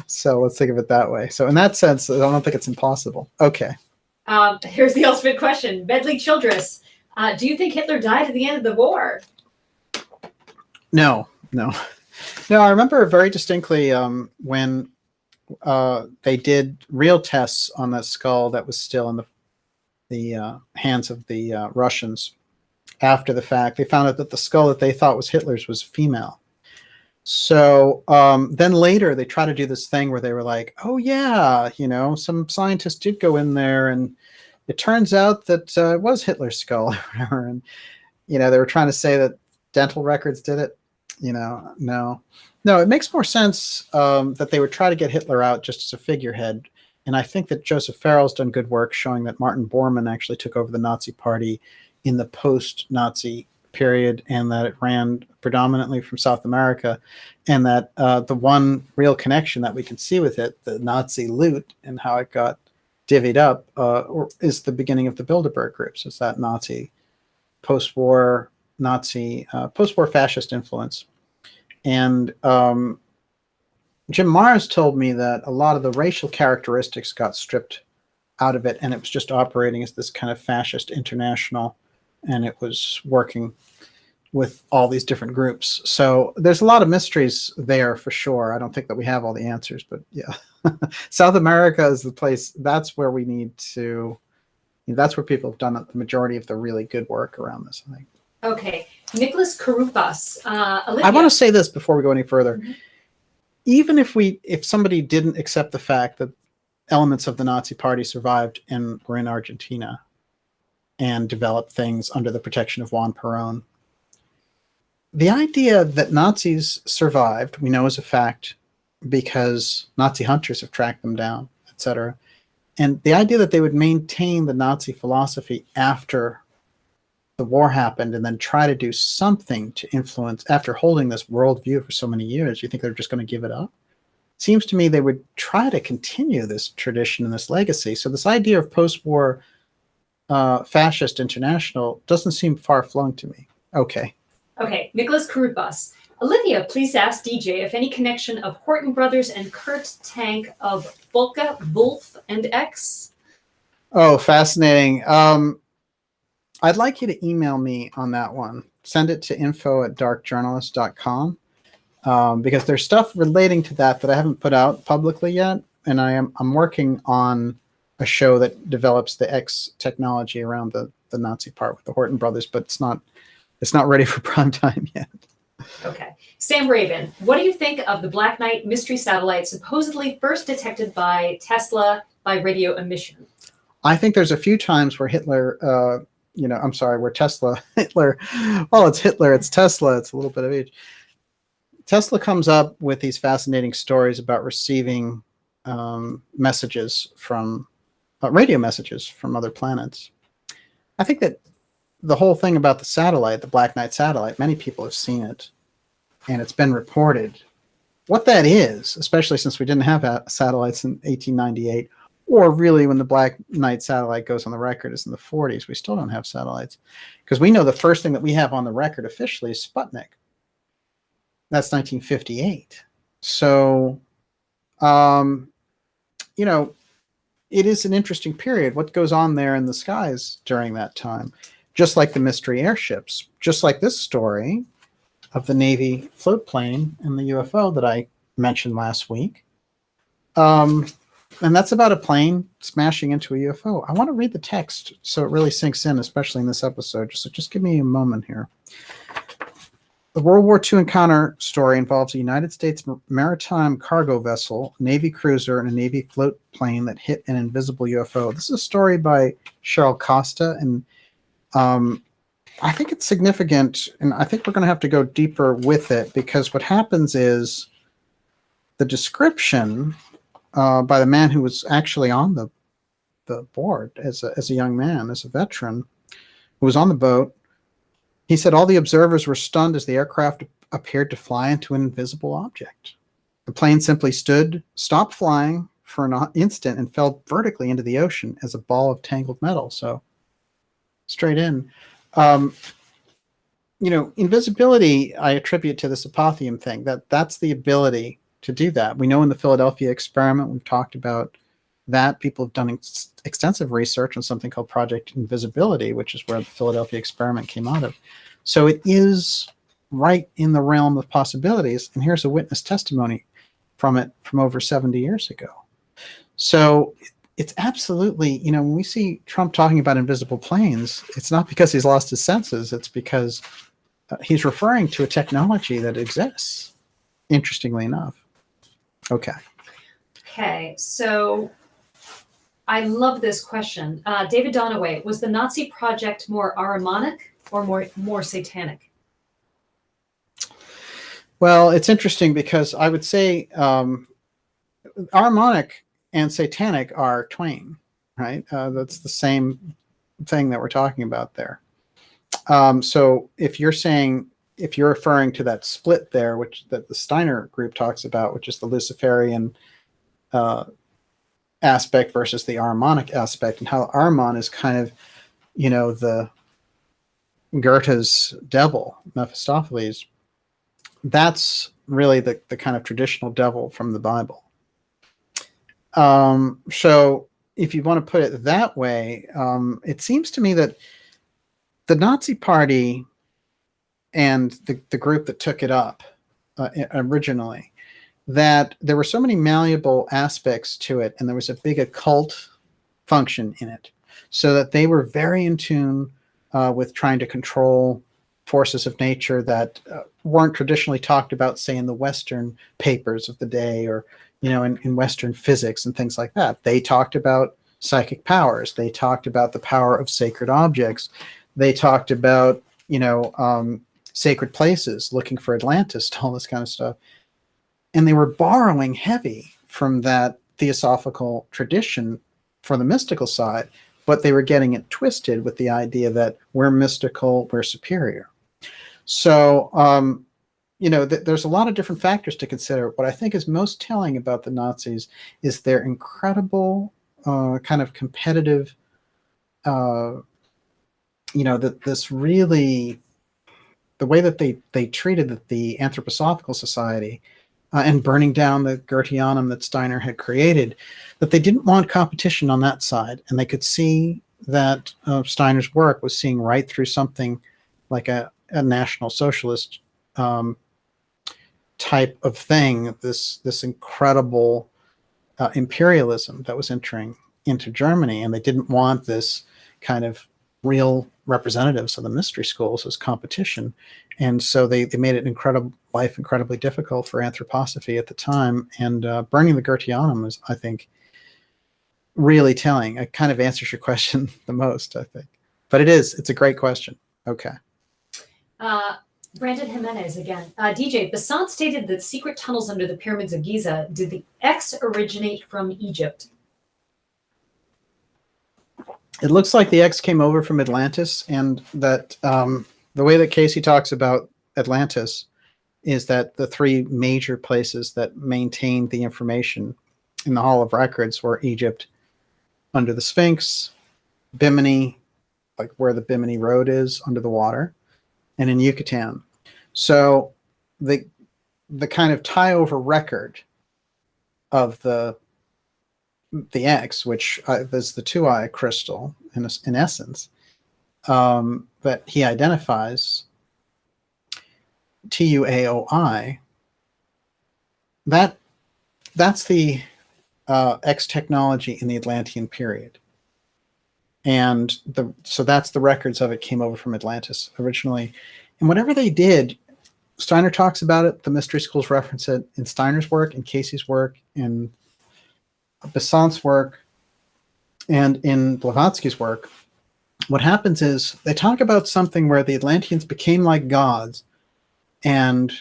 So let's think of it that way. So in that sense, I don't think it's impossible. Okay. Here's the ultimate question. Medley Childress, do you think Hitler died at the end of the war? No. I remember very distinctly when they did real tests on that skull that was still in the hands of the Russians. After the fact, they found out that the skull that they thought was Hitler's was female. So then later they tried to do this thing where they were like, oh yeah, some scientists did go in there and it turns out that it was Hitler's skull or whatever. And, they were trying to say that dental records did it. No, it makes more sense that they would try to get Hitler out just as a figurehead. And I think that Joseph Farrell's done good work showing that Martin Bormann actually took over the Nazi Party in the post-Nazi period, and that it ran predominantly from South America, and that the one real connection that we can see with it, the Nazi loot and how it got divvied up, is the beginning of the Bilderberg groups. It's that Nazi post-war fascist influence. And Jim Mars told me that a lot of the racial characteristics got stripped out of it, and it was just operating as this kind of fascist international, and it was working with all these different groups. So there's a lot of mysteries there for sure. I don't think that we have all the answers, but yeah. South America is the place. That's where we need to, that's where people have done the majority of the really good work around this, I think. Okay. Nicholas Karupas. I want to say this before we go any further. Mm-hmm. Even if somebody didn't accept the fact that elements of the Nazi Party survived and were in Argentina and developed things under the protection of Juan Perón, the idea that Nazis survived, we know is a fact because Nazi hunters have tracked them down, etc. And the idea that they would maintain the Nazi philosophy after the war happened and then try to do something to influence after holding this worldview for so many years, you think they're just going to give it up? Seems to me they would try to continue this tradition and this legacy. So this idea of post-war fascist international doesn't seem far-flung to me. Okay. Nicholas Karupas. Olivia, please ask DJ if any connection of Horton Brothers and Kurt Tank of Volka, Wolf, and X. Oh, fascinating. I'd like you to email me on that one. Send it to info@darkjournalist.com because there's stuff relating to that I haven't put out publicly yet, and I'm working on a show that develops the X technology around the Nazi part with the Horton brothers, but it's not ready for prime time yet. Okay. Sam Raven, what do you think of the Black Knight mystery satellite supposedly first detected by Tesla by radio emission? I think there's a few times where Hitler, where Hitler, well, it's Hitler, it's Tesla, it's a little bit of each. Tesla comes up with these fascinating stories about receiving messages from, radio messages from other planets. I think that the whole thing about the satellite, the Black Knight satellite, many people have seen it, and it's been reported. What that is, especially since we didn't have satellites in 1898, or really when the Black Knight satellite goes on the record is in the 40s, we still don't have satellites. Because we know the first thing that we have on the record officially is Sputnik. That's 1958. So, it is an interesting period. What goes on there in the skies during that time? Just like the mystery airships, just like this story of the Navy float plane and the UFO that I mentioned last week. And that's about a plane smashing into a UFO. I want to read the text so it really sinks in, especially in this episode. So just give me a moment here. The World War II encounter story involves a United States maritime cargo vessel, Navy cruiser, and a Navy float plane that hit an invisible UFO. This is a story by Cheryl Costa, and I think it's significant, and I think we're going to have to go deeper with it, because what happens is the description by the man who was actually on the board as a young man, as a veteran, who was on the boat. He said all the observers were stunned as the aircraft appeared to fly into an invisible object. The plane simply stopped flying for an instant, and fell vertically into the ocean as a ball of tangled metal. So straight in. Invisibility I attribute to this apotheon thing. That's the ability to do that. We know in the Philadelphia experiment, we've talked about that. People have done extensive research on something called Project Invisibility, which is where the Philadelphia experiment came out of. So it is right in the realm of possibilities. And here's a witness testimony from it from over 70 years ago. So it's absolutely, when we see Trump talking about invisible planes, it's not because he's lost his senses. It's because he's referring to a technology that exists, interestingly enough. Okay, so I love this question. David Donaway, was the Nazi project more Ahrimanic or more satanic? Well, it's interesting because I would say Ahrimanic and satanic are twain, right? That's the same thing that we're talking about there. So if you're referring to that split there, that the Steiner group talks about, which is the Luciferian aspect versus the Ahrimanic aspect, and how Ahriman is kind of, the Goethe's devil, Mephistopheles. That's really the kind of traditional devil from the Bible. So if you want to put it that way, it seems to me that the Nazi Party and the group that took it up originally, that there were so many malleable aspects to it, and there was a big occult function in it, so that they were very in tune with trying to control forces of nature that weren't traditionally talked about, say, in the Western papers of the day, or in Western physics and things like that. They talked about psychic powers. They talked about the power of sacred objects. They talked about, sacred places, looking for Atlantis, all this kind of stuff. And they were borrowing heavy from that theosophical tradition for the mystical side, but they were getting it twisted with the idea that we're mystical, we're superior. So, there's a lot of different factors to consider. What I think is most telling about the Nazis is their incredible kind of competitive, this really, the way that they treated the Anthroposophical Society and burning down the Goetheanum that Steiner had created, that they didn't want competition on that side. And they could see that Steiner's work was seeing right through something like a National Socialist type of thing, this incredible imperialism that was entering into Germany. And they didn't want this kind of real representatives of the mystery schools as competition. And so they made it incredibly difficult for anthroposophy at the time. And burning the Goetheanum is, I think, really telling. It kind of answers your question the most, I think. But it's a great question. Okay. Brandon Jimenez again. DJ, Besant stated that secret tunnels under the pyramids of Giza. Did the X originate from Egypt? It looks like the X came over from Atlantis, and that the way that Casey talks about Atlantis is that the three major places that maintained the information in the Hall of Records were Egypt, under the Sphinx, Bimini, like where the Bimini Road is under the water, and in Yucatan. So the kind of tie-over record of the X, which is the two-eye crystal in essence, that he identifies, TUAOI, that's the X technology in the Atlantean period. And so that's the records of it came over from Atlantis originally. And whatever they did, Steiner talks about it, the mystery schools reference it in Steiner's work, in Casey's work, in Besant's work, and in Blavatsky's work. what happens is they talk about something where the Atlanteans became like gods, and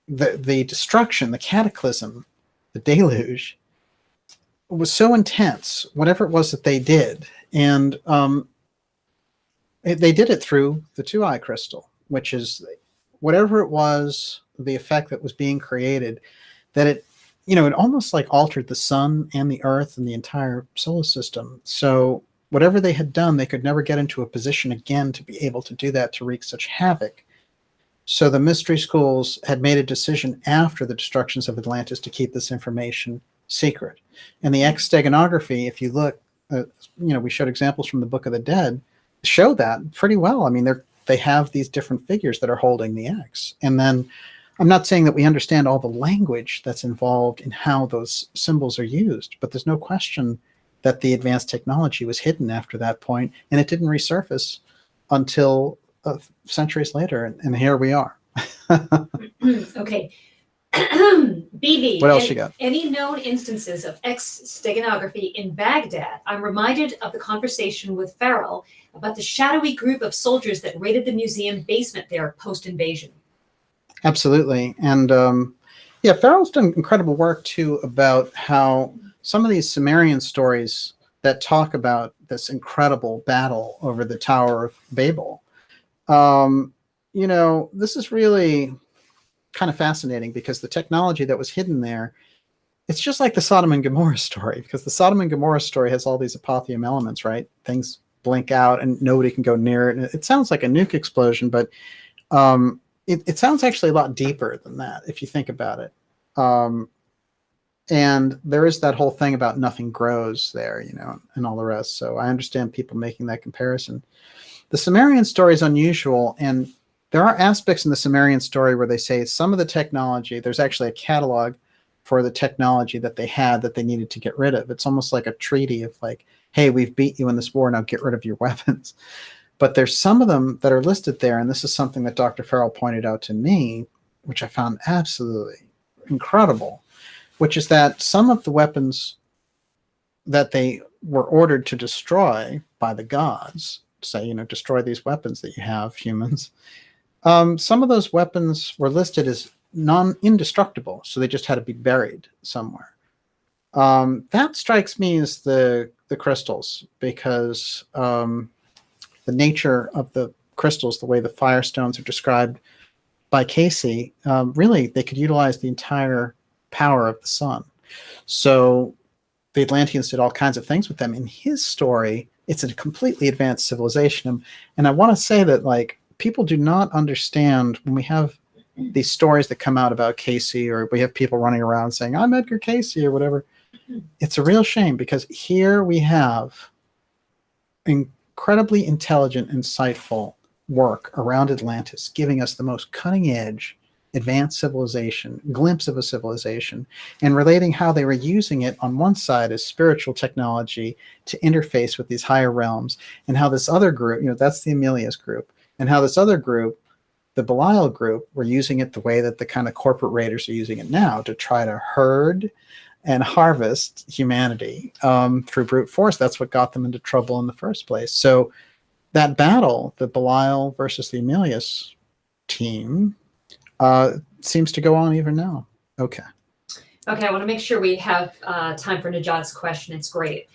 the destruction, the cataclysm, the deluge was so intense, whatever it was that they did. And they did it through the two-eye crystal, which is whatever it was, the effect that was being created, that it, it almost like altered the sun and the earth and the entire solar system. So whatever they had done, they could never get into a position again to be able to do that, to wreak such havoc. So the mystery schools had made a decision after the destructions of Atlantis to keep this information secret. And the X Steganography, if you look, we showed examples from the Book of the Dead, show that pretty well. I mean, they have these different figures that are holding the X. And then I'm not saying that we understand all the language that's involved in how those symbols are used, but there's no question that the advanced technology was hidden after that point, and it didn't resurface until centuries later, and here we are. Okay. BV, what else you got? Any known instances of X Steganography in Baghdad? I'm reminded of the conversation with Farrell about the shadowy group of soldiers that raided the museum basement there post-invasion. Absolutely. And Farrell's done incredible work too about how some of these Sumerian stories that talk about this incredible battle over the Tower of Babel, this is really kind of fascinating, because the technology that was hidden there, it's just like the Sodom and Gomorrah story, because the Sodom and Gomorrah story has all these apotheon elements, right? Things blink out and nobody can go near it. And it sounds like a nuke explosion, but it sounds actually a lot deeper than that if you think about it. And there is that whole thing about nothing grows there, and all the rest. So I understand people making that comparison. The Sumerian story is unusual, and there are aspects in the Sumerian story where they say some of the technology, there's actually a catalog for the technology that they had that they needed to get rid of. It's almost like a treaty of like, hey, we've beat you in this war, now get rid of your weapons. But there's some of them that are listed there, and this is something that Dr. Farrell pointed out to me, which I found absolutely incredible, which is that some of the weapons that they were ordered to destroy by the gods, say, destroy these weapons that you have, humans, some of those weapons were listed as indestructible, so they just had to be buried somewhere. That strikes me as the crystals, because the nature of the crystals, the way the firestones are described by Casey, really they could utilize the entire power of the sun. So the Atlanteans did all kinds of things with them. In his story, it's a completely advanced civilization. And I want to say that, like, people do not understand when we have these stories that come out about Casey, or we have people running around saying, I'm Edgar Casey or whatever. It's a real shame, because here we have incredibly intelligent, insightful work around Atlantis, giving us the most cutting edge, advanced civilization, glimpse of a civilization, and relating how they were using it on one side as spiritual technology to interface with these higher realms, and how this other group, that's the Amelius group, and how this other group, the Belial group, were using it the way that the kind of corporate raiders are using it now, to try to herd and harvest humanity through brute force. That's what got them into trouble in the first place. So that battle, the Belial versus the Amelius team, seems to go on even now. Okay, I want to make sure we have time for Najat's question. It's great.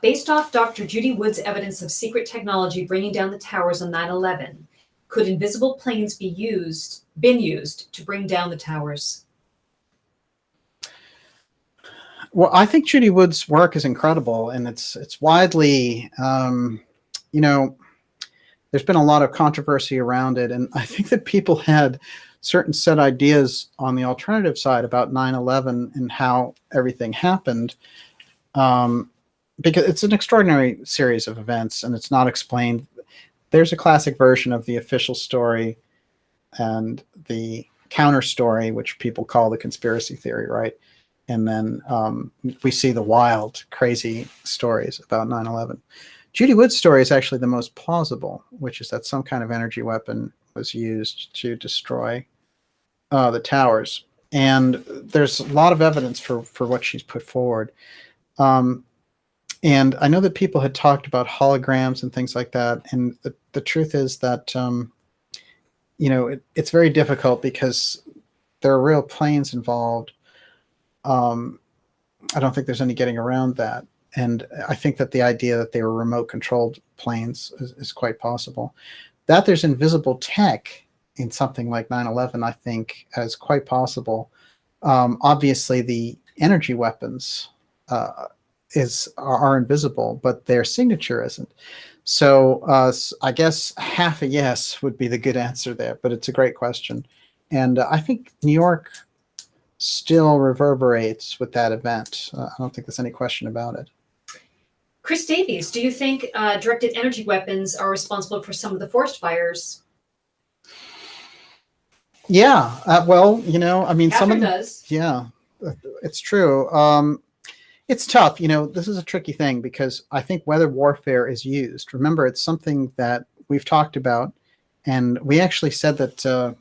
Based off Dr. Judy Wood's evidence of secret technology bringing down the towers on 9/11, could invisible planes been used to bring down the towers? Well, I think Judy Wood's work is incredible, and it's widely, there's been a lot of controversy around it, and I think that people had certain set ideas on the alternative side about 9/11 and how everything happened, because it's an extraordinary series of events, and it's not explained. There's a classic version of the official story and the counter story, which people call the conspiracy theory, right? And then we see the wild, crazy stories about 9/11. Judy Wood's story is actually the most plausible, which is that some kind of energy weapon was used to destroy the towers. And there's a lot of evidence for what she's put forward. And I know that people had talked about holograms and things like that. And the truth is that, it's very difficult because there are real planes involved. I don't think there's any getting around that. And I think that the idea that they were remote controlled planes is quite possible. That there's invisible tech in something like 9/11, I think, is quite possible. Obviously, the energy weapons are invisible, but their signature isn't. So I guess half a yes would be the good answer there, but it's a great question. And I think New York still reverberates with that event. I don't think there's any question about it. Chris Davies, do you think directed energy weapons are responsible for some of the forest fires? Yeah, well, I mean, Catherine some of them, does. yeah, it's true. It's tough. This is a tricky thing because I think weather warfare is used. Remember, it's something that we've talked about, and we actually said that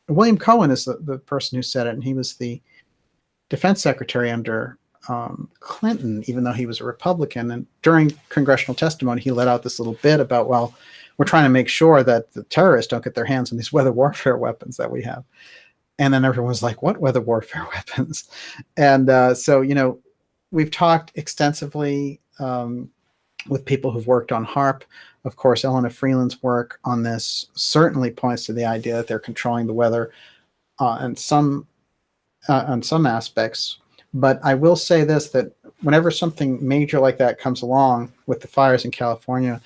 William Cohen is the person who said it, and he was the defense secretary under Clinton, even though he was a Republican. And during congressional testimony, he let out this little bit about, well, we're trying to make sure that the terrorists don't get their hands on these weather warfare weapons that we have. And then everyone was like, what weather warfare weapons? And so, we've talked extensively with people who've worked on HARP. Of course, Elena Freeland's work on this certainly points to the idea that they're controlling the weather on some aspects. But I will say this, that whenever something major like that comes along with the fires in California,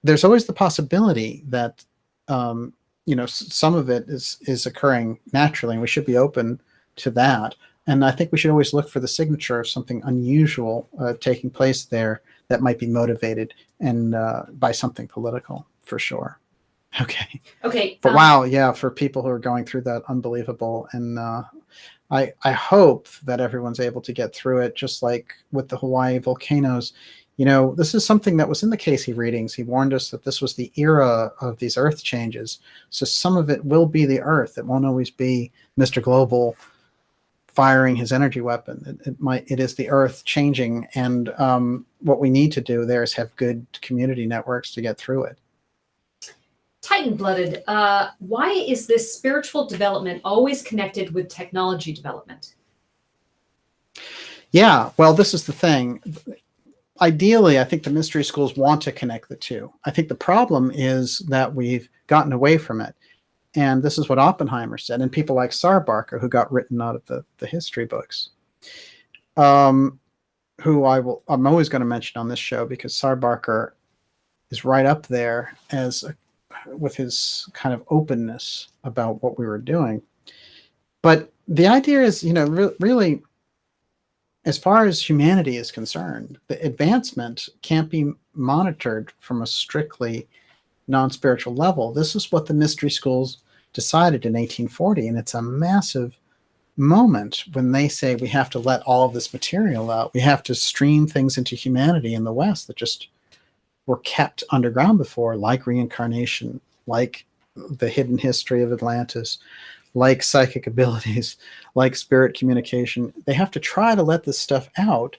there's always the possibility that some of it is occurring naturally, and we should be open to that. And I think we should always look for the signature of something unusual taking place there that might be motivated and by something political, for sure. Okay. But wow, yeah, for people who are going through that, unbelievable. And I hope that everyone's able to get through it, just like with the Hawaii volcanoes. This is something that was in the Casey readings. He warned us that this was the era of these earth changes. So some of it will be the earth. It won't always be Mr. Global firing his energy weapon. It is the earth changing. And what we need to do there is have good community networks to get through it. Titan-blooded, why is this spiritual development always connected with technology development? Yeah, well, this is the thing. Ideally, I think the mystery schools want to connect the two. I think the problem is that we've gotten away from it. And this is what Oppenheimer said, and people like Sarbarker, who got written out of the history books, who I'm always going to mention on this show because Sarbarker is right up there with his kind of openness about what we were doing. But the idea is, really, as far as humanity is concerned, the advancement can't be monitored from a strictly non-spiritual level. This is what the mystery schools decided in 1840, and it's a massive moment when they say we have to let all of this material out. We have to stream things into humanity in the West that just were kept underground before, like reincarnation, like the hidden history of Atlantis, like psychic abilities, like spirit communication. They have to try to let this stuff out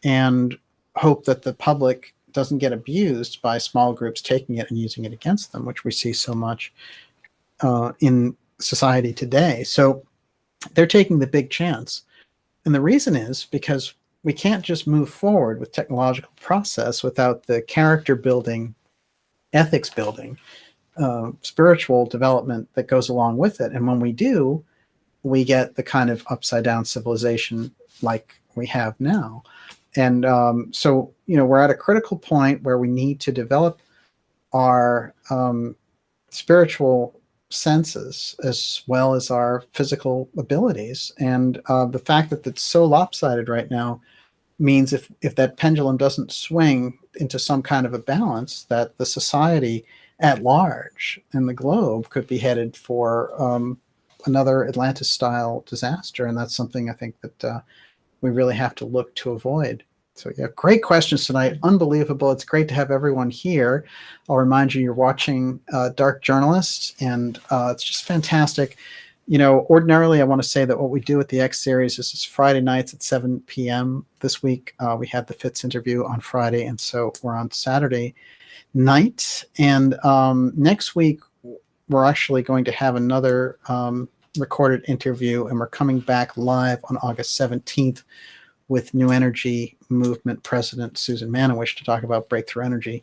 and hope that the public doesn't get abused by small groups taking it and using it against them, which we see so much in society today. So they're taking the big chance. And the reason is because we can't just move forward with technological process without the character building, ethics building, spiritual development that goes along with it. And when we do, we get the kind of upside down civilization like we have now. And so, we're at a critical point where we need to develop our spiritual senses as well as our physical abilities. And the fact that it's so lopsided right now means if that pendulum doesn't swing into some kind of a balance, that the society at large and the globe could be headed for another Atlantis-style disaster. And that's something I think that we really have to look to avoid. So yeah, great questions tonight. Unbelievable. It's great to have everyone here. I'll remind you, you're watching Dark Journalist, and it's just fantastic. Ordinarily, I want to say that what we do with the X series is Friday nights at 7 p.m. This week, we had the Fitz interview on Friday, and so we're on Saturday night. And next week, we're actually going to have another recorded interview, and we're coming back live on August 17th with New Energy Movement President Susan Manawish to talk about breakthrough energy.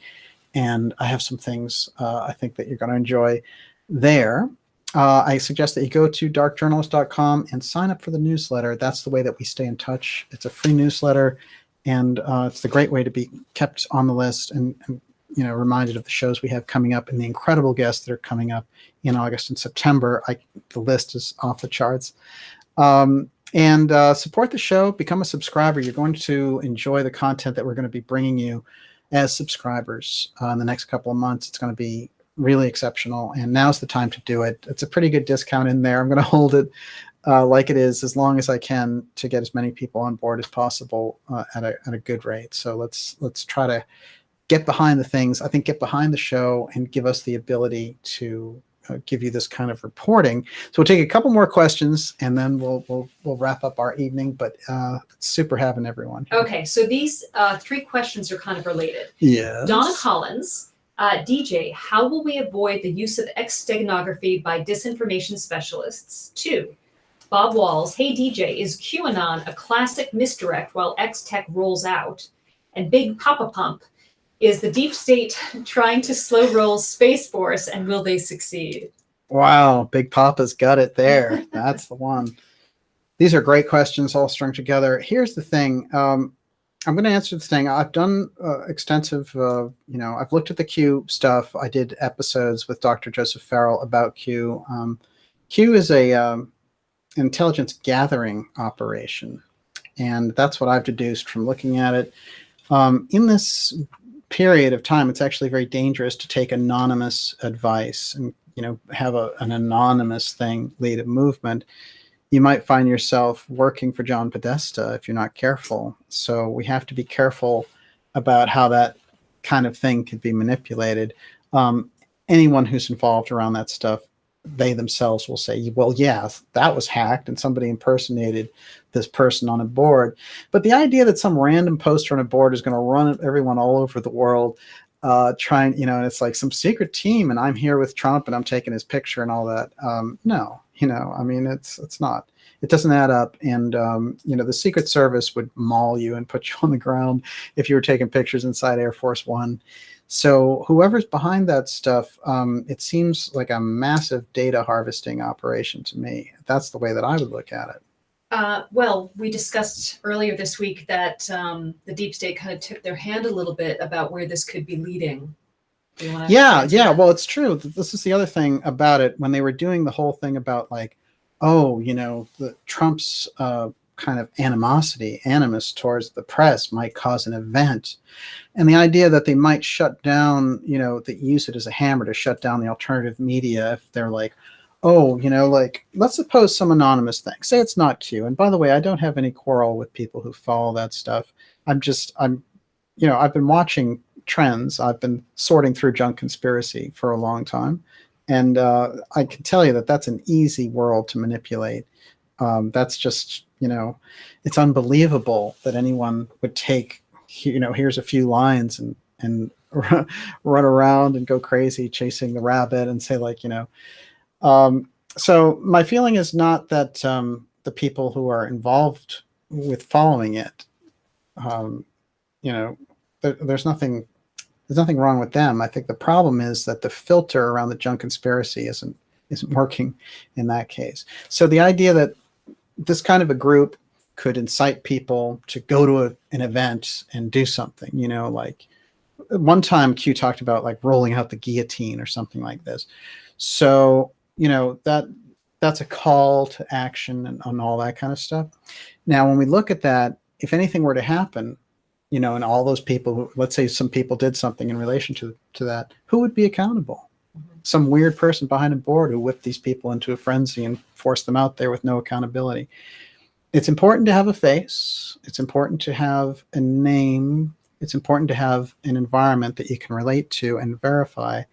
And I have some things I think that you're going to enjoy there. I suggest that you go to darkjournalist.com and sign up for the newsletter. That's the way that we stay in touch. It's a free newsletter, and it's the great way to be kept on the list and reminded of the shows we have coming up and the incredible guests that are coming up in August and September. The list is off the charts. And support the show. Become a subscriber. You're going to enjoy the content that we're going to be bringing you as subscribers in the next couple of months. It's going to be really exceptional, and now's the time to do it. It's a pretty good discount in there. I'm going to hold it like it is as long as I can to get as many people on board as possible at a good rate. So let's try to get behind the things. I think get behind the show and give us the ability to give you this kind of reporting. So we'll take a couple more questions, and then we'll wrap up our evening. But it's super having everyone here. Okay, so these 3 questions are kind of related. Yes. Donna Collins. DJ, how will we avoid the use of X Steganography by disinformation specialists? 2, Bob Walls, hey DJ, is QAnon a classic misdirect while XTECH rolls out? And Big Papa Pump, is the deep state trying to slow roll Space Force, and will they succeed? Wow, Big Papa's got it there. That's the one. These are great questions all strung together. Here's the thing. I'm going to answer this thing. I've done extensive, I've looked at the Q stuff. I did episodes with Dr. Joseph Farrell about Q. Q is a intelligence gathering operation, and that's what I've deduced from looking at it. In this period of time, it's actually very dangerous to take anonymous advice and have an anonymous thing lead a movement. You might find yourself working for John Podesta if you're not careful. So we have to be careful about how that kind of thing could be manipulated. Anyone who's involved around that stuff, they themselves will say, well, yeah, that was hacked and somebody impersonated this person on a board. But the idea that some random poster on a board is going to run everyone all over the world trying, and it's like some secret team and I'm here with Trump and I'm taking his picture and all that. No. It's not. It doesn't add up. And, the Secret Service would maul you and put you on the ground if you were taking pictures inside Air Force One. So whoever's behind that stuff, it seems like a massive data harvesting operation to me. That's the way that I would look at it. Well, we discussed earlier this week that the deep state kind of tipped their hand a little bit about where this could be leading. Yeah. Well, it's true. This is the other thing about it. When they were doing the whole thing about the Trump's kind of animus towards the press might cause an event. And the idea that they might shut down, that use it as a hammer to shut down the alternative media if they're like, let's suppose some anonymous thing. Say it's not Q. And by the way, I don't have any quarrel with people who follow that stuff. I've been watching trends. I've been sorting through junk conspiracy for a long time. And I can tell you that that's an easy world to manipulate. That's just, it's unbelievable that anyone would take, here's a few lines and run around and go crazy chasing the rabbit and say so my feeling is not that the people who are involved with following it, there's nothing wrong with them. I think the problem is that the filter around the junk conspiracy isn't working in that case. So the idea that this kind of a group could incite people to go to an event and do something, like one time Q talked about like rolling out the guillotine or something like this. So, that's a call to action and all that kind of stuff. Now, when we look at that, if anything were to happen, and all those people, let's say some people did something in relation to that, who would be accountable? Mm-hmm. Some weird person behind a board who whipped these people into a frenzy and forced them out there with no accountability. It's important to have a face. It's important to have a name. It's important to have an environment that you can relate to and verify.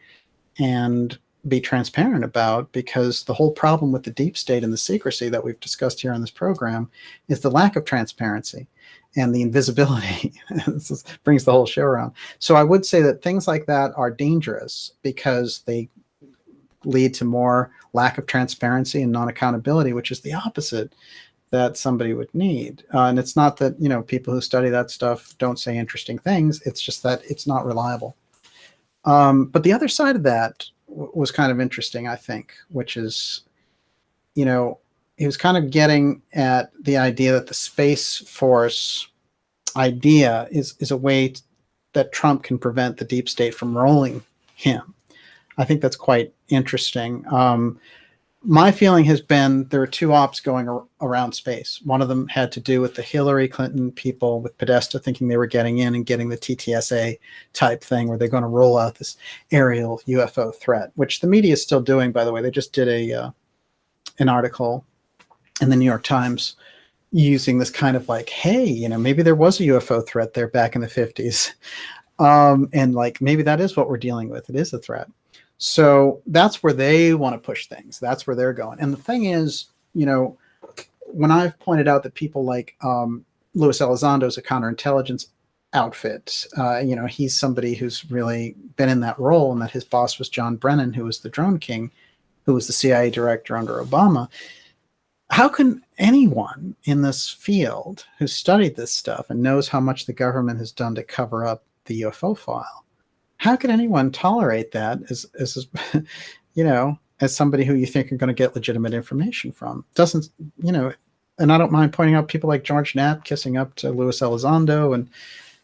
And be transparent about, because the whole problem with the deep state and the secrecy that we've discussed here on this program is the lack of transparency and the invisibility. This brings the whole show around. So I would say that things like that are dangerous because they lead to more lack of transparency and non-accountability, which is the opposite that somebody would need. And it's not that, you know, people who study that stuff don't say interesting things. It's just that it's not reliable. But the other side of that was kind of interesting, I think, which is, you know, he was kind of getting at the idea that the Space Force idea is a way that Trump can prevent the deep state from rolling him. I think that's quite interesting. My feeling has been there are two ops going around space. One of them had to do with the Hillary Clinton people with Podesta thinking they were getting in and getting the TTSA type thing where they're going to roll out this aerial UFO threat, which the media is still doing, by the way. They just did an article in the New York Times using this kind of like, hey, you know, maybe there was a UFO threat there back in the 50s. And like, maybe that is what we're dealing with. It is a threat. So that's where they want to push things. That's where they're going. And the thing is, you know, when I've pointed out that people like Luis Elizondo's a counterintelligence outfit, you know, he's somebody who's really been in that role, and that his boss was John Brennan, who was the drone king, who was the CIA director under Obama. How can anyone in this field who studied this stuff and knows how much the government has done to cover up the UFO file, how could anyone tolerate that as you know, as somebody who you think are going to get legitimate information from? Doesn't, you know, and I don't mind pointing out people like George Knapp kissing up to Luis Elizondo and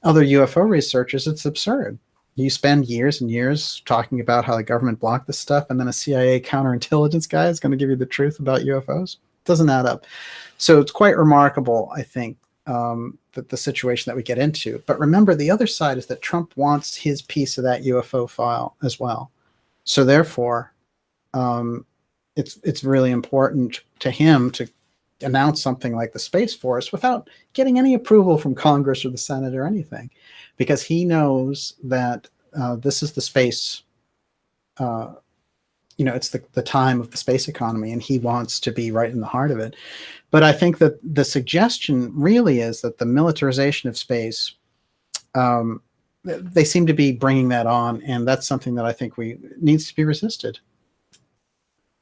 other UFO researchers. It's absurd. You spend years and years talking about how the government blocked this stuff, and then a CIA counterintelligence guy is going to give you the truth about UFOs. It doesn't add up. So it's quite remarkable, I think, that the situation that we get into. But remember, the other side is that Trump wants his piece of that UFO file as well. So therefore, it's really important to him to announce something like the Space Force without getting any approval from Congress or the Senate or anything, because he knows that this is the space, you know, it's the time of the space economy, and he wants to be right in the heart of it. But I think that the suggestion really is that the militarization of space, they seem to be bringing that on, and that's something that I think needs to be resisted.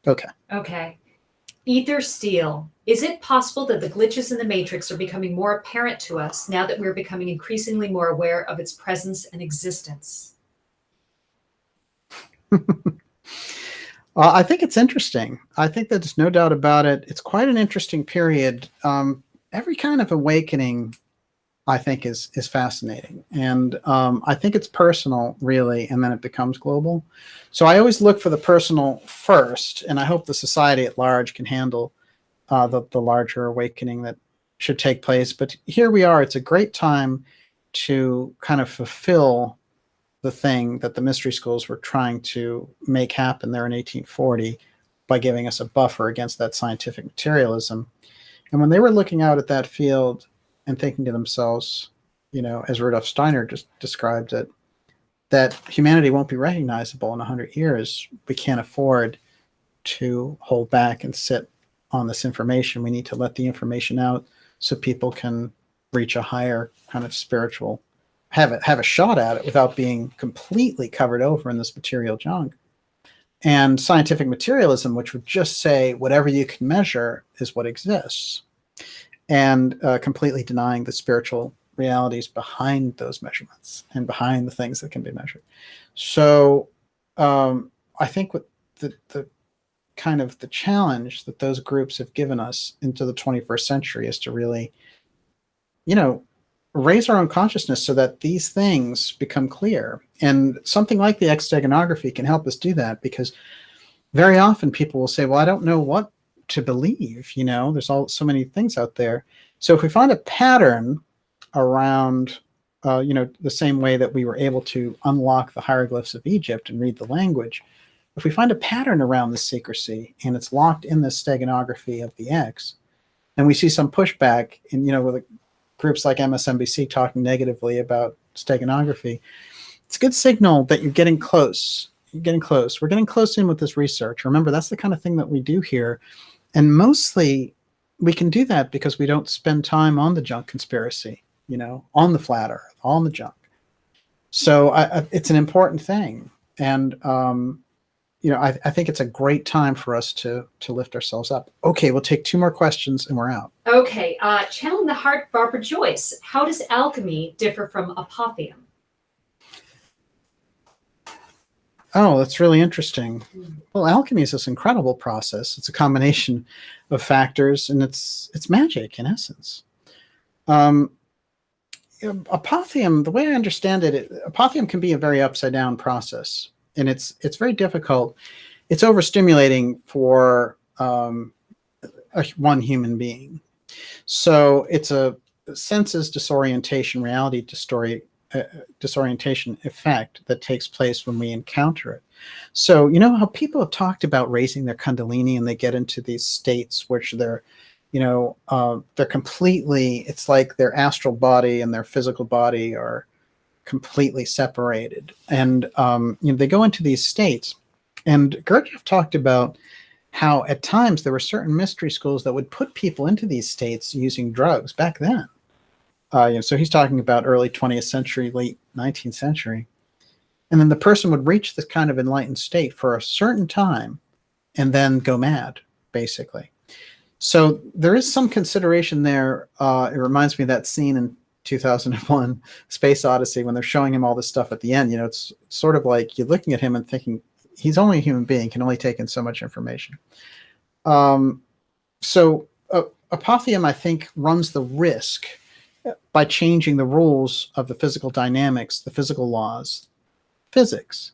Okay. Okay. Ether Steel. Is it possible that the glitches in the Matrix are becoming more apparent to us now that we're becoming increasingly more aware of its presence and existence? I think it's interesting. I think that there's no doubt about it. It's quite an interesting period. Every kind of awakening, I think, is fascinating. And I think it's personal, really, and then it becomes global. So I always look for the personal first, and I hope the society at large can handle the larger awakening that should take place. But here we are. It's a great time to kind of fulfill the thing that the mystery schools were trying to make happen there in 1840 by giving us a buffer against that scientific materialism. And when they were looking out at that field and thinking to themselves, you know, as Rudolf Steiner just described it, that humanity won't be recognizable in 100 years. We can't afford to hold back and sit on this information. We need to let the information out so people can reach a higher kind of spiritual, have a shot at it without being completely covered over in this material junk. And scientific materialism, which would just say whatever you can measure is what exists, and completely denying the spiritual realities behind those measurements and behind the things that can be measured. So I think what the kind of the challenge that those groups have given us into the 21st century is to really, you know, raise our own consciousness so that these things become clear. And something like the X Steganography can help us do that, because very often people will say, well, I don't know what to believe. You know, there's so many things out there. So if we find a pattern around, you know, the same way that we were able to unlock the hieroglyphs of Egypt and read the language, if we find a pattern around this secrecy and it's locked in this steganography of the X, and we see some pushback in, you know, with groups like MSNBC talking negatively about steganography, it's a good signal that you're getting close. You're getting close. We're getting close in with this research. Remember, that's the kind of thing that we do here. And mostly we can do that because we don't spend time on the junk conspiracy, on the flat earth, on the junk. So it's an important thing. And, I think it's a great time for us to lift ourselves up. Okay, we'll take 2 more questions and we're out. Okay, channeling the heart, Barbara Joyce. How does alchemy differ from apotheon? Oh, that's really interesting. Well, alchemy is this incredible process. It's a combination of factors, and it's magic in essence. Apotheon, the way I understand it, apotheon can be a very upside down process, and it's very difficult. It's overstimulating for one human being. So it's a senses disorientation, reality disorientation effect that takes place when we encounter it. So how people have talked about raising their kundalini, and they get into these states which they're completely, it's like their astral body and their physical body are completely separated. And they go into these states. And Gurdjieff talked about how at times there were certain mystery schools that would put people into these states using drugs back then. So he's talking about early 20th century, late 19th century. And then the person would reach this kind of enlightened state for a certain time and then go mad, basically. So there is some consideration there. It reminds me of that scene in 2001, Space Odyssey, when they're showing him all this stuff at the end. It's sort of like you're looking at him and thinking, he's only a human being, can only take in so much information. So apotheon, I think, runs the risk by changing the rules of the physical dynamics, the physical laws, physics,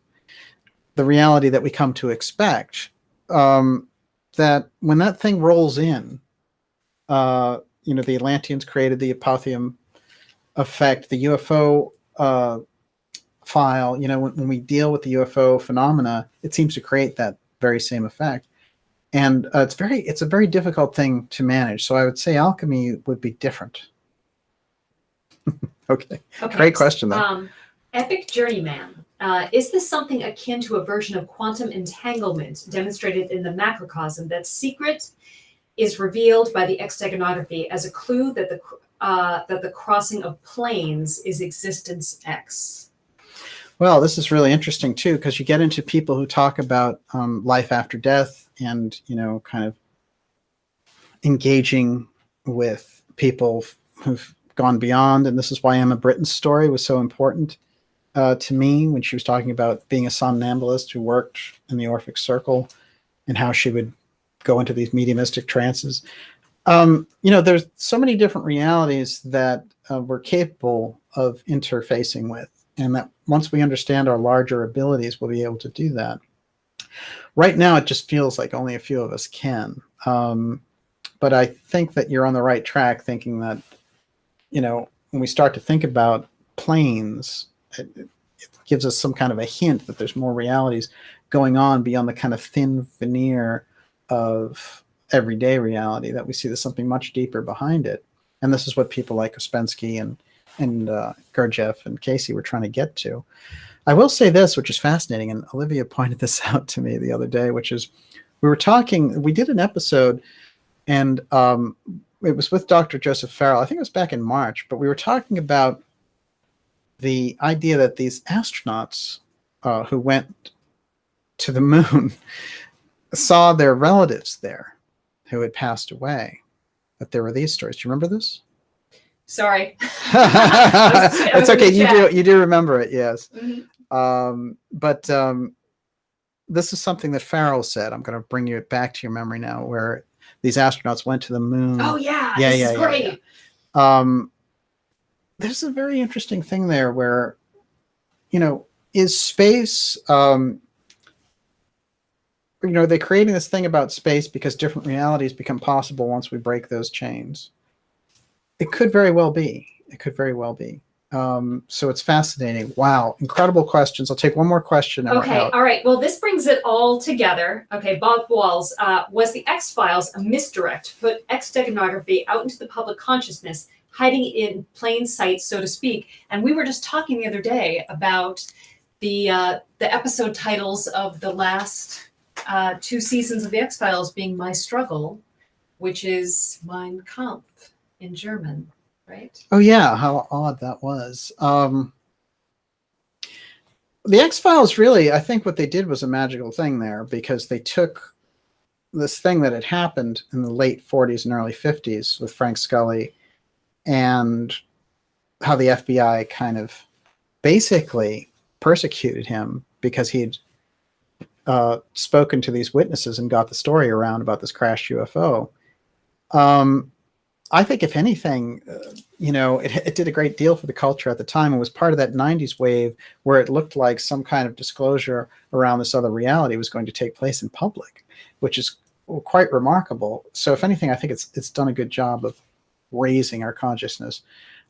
the reality that we come to expect, that when that thing rolls in, the Atlanteans created the apotheon effect, the UFO file, when we deal with the UFO phenomena, it seems to create that very same effect. And it's a very difficult thing to manage. So I would say alchemy would be different. Okay. Great question, though. Epic Journeyman. Is this something akin to a version of quantum entanglement demonstrated in the macrocosm that secret is revealed by the X Steganography as a clue that the crossing of planes is existence X? Well, this is really interesting, too, because you get into people who talk about life after death and, kind of engaging with people who've gone beyond. And this is why Emma Britton's story was so important to me when she was talking about being a somnambulist who worked in the Orphic Circle and how she would go into these mediumistic trances. There's so many different realities that we're capable of interfacing with, and that once we understand our larger abilities, we'll be able to do that. Right now, it just feels like only a few of us can. But I think that you're on the right track thinking that, when we start to think about planes, it gives us some kind of a hint that there's more realities going on beyond the kind of thin veneer of everyday reality, that we see there's something much deeper behind it. And this is what people like Ouspensky and Gurdjieff and Casey were trying to get to. I will say this, which is fascinating, and Olivia pointed this out to me the other day, which is we did an episode, and it was with Dr. Joseph Farrell. I think it was back in March, but we were talking about the idea that these astronauts who went to the moon saw their relatives there who had passed away. That there were these stories. Do you remember this? Sorry. It's okay. You do remember it, yes. Mm-hmm. But this is something that Farrell said. I'm going to bring you back to your memory now, where these astronauts went to the moon. Oh yeah, this is great. Yeah. There's a very interesting thing there where, is space, they're creating this thing about space because different realities become possible once we break those chains. It could very well be. So it's fascinating. Wow. Incredible questions. I'll take one more question. Okay. All right. Well, this brings it all together. Okay. Bob Walls, was the X-Files a misdirect to put X Steganography out into the public consciousness, hiding in plain sight, so to speak? And we were just talking the other day about the episode titles of the last 2 seasons of the X-Files being My Struggle, which is Mein Kampf in German, right? Oh yeah, how odd that was. The X-Files really, I think what they did was a magical thing there, because they took this thing that had happened in the late 40s and early 50s with Frank Scully, and how the FBI kind of basically persecuted him because he'd spoken to these witnesses and got the story around about this crashed UFO. I think if anything, it did a great deal for the culture at the time. It was part of that 90s wave where it looked like some kind of disclosure around this other reality was going to take place in public, which is quite remarkable. So if anything, I think it's done a good job of raising our consciousness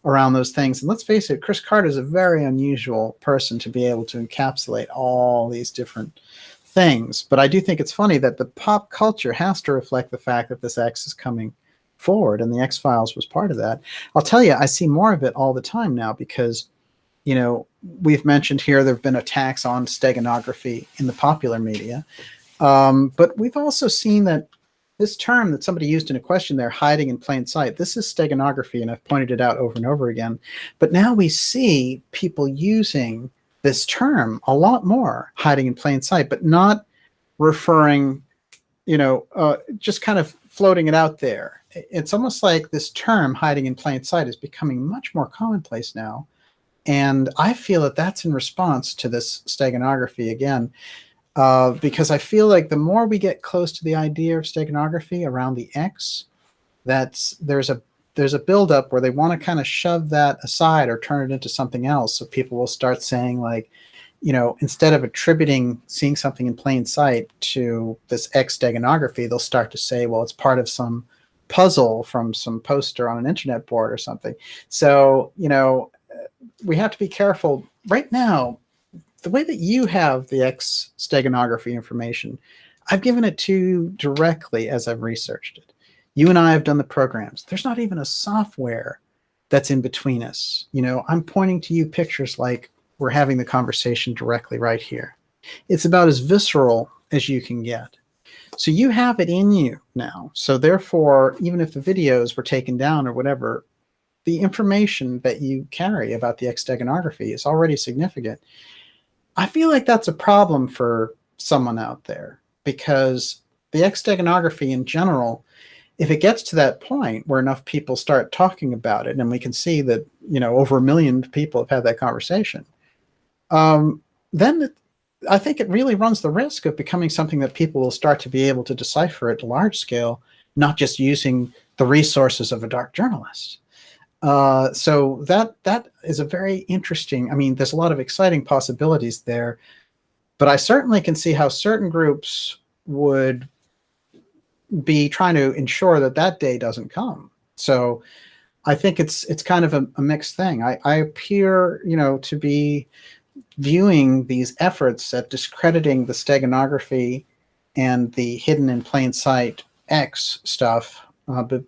around those things. And let's face it, Chris Carter is a very unusual person to be able to encapsulate all these different things. But I do think it's funny that the pop culture has to reflect the fact that this X is coming forward, and the X-Files was part of that. I'll tell you, I see more of it all the time now because, we've mentioned here there have been attacks on steganography in the popular media. But we've also seen that this term that somebody used in a question there, hiding in plain sight, this is steganography, and I've pointed it out over and over again. But now we see people using this term a lot more, hiding in plain sight, but not referring, just kind of floating it out there. It's almost like this term, hiding in plain sight, is becoming much more commonplace now. And I feel that that's in response to this steganography again, because I feel like the more we get close to the idea of steganography around the X, there's a buildup where they want to kind of shove that aside or turn it into something else. So people will start saying, like, instead of attributing seeing something in plain sight to this X steganography, they'll start to say, well, it's part of some puzzle from some poster on an internet board or something. So, we have to be careful. Right now, the way that you have the X steganography information, I've given it to you directly as I've researched it. You and I have done the programs. There's not even a software that's in between us. I'm pointing to you pictures like we're having the conversation directly right here. It's about as visceral as you can get. So you have it in you now. So therefore, even if the videos were taken down or whatever, the information that you carry about the X steganography is already significant. I feel like that's a problem for someone out there, because the X steganography in general, if it gets to that point where enough people start talking about it, and we can see that, over 1 million people have had that conversation, then I think it really runs the risk of becoming something that people will start to be able to decipher at large scale, not just using the resources of a dark journalist. So that is a very interesting, there's a lot of exciting possibilities there, but I certainly can see how certain groups would be trying to ensure that that day doesn't come. So I think it's kind of a mixed thing. I appear, to be viewing these efforts at discrediting the steganography and the hidden in plain sight X stuff, but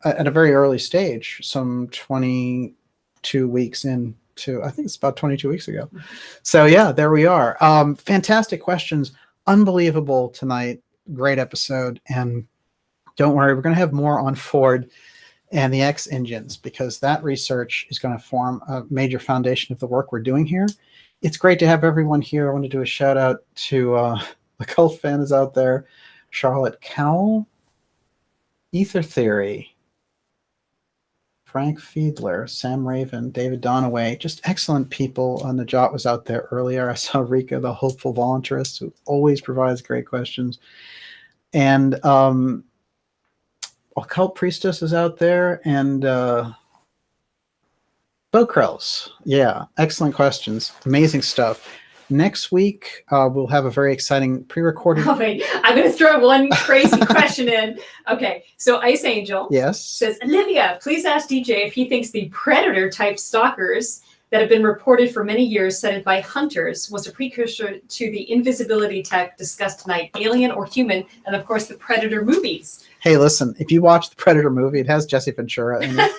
at a very early stage, some 22 weeks into, I think it's about 22 weeks ago. So yeah, there we are. Fantastic questions, unbelievable tonight, great episode, and don't worry, we're going to have more on Ford and the X engines, because that research is going to form a major foundation of the work we're doing here. It's great to have everyone here. I want to do a shout out to the cult fan is out there, Charlotte Cowell, Ether Theory, Frank Fiedler, Sam Raven, David Donaway, just excellent people. Najat was out there earlier. I saw Rika, the hopeful voluntarist, who always provides great questions. And Occult Priestess is out there, and Bokrels. Yeah, excellent questions. Amazing stuff. Next week, we'll have a very exciting pre-recorded... Oh, wait. I'm going to throw one crazy question in. Okay, so Ice Angel says, Olivia, please ask DJ if he thinks the predator-type stalkers that have been reported for many years, cited by hunters, was a precursor to the invisibility tech discussed tonight, alien or human, and of course the Predator movies. Hey, listen, if you watch the Predator movie, it has Jesse Ventura in it.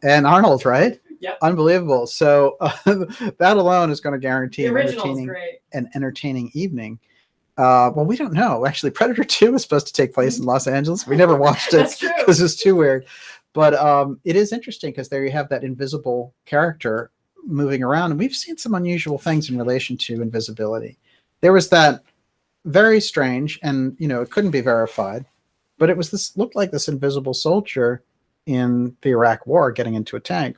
And Arnold, right? Yep. Unbelievable. So that alone is going to guarantee The original's great. an entertaining evening. Well, we don't know. Actually, Predator 2 is supposed to take place in Los Angeles. We never watched it That's true. because it's too weird. But it is interesting because there you have that invisible character moving around. And we've seen some unusual things in relation to invisibility. There was that very strange, and it couldn't be verified, but it was looked like this invisible soldier in the Iraq War getting into a tank.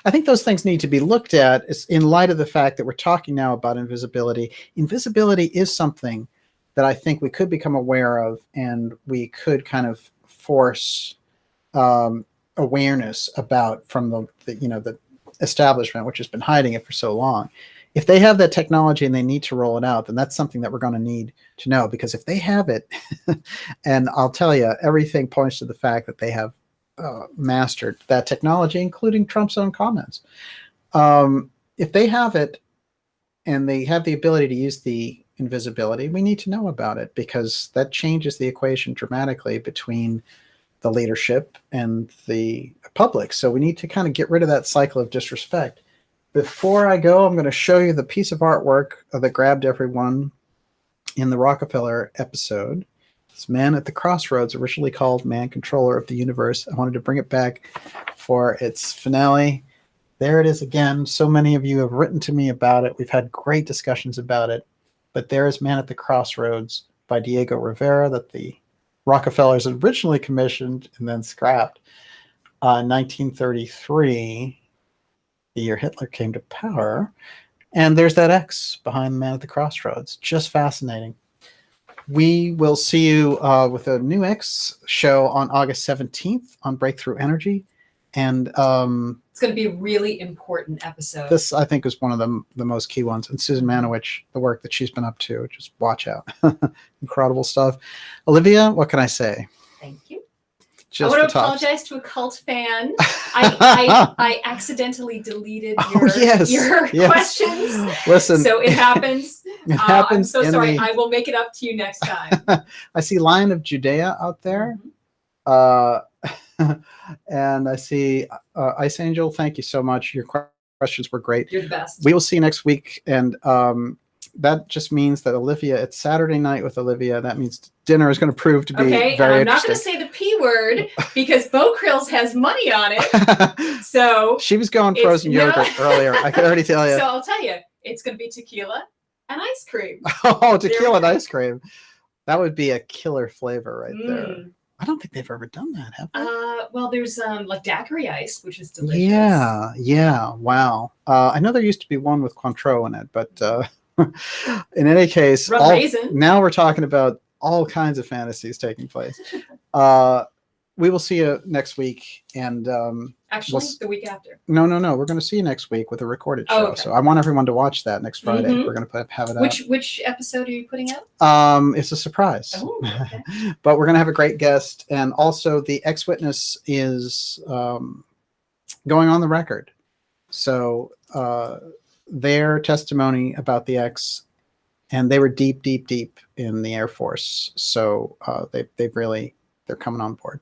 I think those things need to be looked at in light of the fact that we're talking now about invisibility. Invisibility is something that I think we could become aware of, and we could kind of force awareness about from the establishment, which has been hiding it for so long. If they have that technology and they need to roll it out, then that's something that we're going to need to know, because if they have it, and I'll tell you, everything points to the fact that they have mastered that technology, including Trump's own comments. If they have it and they have the ability to use the invisibility, we need to know about it, because that changes the equation dramatically between the leadership and the public. So we need to kind of get rid of that cycle of disrespect. Before I go, I'm going to show you the piece of artwork that grabbed everyone in the Rockefeller episode. It's Man at the Crossroads, originally called Man Controller of the Universe. I wanted to bring it back for its finale. There it is again. So many of you have written to me about it. We've had great discussions about it. But there is Man at the Crossroads by Diego Rivera that the Rockefellers originally commissioned and then scrapped in 1933, the year Hitler came to power. And there's that X behind Man at the Crossroads. Just fascinating. We will see you with a new X show on August 17th on Breakthrough Energy. And it's going to be a really important episode. This, I think, is one of the most key ones. And Susan Manowich, the work that she's been up to, just watch out. Incredible stuff. Olivia, what can I say? Thank you. Just I want to apologize to a cult fan. I accidentally deleted your questions. Listen, so it happens. It happens. I'm so sorry. I will make it up to you next time. I see Lion of Judea out there. And I see Ice Angel. Thank you so much. Your questions were great. You're the best. We will see you next week. And that just means that Olivia, it's Saturday night with Olivia. That means dinner is going to prove to be very interesting. I'm not going to say the P word because Bo Krills has money on it. So she was going frozen yogurt earlier. I can already tell you. So I'll tell you, it's going to be tequila and ice cream. Oh, tequila and ice cream. That would be a killer flavor right there. I don't think they've ever done that, have they? Well, there's like daiquiri ice, which is delicious. Yeah. Wow. I know there used to be one with Cointreau in it, but in any case, now we're talking about all kinds of fantasies taking place. We will see you next week, and actually the week after. No. We're going to see you next week with a recorded show. Okay. So I want everyone to watch that next Friday. We're going to have it out. Which episode are you putting out? It's a surprise. Oh, okay. But we're going to have a great guest, and also the ex-witness is going on the record. So their testimony about the X, and they were deep in the Air Force. So they're coming on board.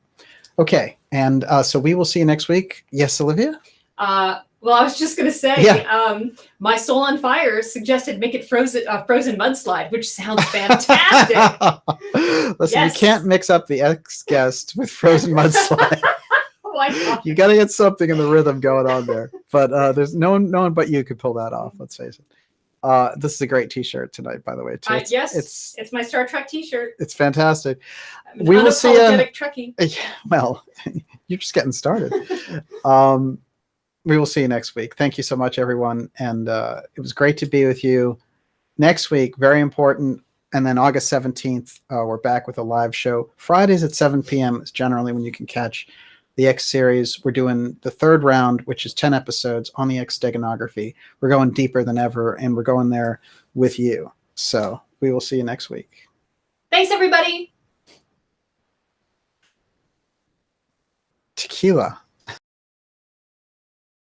Okay, and so we will see you next week. Yes, Olivia? Well, I was just going to say, My Soul on Fire suggested make it frozen mudslide, which sounds fantastic. Listen, you can't mix up the X-guest with frozen mudslide. Why not? You got to get something in the rhythm going on there. But there's no one but you could pull that off, let's face it. This is a great T-shirt tonight, by the way. Too. It's my Star Trek T-shirt. It's fantastic. We will see you. Well, you're just getting started. We will see you next week. Thank you so much, everyone, and it was great to be with you. Next week, very important, and then August 17th, we're back with a live show. Fridays at 7 p.m. is generally when you can catch the X series. We're doing the third round, which is 10 episodes on the X Steganography. We're going deeper than ever, and we're going there with you. So we will see you next week. Thanks, everybody. Tequila.